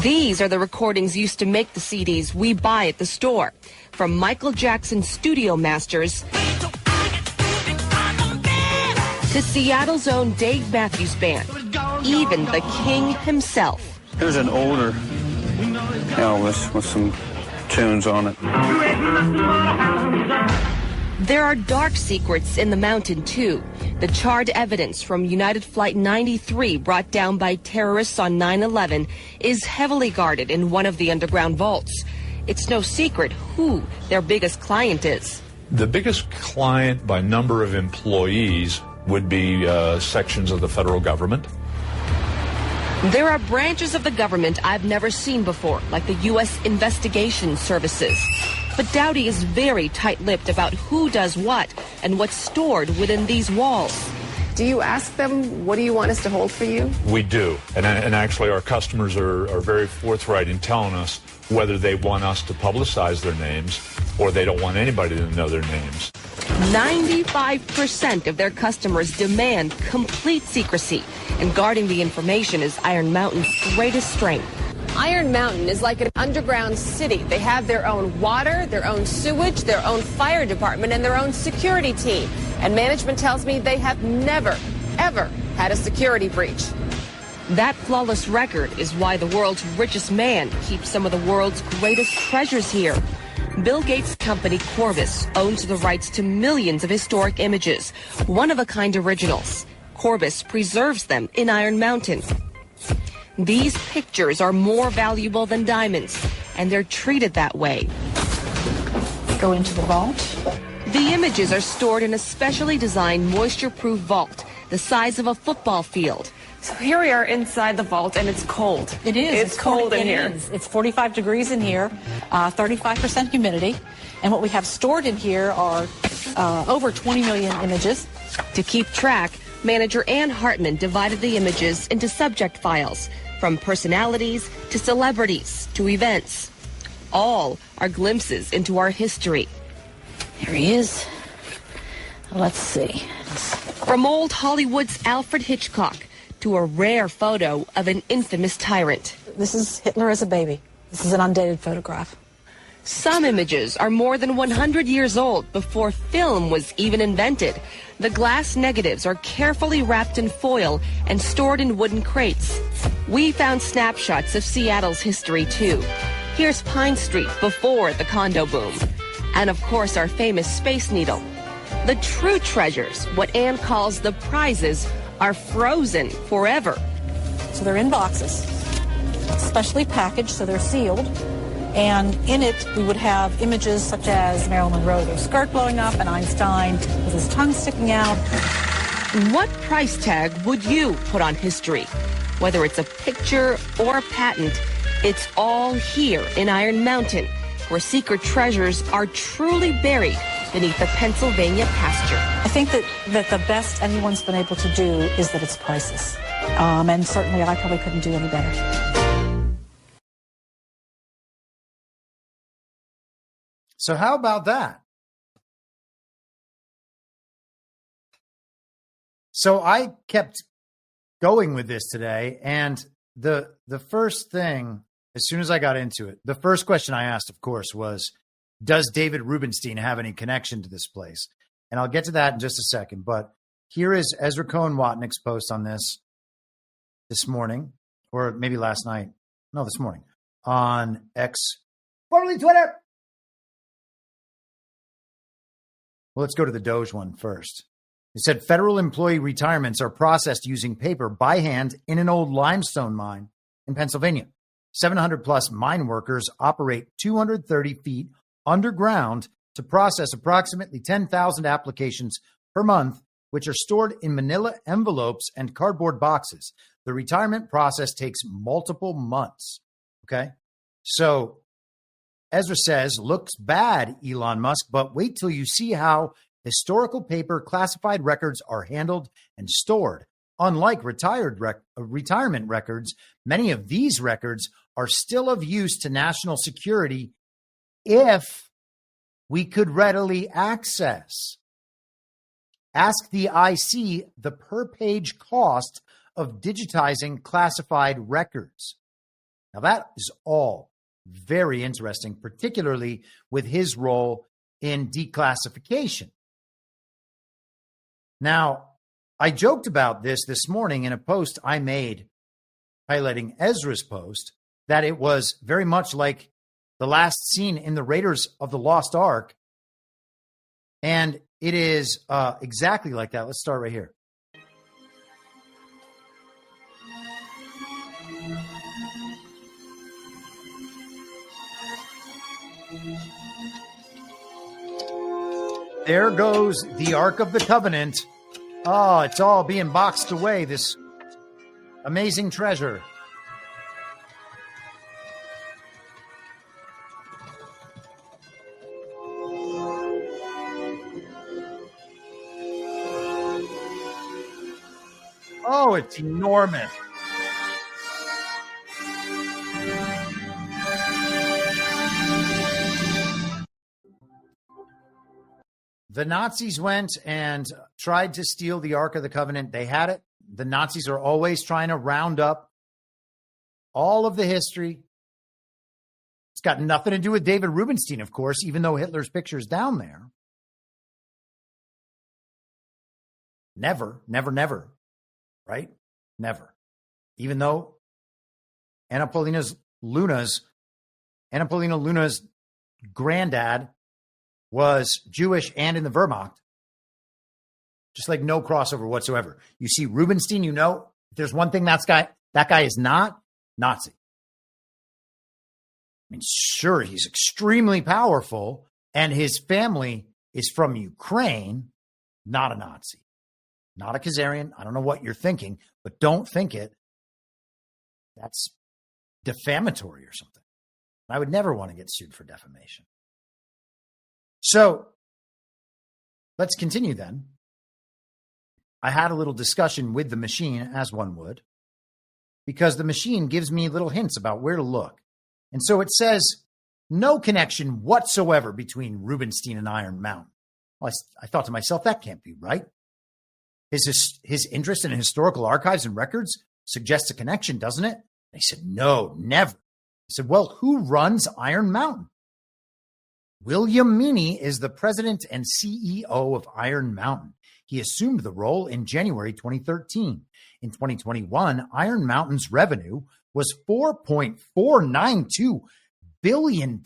These are the recordings used to make the CDs we buy at the store. From Michael Jackson's studio masters to Seattle's own Dave Matthews Band, even the king himself. Here's an older Elvis with some tunes on it. There are dark secrets in the mountain, too. The charred evidence from United Flight 93 brought down by terrorists on 9/11 is heavily guarded in one of the underground vaults. It's no secret who their biggest client is. The biggest client by number of employees would be sections of the federal government. There are branches of the government I've never seen before, like the U.S. Investigation Services. But Dowdy is very tight-lipped about who does what and what's stored within these walls. Do you ask them, what do you want us to hold for you? We do. And actually, our customers are very forthright in telling us whether they want us to publicize their names or they don't want anybody to know their names. 95% of their customers demand complete secrecy, and guarding the information is Iron Mountain's greatest strength. Iron Mountain is like an underground city. They have their own water, their own sewage, their own fire department, and their own security team. And management tells me they have never, ever had a security breach. That flawless record is why the world's richest man keeps some of the world's greatest treasures here. Bill Gates' company Corbis owns the rights to millions of historic images, one-of-a-kind originals. Corbis preserves them in Iron Mountain. These pictures are more valuable than diamonds, and they're treated that way. Go into the vault. The images are stored in a specially designed moisture-proof vault, the size of a football field. So here we are inside the vault, and it's cold. It is. It's cold in here. It's 45 degrees in here, 35% humidity. And what we have stored in here are over 20 million images. To keep track, manager Ann Hartman divided the images into subject files, from personalities to celebrities to events. All are glimpses into our history. Here he is. Let's see. From old Hollywood's Alfred Hitchcock to a rare photo of an infamous tyrant. This is Hitler as a baby. This is an undated photograph. Some images are more than 100 years old before film was even invented. The glass negatives are carefully wrapped in foil and stored in wooden crates. We found snapshots of Seattle's history, too. Here's Pine Street before the condo boom. And, of course, our famous Space Needle. The true treasures, what Anne calls the prizes, are frozen forever. So they're in boxes, specially packaged, so they're sealed. And in it, we would have images such as Marilyn Monroe with her skirt blowing up and Einstein with his tongue sticking out. What price tag would you put on history? Whether it's a picture or a patent, it's all here in Iron Mountain, where secret treasures are truly buried beneath the Pennsylvania pasture. I think that the best anyone's been able to do is that it's priceless. And certainly I probably couldn't do any better. So how about that? So I kept going with this today, and the first thing, as soon as I got into it, the first question I asked, of course, was, does David Rubenstein have any connection to this place? And I'll get to that in just a second. But here is Ezra Cohen-Watnick's post on this morning, or maybe last night. No, this morning on X, formerly Twitter. Well, let's go to the Doge one first. It said federal employee retirements are processed using paper by hand in an old limestone mine in Pennsylvania. 700 plus mine workers operate 230 feet underground to process approximately 10,000 applications per month, which are stored in manila envelopes and cardboard boxes. The retirement process takes multiple months. Okay. So Ezra says, looks bad, Elon Musk, but wait till you see how historical paper classified records are handled and stored. Unlike retirement records, many of these records are still of use to national security if we could readily access. Ask the IC the per-page cost of digitizing classified records. Now, that is all very interesting, particularly with his role in declassification. Now, I joked about this morning in a post I made highlighting Ezra's post, that it was very much like the last scene in the Raiders of the Lost Ark. And it is exactly like that. Let's start right here. There goes the Ark of the Covenant. Oh, it's all being boxed away, this amazing treasure. Oh, it's enormous. The Nazis went and tried to steal the Ark of the Covenant. They had it. The Nazis are always trying to round up all of the history. It's got nothing to do with David Rubenstein, of course, even though Hitler's picture is down there. Never, never, never. Right? Never. Even though Paulina Luna's granddad was Jewish and in the Wehrmacht. Just like no crossover whatsoever. You see Rubenstein, you know, if there's one thing that guy is not, Nazi. I mean, sure, he's extremely powerful and his family is from Ukraine, not a Nazi. Not a Khazarian. I don't know what you're thinking, but don't think it. That's defamatory or something. I would never want to get sued for defamation. So let's continue then. I had a little discussion with the machine, as one would, because the machine gives me little hints about where to look. And so it says no connection whatsoever between Rubenstein and Iron Mountain. Well, I thought to myself, that can't be right. His interest in historical archives and records suggests a connection, doesn't it? They said, no, never. I said, well, who runs Iron Mountain? William Meaney is the president and CEO of Iron Mountain. He assumed the role in January 2013. In 2021, Iron Mountain's revenue was $4.492 billion.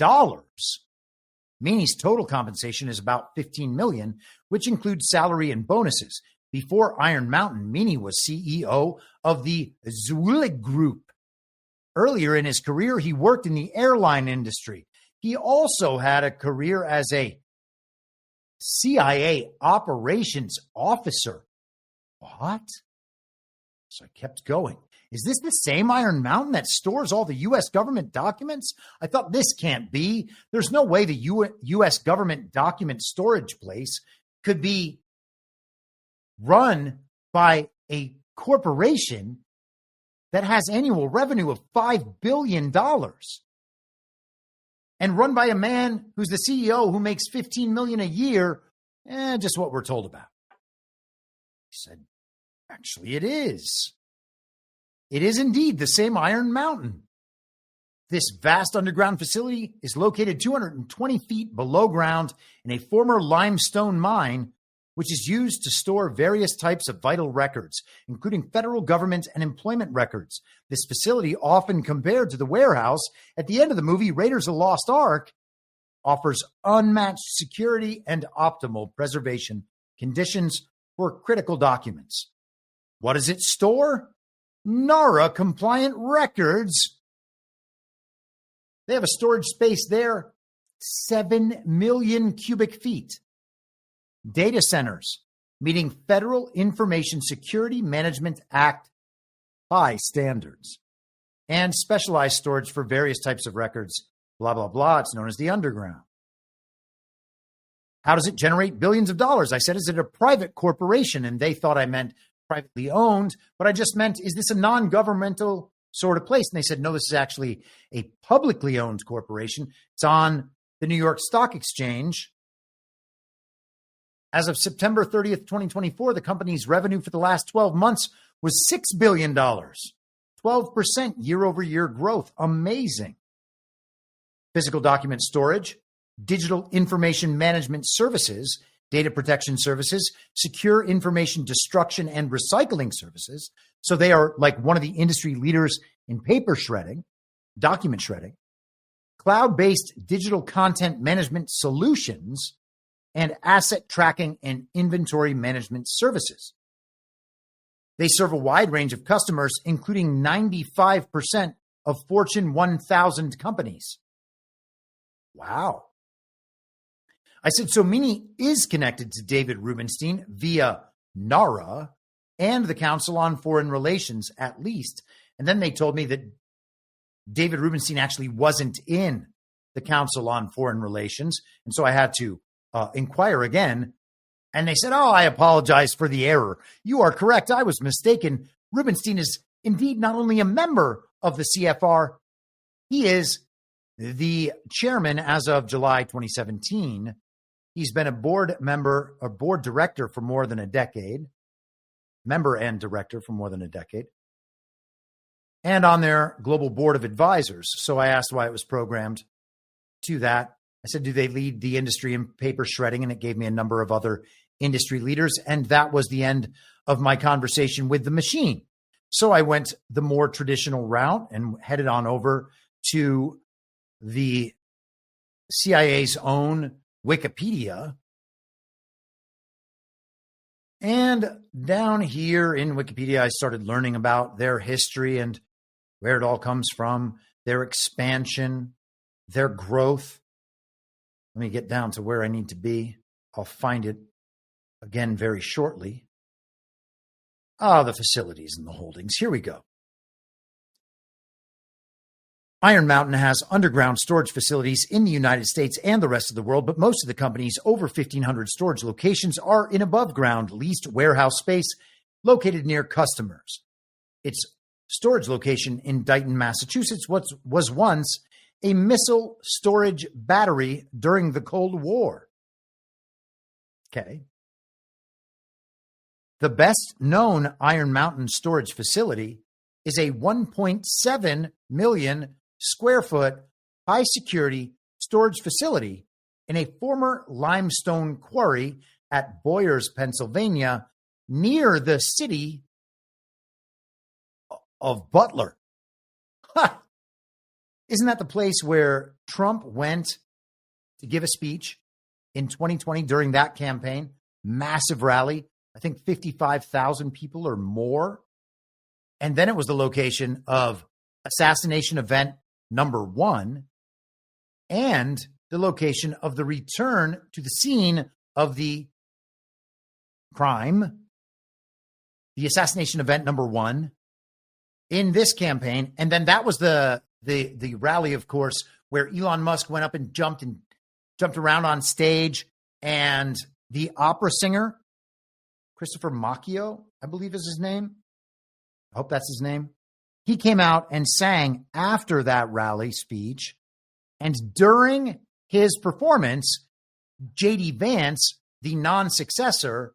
Meaney's total compensation is about $15 million, which includes salary and bonuses. Before Iron Mountain, Meany was CEO of the Zuelig Group. Earlier in his career, he worked in the airline industry. He also had a career as a CIA operations officer. What? So I kept going. Is this the same Iron Mountain that stores all the U.S. government documents? I thought, this can't be. There's no way the U.S. government document storage place could be run by a corporation that has annual revenue of $5 billion and run by a man who's the CEO who makes $15 million a year. Just what we're told about. He said, actually, it is. It is indeed the same Iron Mountain. This vast underground facility is located 220 feet below ground in a former limestone mine, which is used to store various types of vital records, including federal government and employment records. This facility, often compared to the warehouse at the end of the movie Raiders of the Lost Ark, offers unmatched security and optimal preservation conditions for critical documents. What does it store? NARA-compliant records. They have a storage space there, 7 million cubic feet. Data centers, meeting Federal Information Security Management Act high standards. And specialized storage for various types of records, blah, blah, blah. It's known as the underground. How does it generate billions of dollars? I said, is it a private corporation? And they thought I meant privately owned, but I just meant, is this a non-governmental sort of place? And they said, no, this is actually a publicly owned corporation. It's on the New York Stock Exchange. As of September 30th, 2024, the company's revenue for the last 12 months was $6 billion, 12% year-over-year growth. Amazing. Physical document storage, digital information management services, data protection services, secure information destruction and recycling services. So they are like one of the industry leaders in paper shredding, document shredding, cloud-based digital content management solutions, and asset tracking and inventory management services. They serve a wide range of customers, including 95% of Fortune 1000 companies. Wow. I said, so Meany is connected to David Rubenstein via NARA and the Council on Foreign Relations, at least. And then they told me that David Rubenstein actually wasn't in the Council on Foreign Relations. And so I had to inquire again. And they said, oh, I apologize for the error. You are correct. I was mistaken. Rubenstein is indeed not only a member of the CFR, he is the chairman as of July 2017. He's been a board member, a board director for more than a decade, member and director for more than a decade, and on their global board of advisors. So I asked why it was programmed to that. I said, do they lead the industry in paper shredding? And it gave me a number of other industry leaders. And that was the end of my conversation with the machine. So I went the more traditional route and headed on over to the CIA's own Wikipedia. And down here in Wikipedia, I started learning about their history and where it all comes from, their expansion, their growth. Let me get down to where I need to be. I'll find it again very shortly. The facilities and the holdings. Here we go. Iron Mountain has underground storage facilities in the United States and the rest of the world, but most of the company's over 1,500 storage locations are in above-ground leased warehouse space located near customers. Its storage location in Dighton, Massachusetts was once a missile storage battery during the Cold War. Okay. The best-known Iron Mountain storage facility is a 1.7 million square foot high security storage facility in a former limestone quarry at Boyers, Pennsylvania, near the city of Butler. Ha! Isn't that the place where Trump went to give a speech in 2020 during that campaign? Massive rally. I think 55,000 people or more. And then it was the location of assassination event number 1 and the location of the return to the scene of the crime, the assassination event number 1 in this campaign. And then that was the rally, of course, where Elon Musk went up and jumped around on stage, and the opera singer, Christopher Macchio, I believe is his name. I hope that's his name. He came out and sang after that rally speech. And during his performance, JD Vance, the non-successor,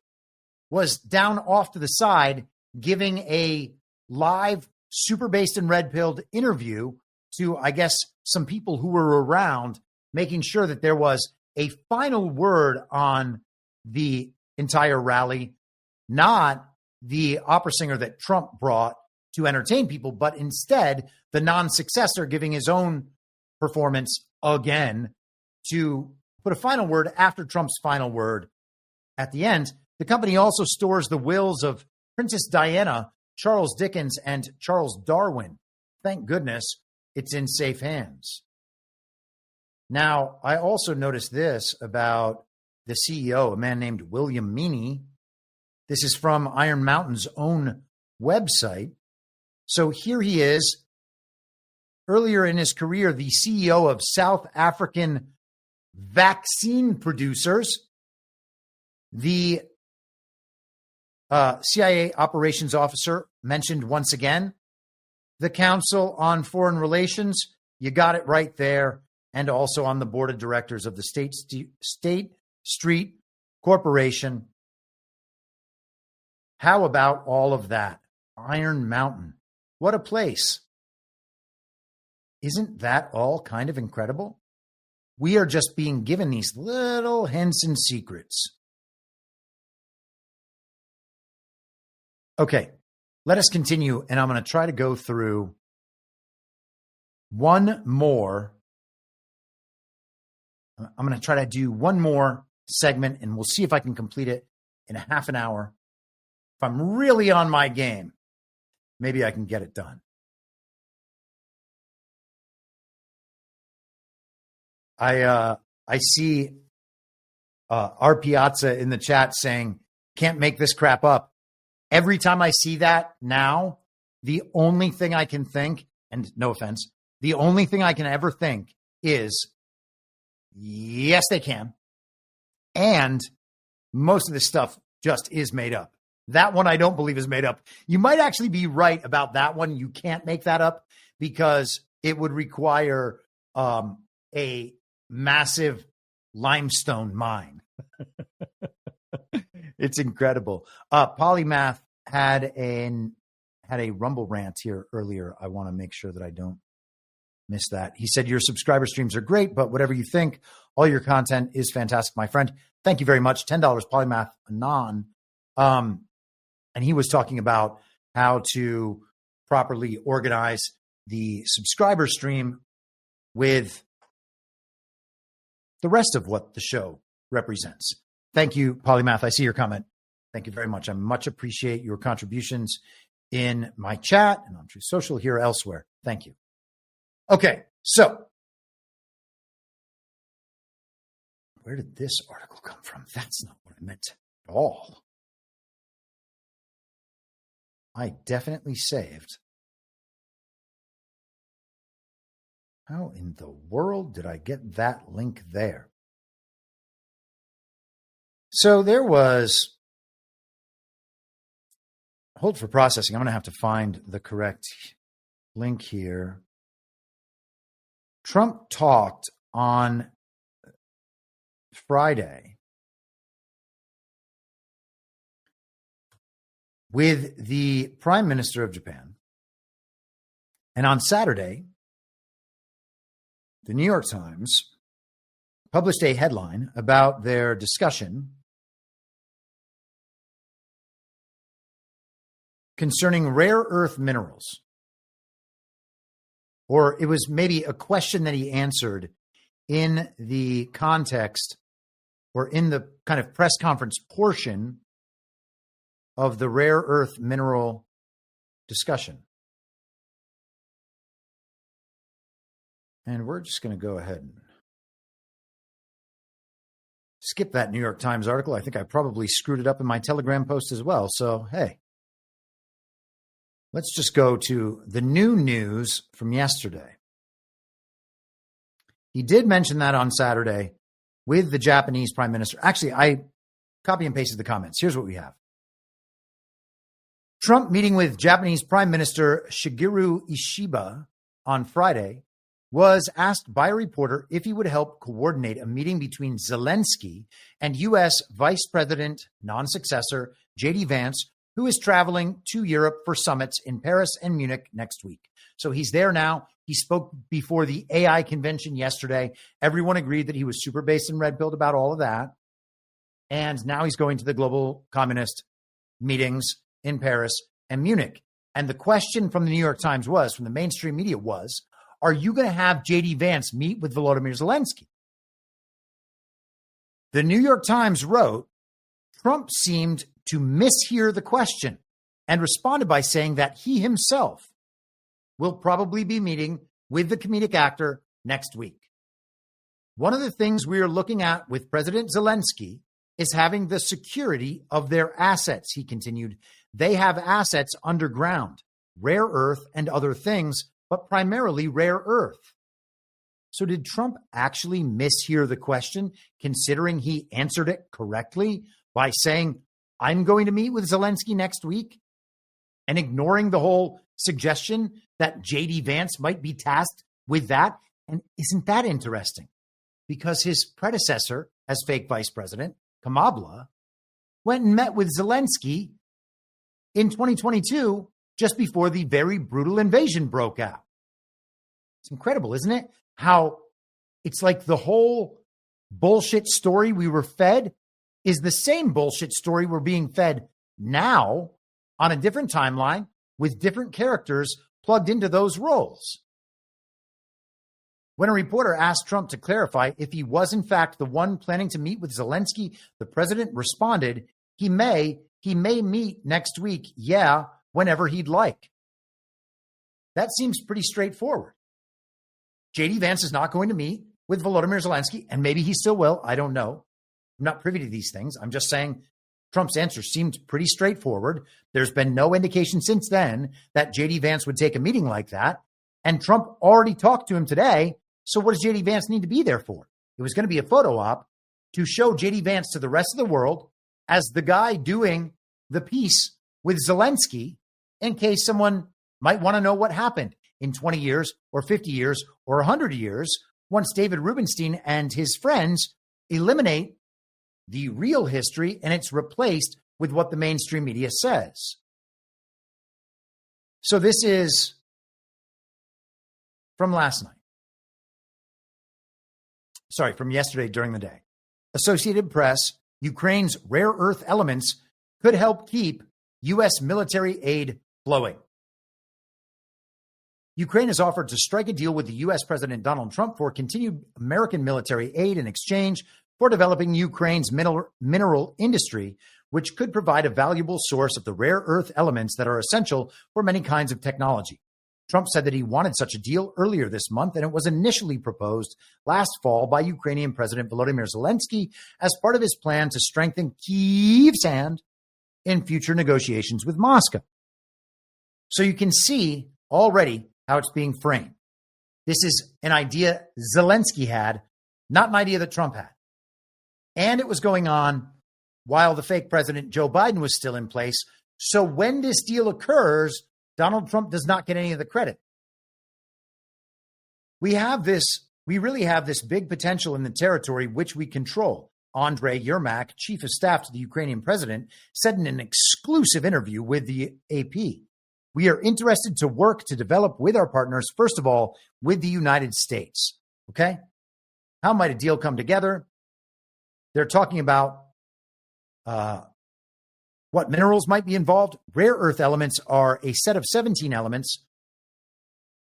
was down off to the side giving a live, super based and red-pilled interview to, I guess, some people who were around, making sure that there was a final word on the entire rally, not the opera singer that Trump brought to entertain people, but instead the non-successor giving his own performance again to put a final word after Trump's final word at the end. The company also stores the wills of Princess Diana, Charles Dickens, and Charles Darwin. Thank goodness it's in safe hands. Now, I also noticed this about the CEO, a man named William Meaney. This is from Iron Mountain's own website. So here he is, earlier in his career, the CEO of South African vaccine producers, the CIA operations officer mentioned once again, the Council on Foreign Relations, you got it right there, and also on the board of directors of the State Street Corporation. How about all of that? Iron Mountain. What a place. Isn't that all kind of incredible? We are just being given these little hints and secrets. Okay, let us continue, and I'm going to try to go through one more. I'm going to try to do one more segment, and we'll see if I can complete it in a half an hour. If I'm really on my game, maybe I can get it done. I see our Piazza in the chat saying, can't make this crap up. Every time I see that now, the only thing I can think, and no offense, the only thing I can ever think is, yes, they can. And most of this stuff just is made up. That one I don't believe is made up. You might actually be right about that one. You can't make that up because it would require a massive limestone mine. It's incredible. Polymath had a Rumble rant here earlier. I want to make sure that I don't miss that. He said, your subscriber streams are great, but whatever you think, all your content is fantastic, my friend. Thank you very much. $10, Polymath Anon. And he was talking about how to properly organize the subscriber stream with the rest of what the show represents. Thank you, Polymath. I see your comment. Thank you very much. I much appreciate your contributions in my chat and on Truth Social here elsewhere. Thank you. Okay, so where did this article come from? That's not what I meant at all. I definitely saved. How in the world did I get that link there? So there was, hold for processing. I'm going to have to find the correct link here. Trump talked on Friday with the Prime Minister of Japan. And on Saturday, the New York Times published a headline about their discussion concerning rare earth minerals. Or it was maybe a question that he answered in the context or in the kind of press conference portion of the rare earth mineral discussion. And we're just going to go ahead and skip that New York Times article. I think I probably screwed it up in my Telegram post as well. So, hey, let's just go to the new news from yesterday. He did mention that on Saturday with the Japanese Prime Minister. Actually, I copy and pasted the comments. Here's what we have. Trump meeting with Japanese Prime Minister Shigeru Ishiba on Friday was asked by a reporter if he would help coordinate a meeting between Zelensky and U.S. Vice President, non-successor, JD Vance, who is traveling to Europe for summits in Paris and Munich next week. So he's there now. He spoke before the AI convention yesterday. Everyone agreed that he was super based and red-pilled about all of that. And now he's going to the global communist meetings in Paris and Munich. And the question from the New York Times was, from the mainstream media was, are you going to have JD Vance meet with Volodymyr Zelensky? The New York Times wrote, Trump seemed to mishear the question and responded by saying that he himself will probably be meeting with the comedic actor next week. One of the things we are looking at with President Zelensky is having the security of their assets, he continued. They have assets underground, rare earth and other things, but primarily rare earth. So did Trump actually mishear the question, considering he answered it correctly by saying, I'm going to meet with Zelensky next week, and ignoring the whole suggestion that JD Vance might be tasked with that? And isn't that interesting? Because his predecessor as fake vice president, Kamala, went and met with Zelensky in 2022, just before the very brutal invasion broke out. It's incredible, isn't it? How it's like the whole bullshit story we were fed is the same bullshit story we're being fed now on a different timeline with different characters plugged into those roles. When a reporter asked Trump to clarify if he was in fact the one planning to meet with Zelensky, the president responded, he may meet next week, yeah, whenever he'd like. That seems pretty straightforward. JD Vance is not going to meet with Volodymyr Zelensky, and maybe he still will. I don't know. I'm not privy to these things. I'm just saying Trump's answer seemed pretty straightforward. There's been no indication since then that JD Vance would take a meeting like that. And Trump already talked to him today. So what does JD Vance need to be there for? It was going to be a photo op to show JD Vance to the rest of the world as the guy doing the piece with Zelensky, in case someone might want to know what happened in 20 years or 50 years or 100 years once David Rubenstein and his friends eliminate the real history and it's replaced with what the mainstream media says. So this is from last night. Sorry, from yesterday during the day. Associated Press, Ukraine's rare earth elements could help keep U.S. military aid flowing. Ukraine has offered to strike a deal with the U.S. President Donald Trump for continued American military aid in exchange for developing Ukraine's mineral industry, which could provide a valuable source of the rare earth elements that are essential for many kinds of technology. Trump said that he wanted such a deal earlier this month, and it was initially proposed last fall by Ukrainian President Volodymyr Zelensky as part of his plan to strengthen Kyiv's hand in future negotiations with Moscow. So you can see already how it's being framed. This is an idea Zelensky had, not an idea that Trump had. And it was going on while the fake president Joe Biden was still in place. So when this deal occurs, Donald Trump does not get any of the credit. We really have this big potential in the territory which we control. Andrei Yermak, chief of staff to the Ukrainian president, said in an exclusive interview with the AP. We are interested to work to develop with our partners, first of all, with the United States. Okay? How might a deal come together? They're talking about what minerals might be involved. Rare earth elements are a set of 17 elements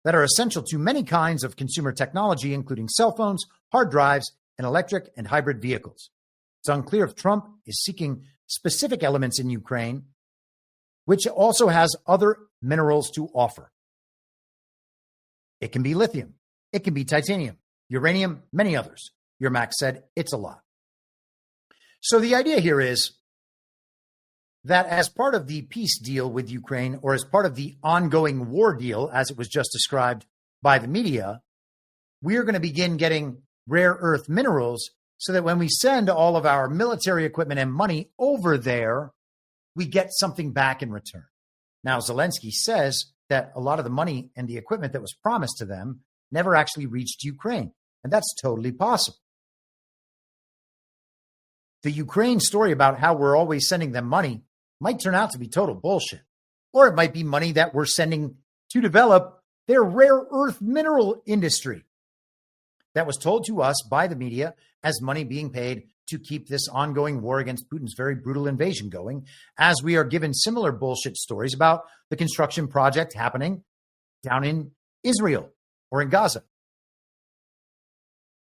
that are essential to many kinds of consumer technology, including cell phones, hard drives, and electric and hybrid vehicles. It's unclear if Trump is seeking specific elements in Ukraine which also has other minerals to offer. It can be lithium. It can be titanium, uranium, many others. Yermak said it's a lot. So the idea here is that as part of the peace deal with Ukraine, or as part of the ongoing war deal, as it was just described by the media, we are going to begin getting rare earth minerals so that when we send all of our military equipment and money over there, we get something back in return. Now, Zelensky says that a lot of the money and the equipment that was promised to them never actually reached Ukraine, and that's totally possible. The Ukraine story about how we're always sending them money might turn out to be total bullshit, or it might be money that we're sending to develop their rare earth mineral industry that was told to us by the media as money being paid to keep this ongoing war against Putin's very brutal invasion going, as we are given similar bullshit stories about the construction project happening down in Israel or in Gaza.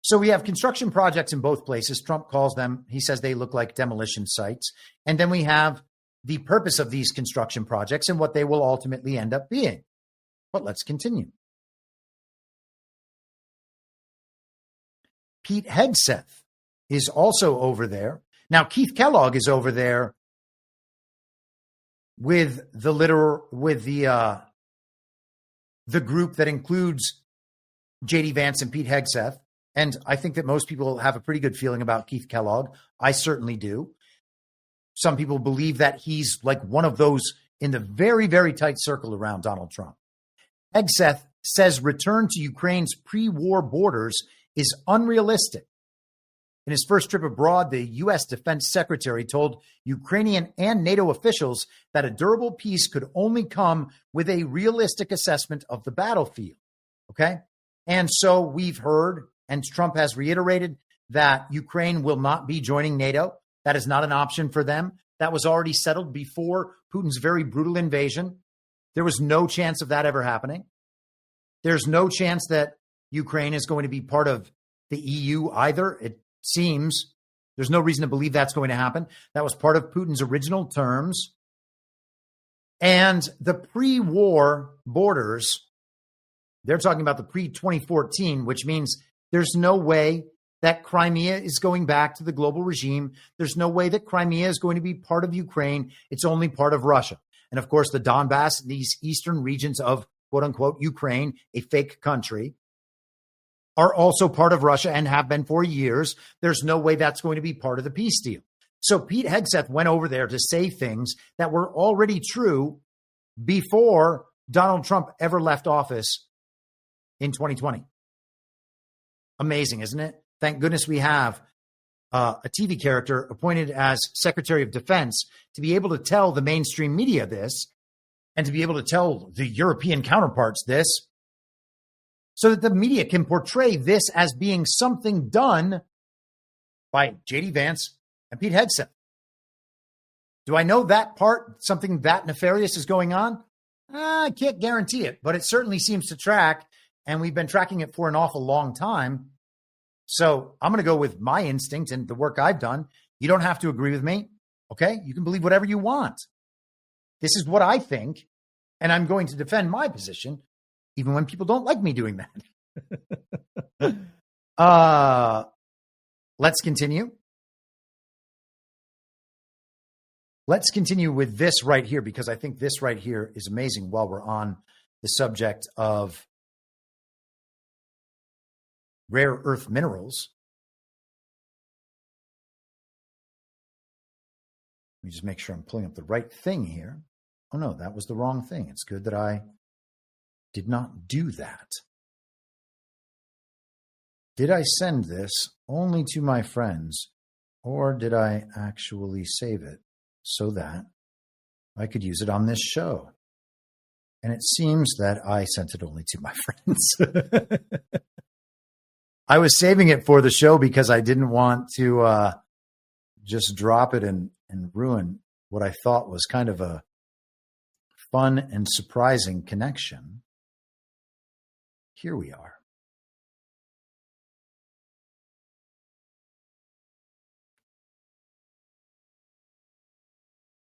So we have construction projects in both places. Trump calls them, he says they look like demolition sites. And then we have the purpose of these construction projects and what they will ultimately end up being. But let's continue. Pete Hegseth is also over there. Now, Keith Kellogg is over there with the group that includes JD Vance and Pete Hegseth. And I think that most people have a pretty good feeling about Keith Kellogg. I certainly do. Some people believe that he's like one of those in the very, very tight circle around Donald Trump. Hegseth says return to Ukraine's pre-war borders is unrealistic. In his first trip abroad, the U.S. Defense Secretary told Ukrainian and NATO officials that a durable peace could only come with a realistic assessment of the battlefield. Okay? And so we've heard, and Trump has reiterated, that Ukraine will not be joining NATO. That is not an option for them. That was already settled before Putin's very brutal invasion. There was no chance of that ever happening. There's no chance that Ukraine is going to be part of the EU either. It seems there's no reason to believe that's going to happen. That was part of Putin's original terms. And the pre-war borders, they're talking about the pre-2014, which means there's no way that Crimea is going back to the global regime. There's no way that Crimea is going to be part of Ukraine. It's only part of Russia. And of course, the Donbass, these eastern regions of quote unquote Ukraine, a fake country, are also part of Russia and have been for years. There's no way that's going to be part of the peace deal. So Pete Hegseth went over there to say things that were already true before Donald Trump ever left office in 2020. Amazing, isn't it? Thank goodness we have a TV character appointed as Secretary of Defense to be able to tell the mainstream media this and to be able to tell the European counterparts this so that the media can portray this as being something done by JD Vance and Pete Hegseth. Do I know that part, something that nefarious is going on? I can't guarantee it, but it certainly seems to track, and we've been tracking it for an awful long time. So I'm going to go with my instinct and the work I've done. You don't have to agree with me, okay? You can believe whatever you want. This is what I think, and I'm going to defend my position, even when people don't like me doing that. Let's continue. Let's continue with this right here, because I think this right here is amazing while we're on the subject of rare earth minerals. Let me just make sure I'm pulling up the right thing here. Oh, no, that was the wrong thing. It's good that I did not do that. Did I send this only to my friends, or did I actually save it so that I could use it on this show? And it seems that I sent it only to my friends. I was saving it for the show because I didn't want to just drop it and ruin what I thought was kind of a fun and surprising connection. Here we are.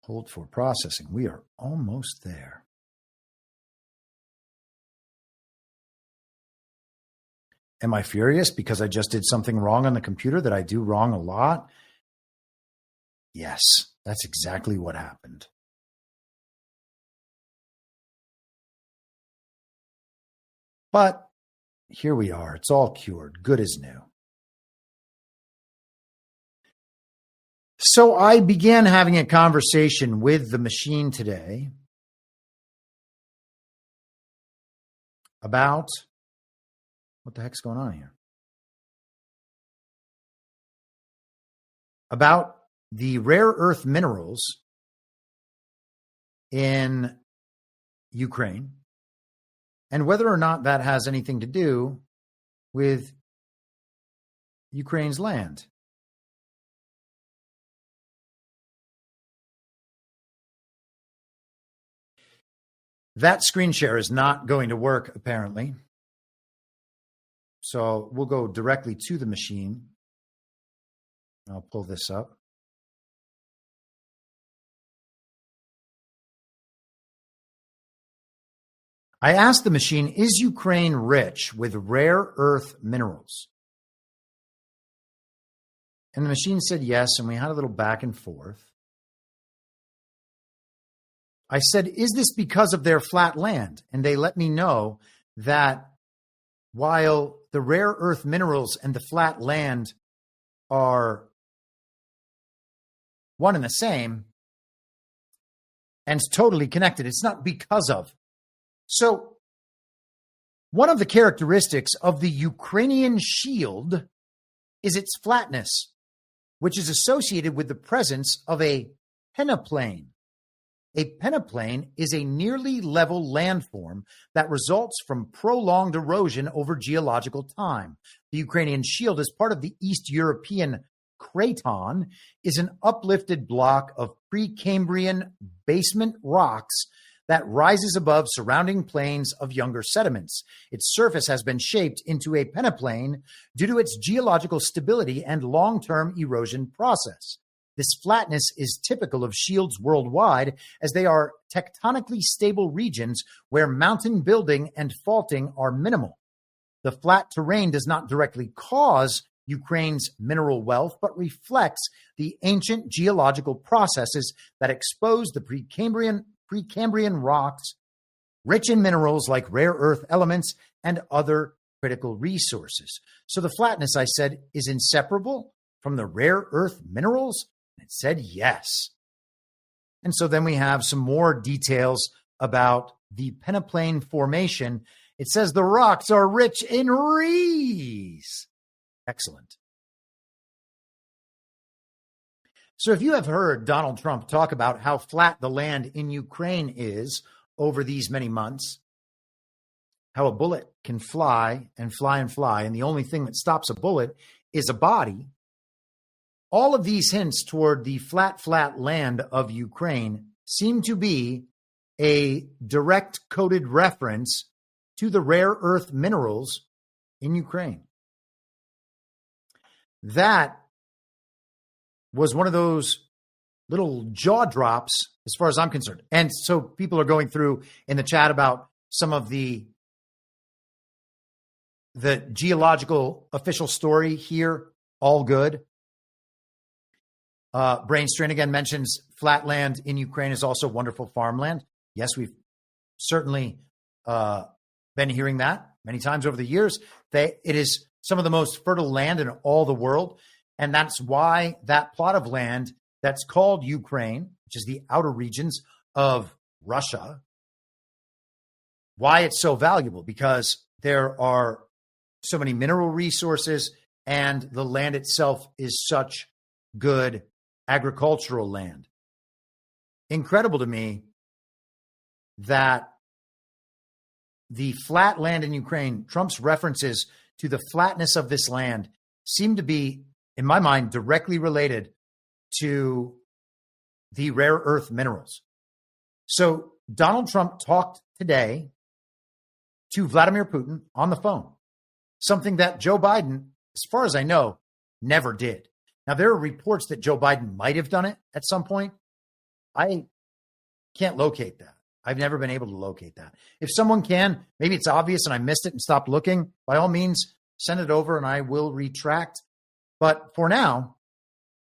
Hold for processing. We are almost there. Am I furious because I just did something wrong on the computer that I do wrong a lot? Yes, that's exactly what happened. But here we are. It's all cured. Good as new. So I began having a conversation with the machine today about what the heck's going on here? About the rare earth minerals in Ukraine and whether or not that has anything to do with Ukraine's land. That screen share is not going to work, apparently. So we'll go directly to the machine. I'll pull this up. I asked the machine, is Ukraine rich with rare earth minerals? And the machine said yes, and we had a little back and forth. I said, is this because of their flat land? And they let me know that while the rare earth minerals and the flat land are one and the same and totally connected, it's not because of. So one of the characteristics of the Ukrainian shield is its flatness, which is associated with the presence of a peneplain. A peneplain is a nearly level landform that results from prolonged erosion over geological time. The Ukrainian shield, as part of the East European craton, is an uplifted block of Precambrian basement rocks that rises above surrounding plains of younger sediments. Its surface has been shaped into a peneplain due to its geological stability and long-term erosion process. This flatness is typical of shields worldwide, as they are tectonically stable regions where mountain building and faulting are minimal. The flat terrain does not directly cause Ukraine's mineral wealth, but reflects the ancient geological processes that expose the Precambrian rocks, rich in minerals like rare earth elements and other critical resources. So the flatness, I said, is inseparable from the rare earth minerals? It said yes. And so then we have some more details about the peneplain formation. It says the rocks are rich in rees. Excellent. So if you have heard Donald Trump talk about how flat the land in Ukraine is over these many months, how a bullet can fly and fly and fly, and the only thing that stops a bullet is a body, all of these hints toward the flat land of Ukraine seem to be a direct coded reference to the rare earth minerals in Ukraine. That was one of those little jaw drops as far as I'm concerned. And so people are going through in the chat about some of the geological official story here. All good. Brain Strain again mentions flatland in Ukraine is also wonderful farmland. Yes, we've certainly been hearing that many times over the years. It is some of the most fertile land in all the world. And that's why that plot of land that's called Ukraine, which is the outer regions of Russia, why it's so valuable, because there are so many mineral resources and the land itself is such good agricultural land. Incredible to me that the flat land in Ukraine, Trump's references to the flatness of this land seem to be, in my mind, directly related to the rare earth minerals. So Donald Trump talked today to Vladimir Putin on the phone, something that Joe Biden, as far as I know, never did. Now, there are reports that Joe Biden might have done it at some point, I can't locate that. I've never been able to locate that. If someone can, maybe it's obvious and I missed it and stopped looking, by all means, send it over and I will retract. But for now,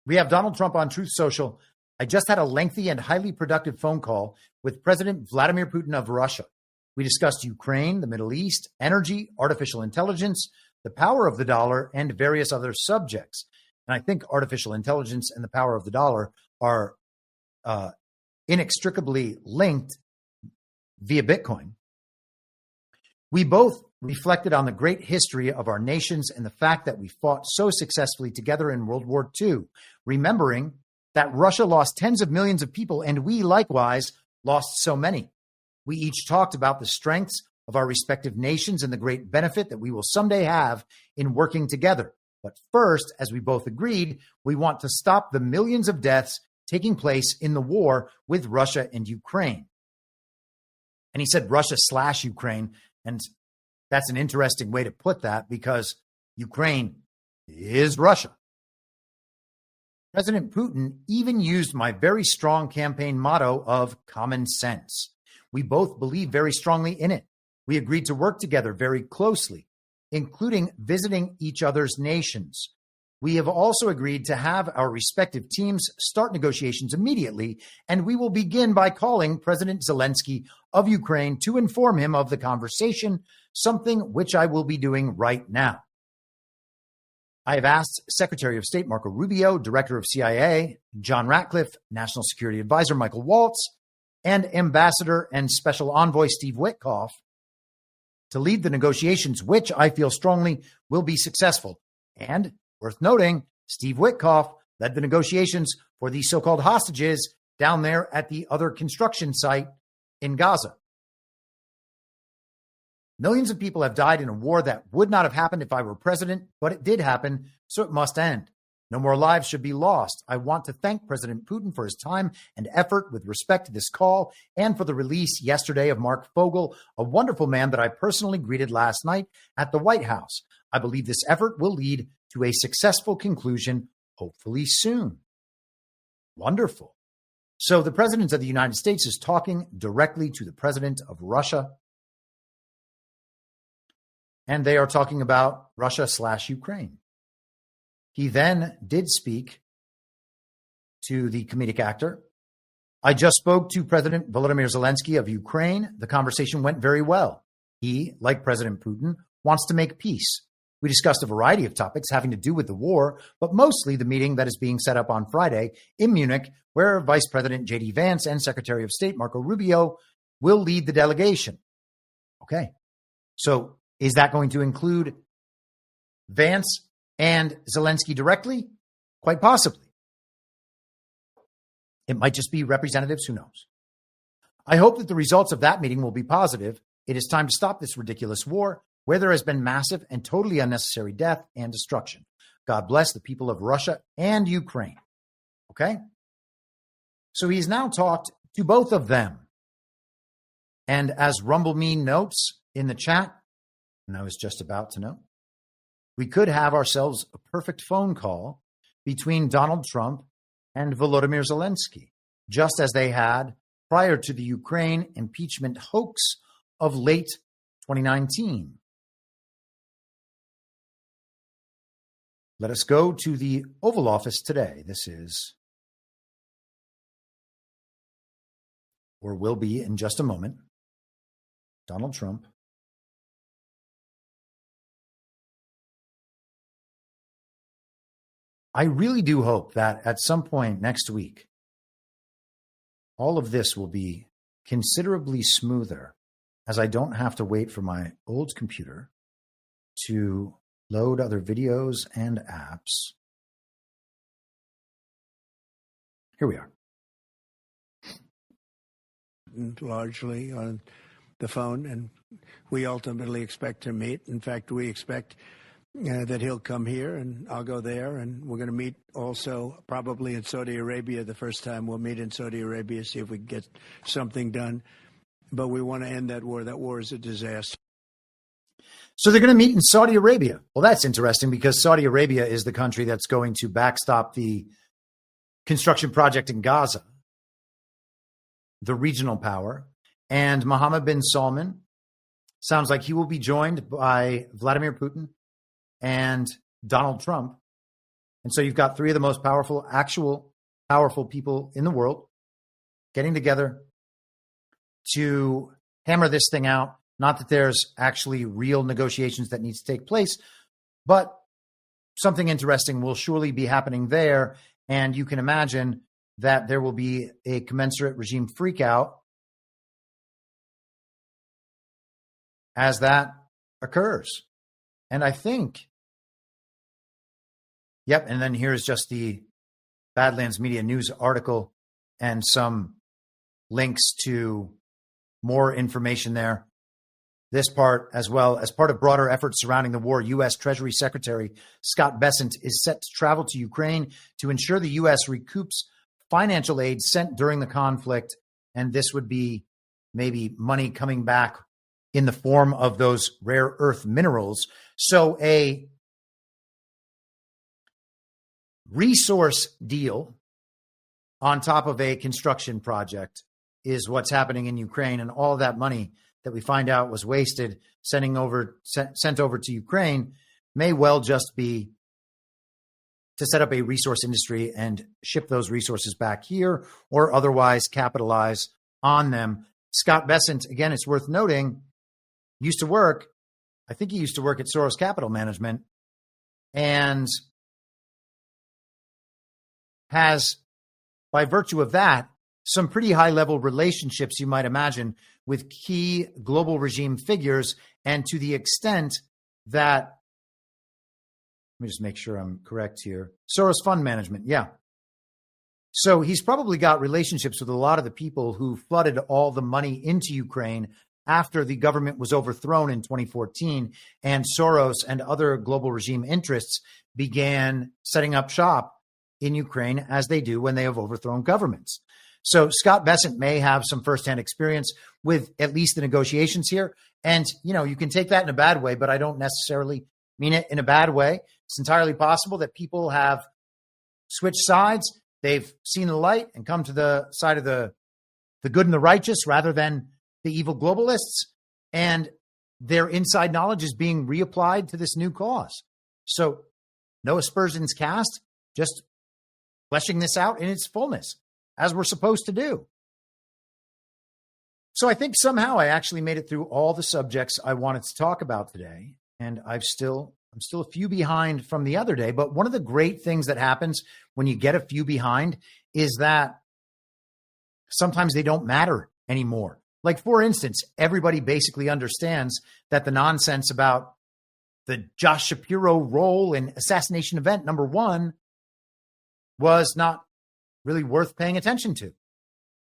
we have Donald Trump on Truth Social. I just had a lengthy and highly productive phone call with President Vladimir Putin of Russia. We discussed Ukraine, the Middle East, energy, artificial intelligence, the power of the dollar, and various other subjects. And I think artificial intelligence and the power of the dollar are inextricably linked via Bitcoin. We both reflected on the great history of our nations and the fact that we fought so successfully together in World War II, remembering that Russia lost tens of millions of people and we likewise lost so many. We each talked about the strengths of our respective nations and the great benefit that we will someday have in working together. But first, as we both agreed, we want to stop the millions of deaths taking place in the war with Russia and Ukraine. And he said Russia/Ukraine, and that's an interesting way to put that because Ukraine is Russia. President Putin even used my very strong campaign motto of common sense. We both believe very strongly in it. We agreed to work together very closely, including visiting each other's nations. We have also agreed to have our respective teams start negotiations immediately, and we will begin by calling President Zelensky of Ukraine to inform him of the conversation, something which I will be doing right now. I have asked Secretary of State Marco Rubio, Director of CIA John Ratcliffe, National Security Advisor Michael Waltz, and Ambassador and Special Envoy Steve Witkoff to lead the negotiations, which I feel strongly will be successful. And worth noting, Steve Witkoff led the negotiations for the so-called hostages down there at the other construction site in Gaza. Millions of people have died in a war that would not have happened if I were president, but it did happen, so it must end. No more lives should be lost. I want to thank President Putin for his time and effort with respect to this call and for the release yesterday of Mark Fogel, a wonderful man that I personally greeted last night at the White House. I believe this effort will lead to a successful conclusion, hopefully soon. Wonderful. So the President of the United States is talking directly to the President of Russia. And they are talking about Russia/Ukraine. He then did speak to the comedic actor. I just spoke to President Volodymyr Zelensky of Ukraine. The conversation went very well. He, like President Putin, wants to make peace. We discussed a variety of topics having to do with the war, but mostly the meeting that is being set up on Friday in Munich, where Vice President JD Vance and Secretary of State Marco Rubio will lead the delegation. Okay. So is that going to include Vance and Zelensky directly? Quite possibly. It might just be representatives, who knows? I hope that the results of that meeting will be positive. It is time to stop this ridiculous war where there has been massive and totally unnecessary death and destruction. God bless the people of Russia and Ukraine. Okay? So he's now talked to both of them. And as Rumble Me notes in the chat, and I was just about to note, we could have ourselves a perfect phone call between Donald Trump and Volodymyr Zelensky, just as they had prior to the Ukraine impeachment hoax of late 2019. Let us go to the Oval Office today. This is, or will be in just a moment, Donald Trump. I really do hope that at some point next week, all of this will be considerably smoother, as I don't have to wait for my old computer to load other videos and apps. Here we are. Largely on the phone, and we ultimately expect to meet. In fact, we expect that he'll come here and I'll go there, and we're going to meet also probably in Saudi Arabia. The first time we'll meet in Saudi Arabia, see if we can get something done. But we want to end that war. That war is a disaster. So they're going to meet in Saudi Arabia. Well, that's interesting because Saudi Arabia is the country that's going to backstop the construction project in Gaza. the regional power. And Mohammed bin Salman sounds like he will be joined by Vladimir Putin and Donald Trump. And so you've got three of the most powerful, actual powerful people in the world getting together to hammer this thing out. Not that there's actually real negotiations that needs to take place, but something interesting will surely be happening there. And you can imagine that there will be a commensurate regime freakout as that occurs. And I think, yep, and then here's just the Badlands Media News article and some links to more information there. This part, as well as part of broader efforts surrounding the war, U.S. Treasury Secretary Scott Bessent is set to travel to Ukraine to ensure the U.S. recoups financial aid sent during the conflict. And this would be maybe money coming back in the form of those rare earth minerals. So a resource deal on top of a construction project is what's happening in Ukraine, and all that money that we find out was wasted sent over to Ukraine may well just be to set up a resource industry and ship those resources back here or otherwise capitalize on them. Scott Bessent, again, it's worth noting, used to work at Soros Capital Management and has, by virtue of that, some pretty high-level relationships, you might imagine, with key global regime figures. And to the extent that, let me just make sure I'm correct here, Soros Fund Management, yeah. So he's probably got relationships with a lot of the people who flooded all the money into Ukraine after the government was overthrown in 2014, and Soros and other global regime interests began setting up shop in Ukraine, as they do when they have overthrown governments. So Scott Bessent may have some firsthand experience with at least the negotiations here. And, you know, you can take that in a bad way, but I don't necessarily mean it in a bad way. It's entirely possible that people have switched sides. They've seen the light and come to the side of the good and the righteous rather than the evil globalists. And their inside knowledge is being reapplied to this new cause. So no aspersions cast, just fleshing this out in its fullness, as we're supposed to do. So I think somehow I actually made it through all the subjects I wanted to talk about today. And I'm still a few behind from the other day. But one of the great things that happens when you get a few behind is that sometimes they don't matter anymore. Like, for instance, everybody basically understands that the nonsense about the Josh Shapiro role in assassination event number 1 was not really worth paying attention to.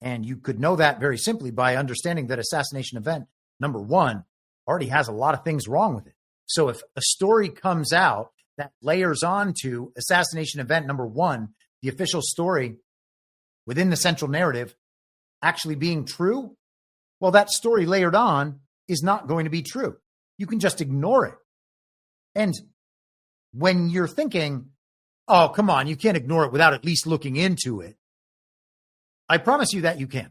And you could know that very simply by understanding that assassination event number 1 already has a lot of things wrong with it. So if a story comes out that layers on to assassination event number 1, the official story within the central narrative actually being true, well, that story layered on is not going to be true. You can just ignore it. And when you're thinking, oh, come on, you can't ignore it without at least looking into it, I promise you that you can.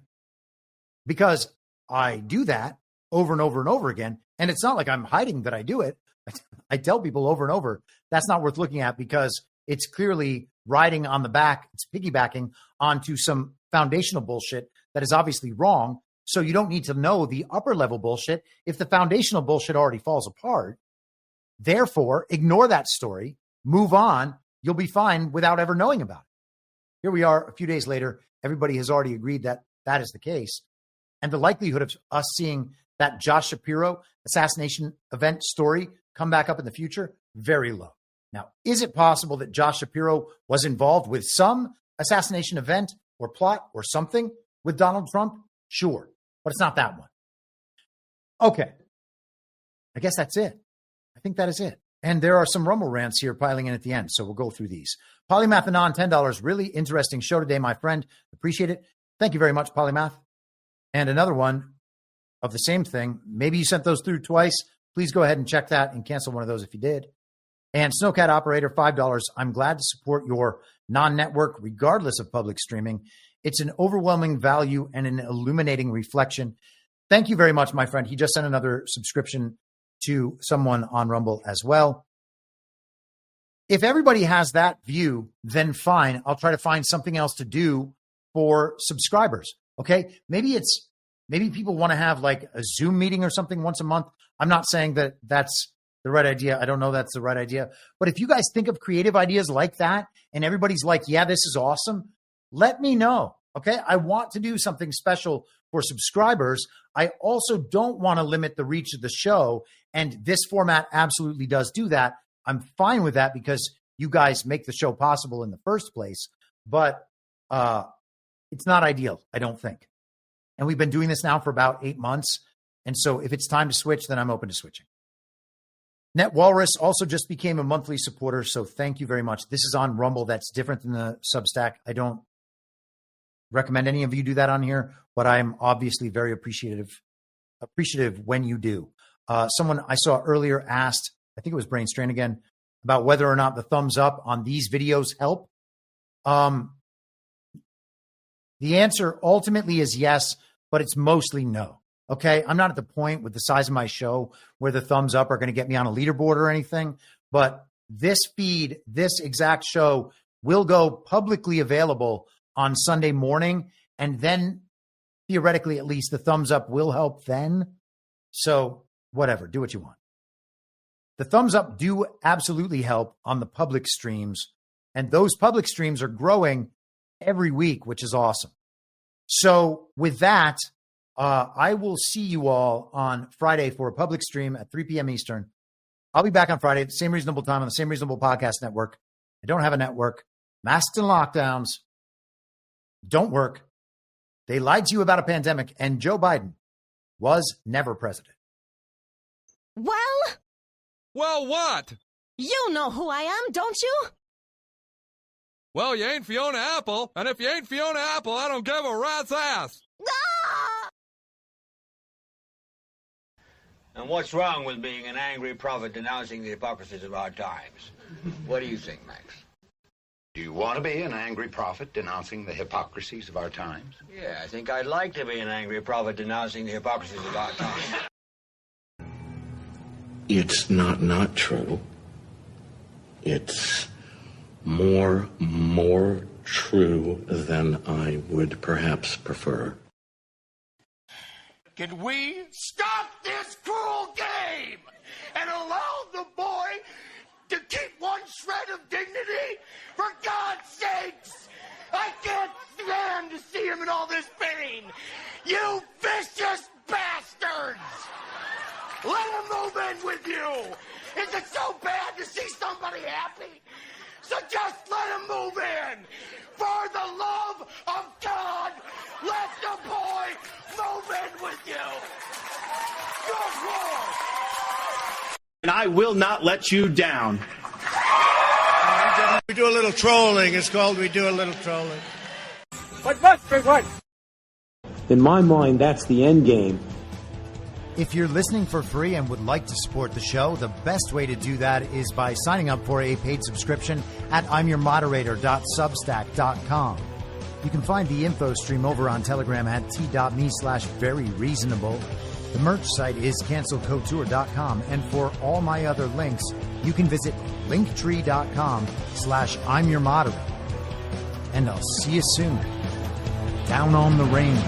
Because I do that over and over and over again. And it's not like I'm hiding that I do it. I tell people over and over, that's not worth looking at because it's clearly riding on the back. It's piggybacking onto some foundational bullshit that is obviously wrong. So you don't need to know the upper level bullshit if the foundational bullshit already falls apart. Therefore, ignore that story, move on. You'll be fine without ever knowing about it. Here we are a few days later. Everybody has already agreed that that is the case. And the likelihood of us seeing that Josh Shapiro assassination event story come back up in the future, very low. Now, is it possible that Josh Shapiro was involved with some assassination event or plot or something with Donald Trump? Sure, but it's not that one. Okay, I guess that's it. I think that is it. And there are some Rumble rants here piling in at the end, so we'll go through these. Polymath Anon, $10. Really interesting show today, my friend. Appreciate it. Thank you very much, Polymath. And another one of the same thing. Maybe you sent those through twice. Please go ahead and check that and cancel one of those if you did. And Snowcat Operator, $5. I'm glad to support your non-network regardless of public streaming. It's an overwhelming value and an illuminating reflection. Thank you very much, my friend. He just sent another subscription to someone on Rumble as well. If everybody has that view, then fine. I'll try to find something else to do for subscribers. Okay. Maybe people want to have like a Zoom meeting or something once a month. I'm not saying that that's the right idea. I don't know that's the right idea. But if you guys think of creative ideas like that and everybody's like, yeah, this is awesome, let me know. Okay. I want to do something special for subscribers. I also don't want to limit the reach of the show. And this format absolutely does do that. I'm fine with that because you guys make the show possible in the first place. But it's not ideal, I don't think. And we've been doing this now for about 8 months. And so if it's time to switch, then I'm open to switching. Net Walrus also just became a monthly supporter, so thank you very much. This is on Rumble. That's different than the Substack. I don't recommend any of you do that on here, but I'm obviously very appreciative when you do. Someone I saw earlier asked, I think it was Brain Strain again, about whether or not the thumbs up on these videos help. The answer ultimately is yes, but it's mostly no. Okay, I'm not at the point with the size of my show where the thumbs up are going to get me on a leaderboard or anything, but this feed, this exact show will go publicly available on Sunday morning, and then theoretically at least the thumbs up will help then. So whatever, do what you want. The thumbs up do absolutely help on the public streams, and those public streams are growing every week, which is awesome. So with that, I will see you all on Friday for a public stream at 3 p.m. Eastern. I'll be back on Friday at the same reasonable time on the same reasonable podcast network. I don't have a network. Masks and lockdowns don't work. They lied to you about a pandemic, and Joe Biden was never president. Well, what? You know who I am, don't you? Well, you ain't Fiona Apple, and if you ain't Fiona Apple, I don't give a rat's ass. Ah! And what's wrong with being an angry prophet denouncing the hypocrisies of our times? What do you think, Max? Do you want to be an angry prophet denouncing the hypocrisies of our times? Yeah, I think I'd like to be an angry prophet denouncing the hypocrisies of our times. It's not true. It's more true than I would perhaps prefer. Can we stop this cruel game and allow the boy to keep one shred of dignity? For God's sakes! I can't stand to see him in all this pain! You vicious bastards! Let him move in with you! Is it so bad to see somebody happy? So just let him move in! For the love of God, let the boy move in with you! Good Lord! And I will not let you down. We do a little trolling. It's called We Do a Little Trolling. What? In my mind, that's the end game. If you're listening for free and would like to support the show, the best way to do that is by signing up for a paid subscription at imyourmoderator.substack.com. You can find the info stream over on Telegram at t.me/veryreasonable. The merch site is cancelcouture.com, and for all my other links, you can visit linktree.com/imyourmoderator. And I'll see you soon. Down on the range.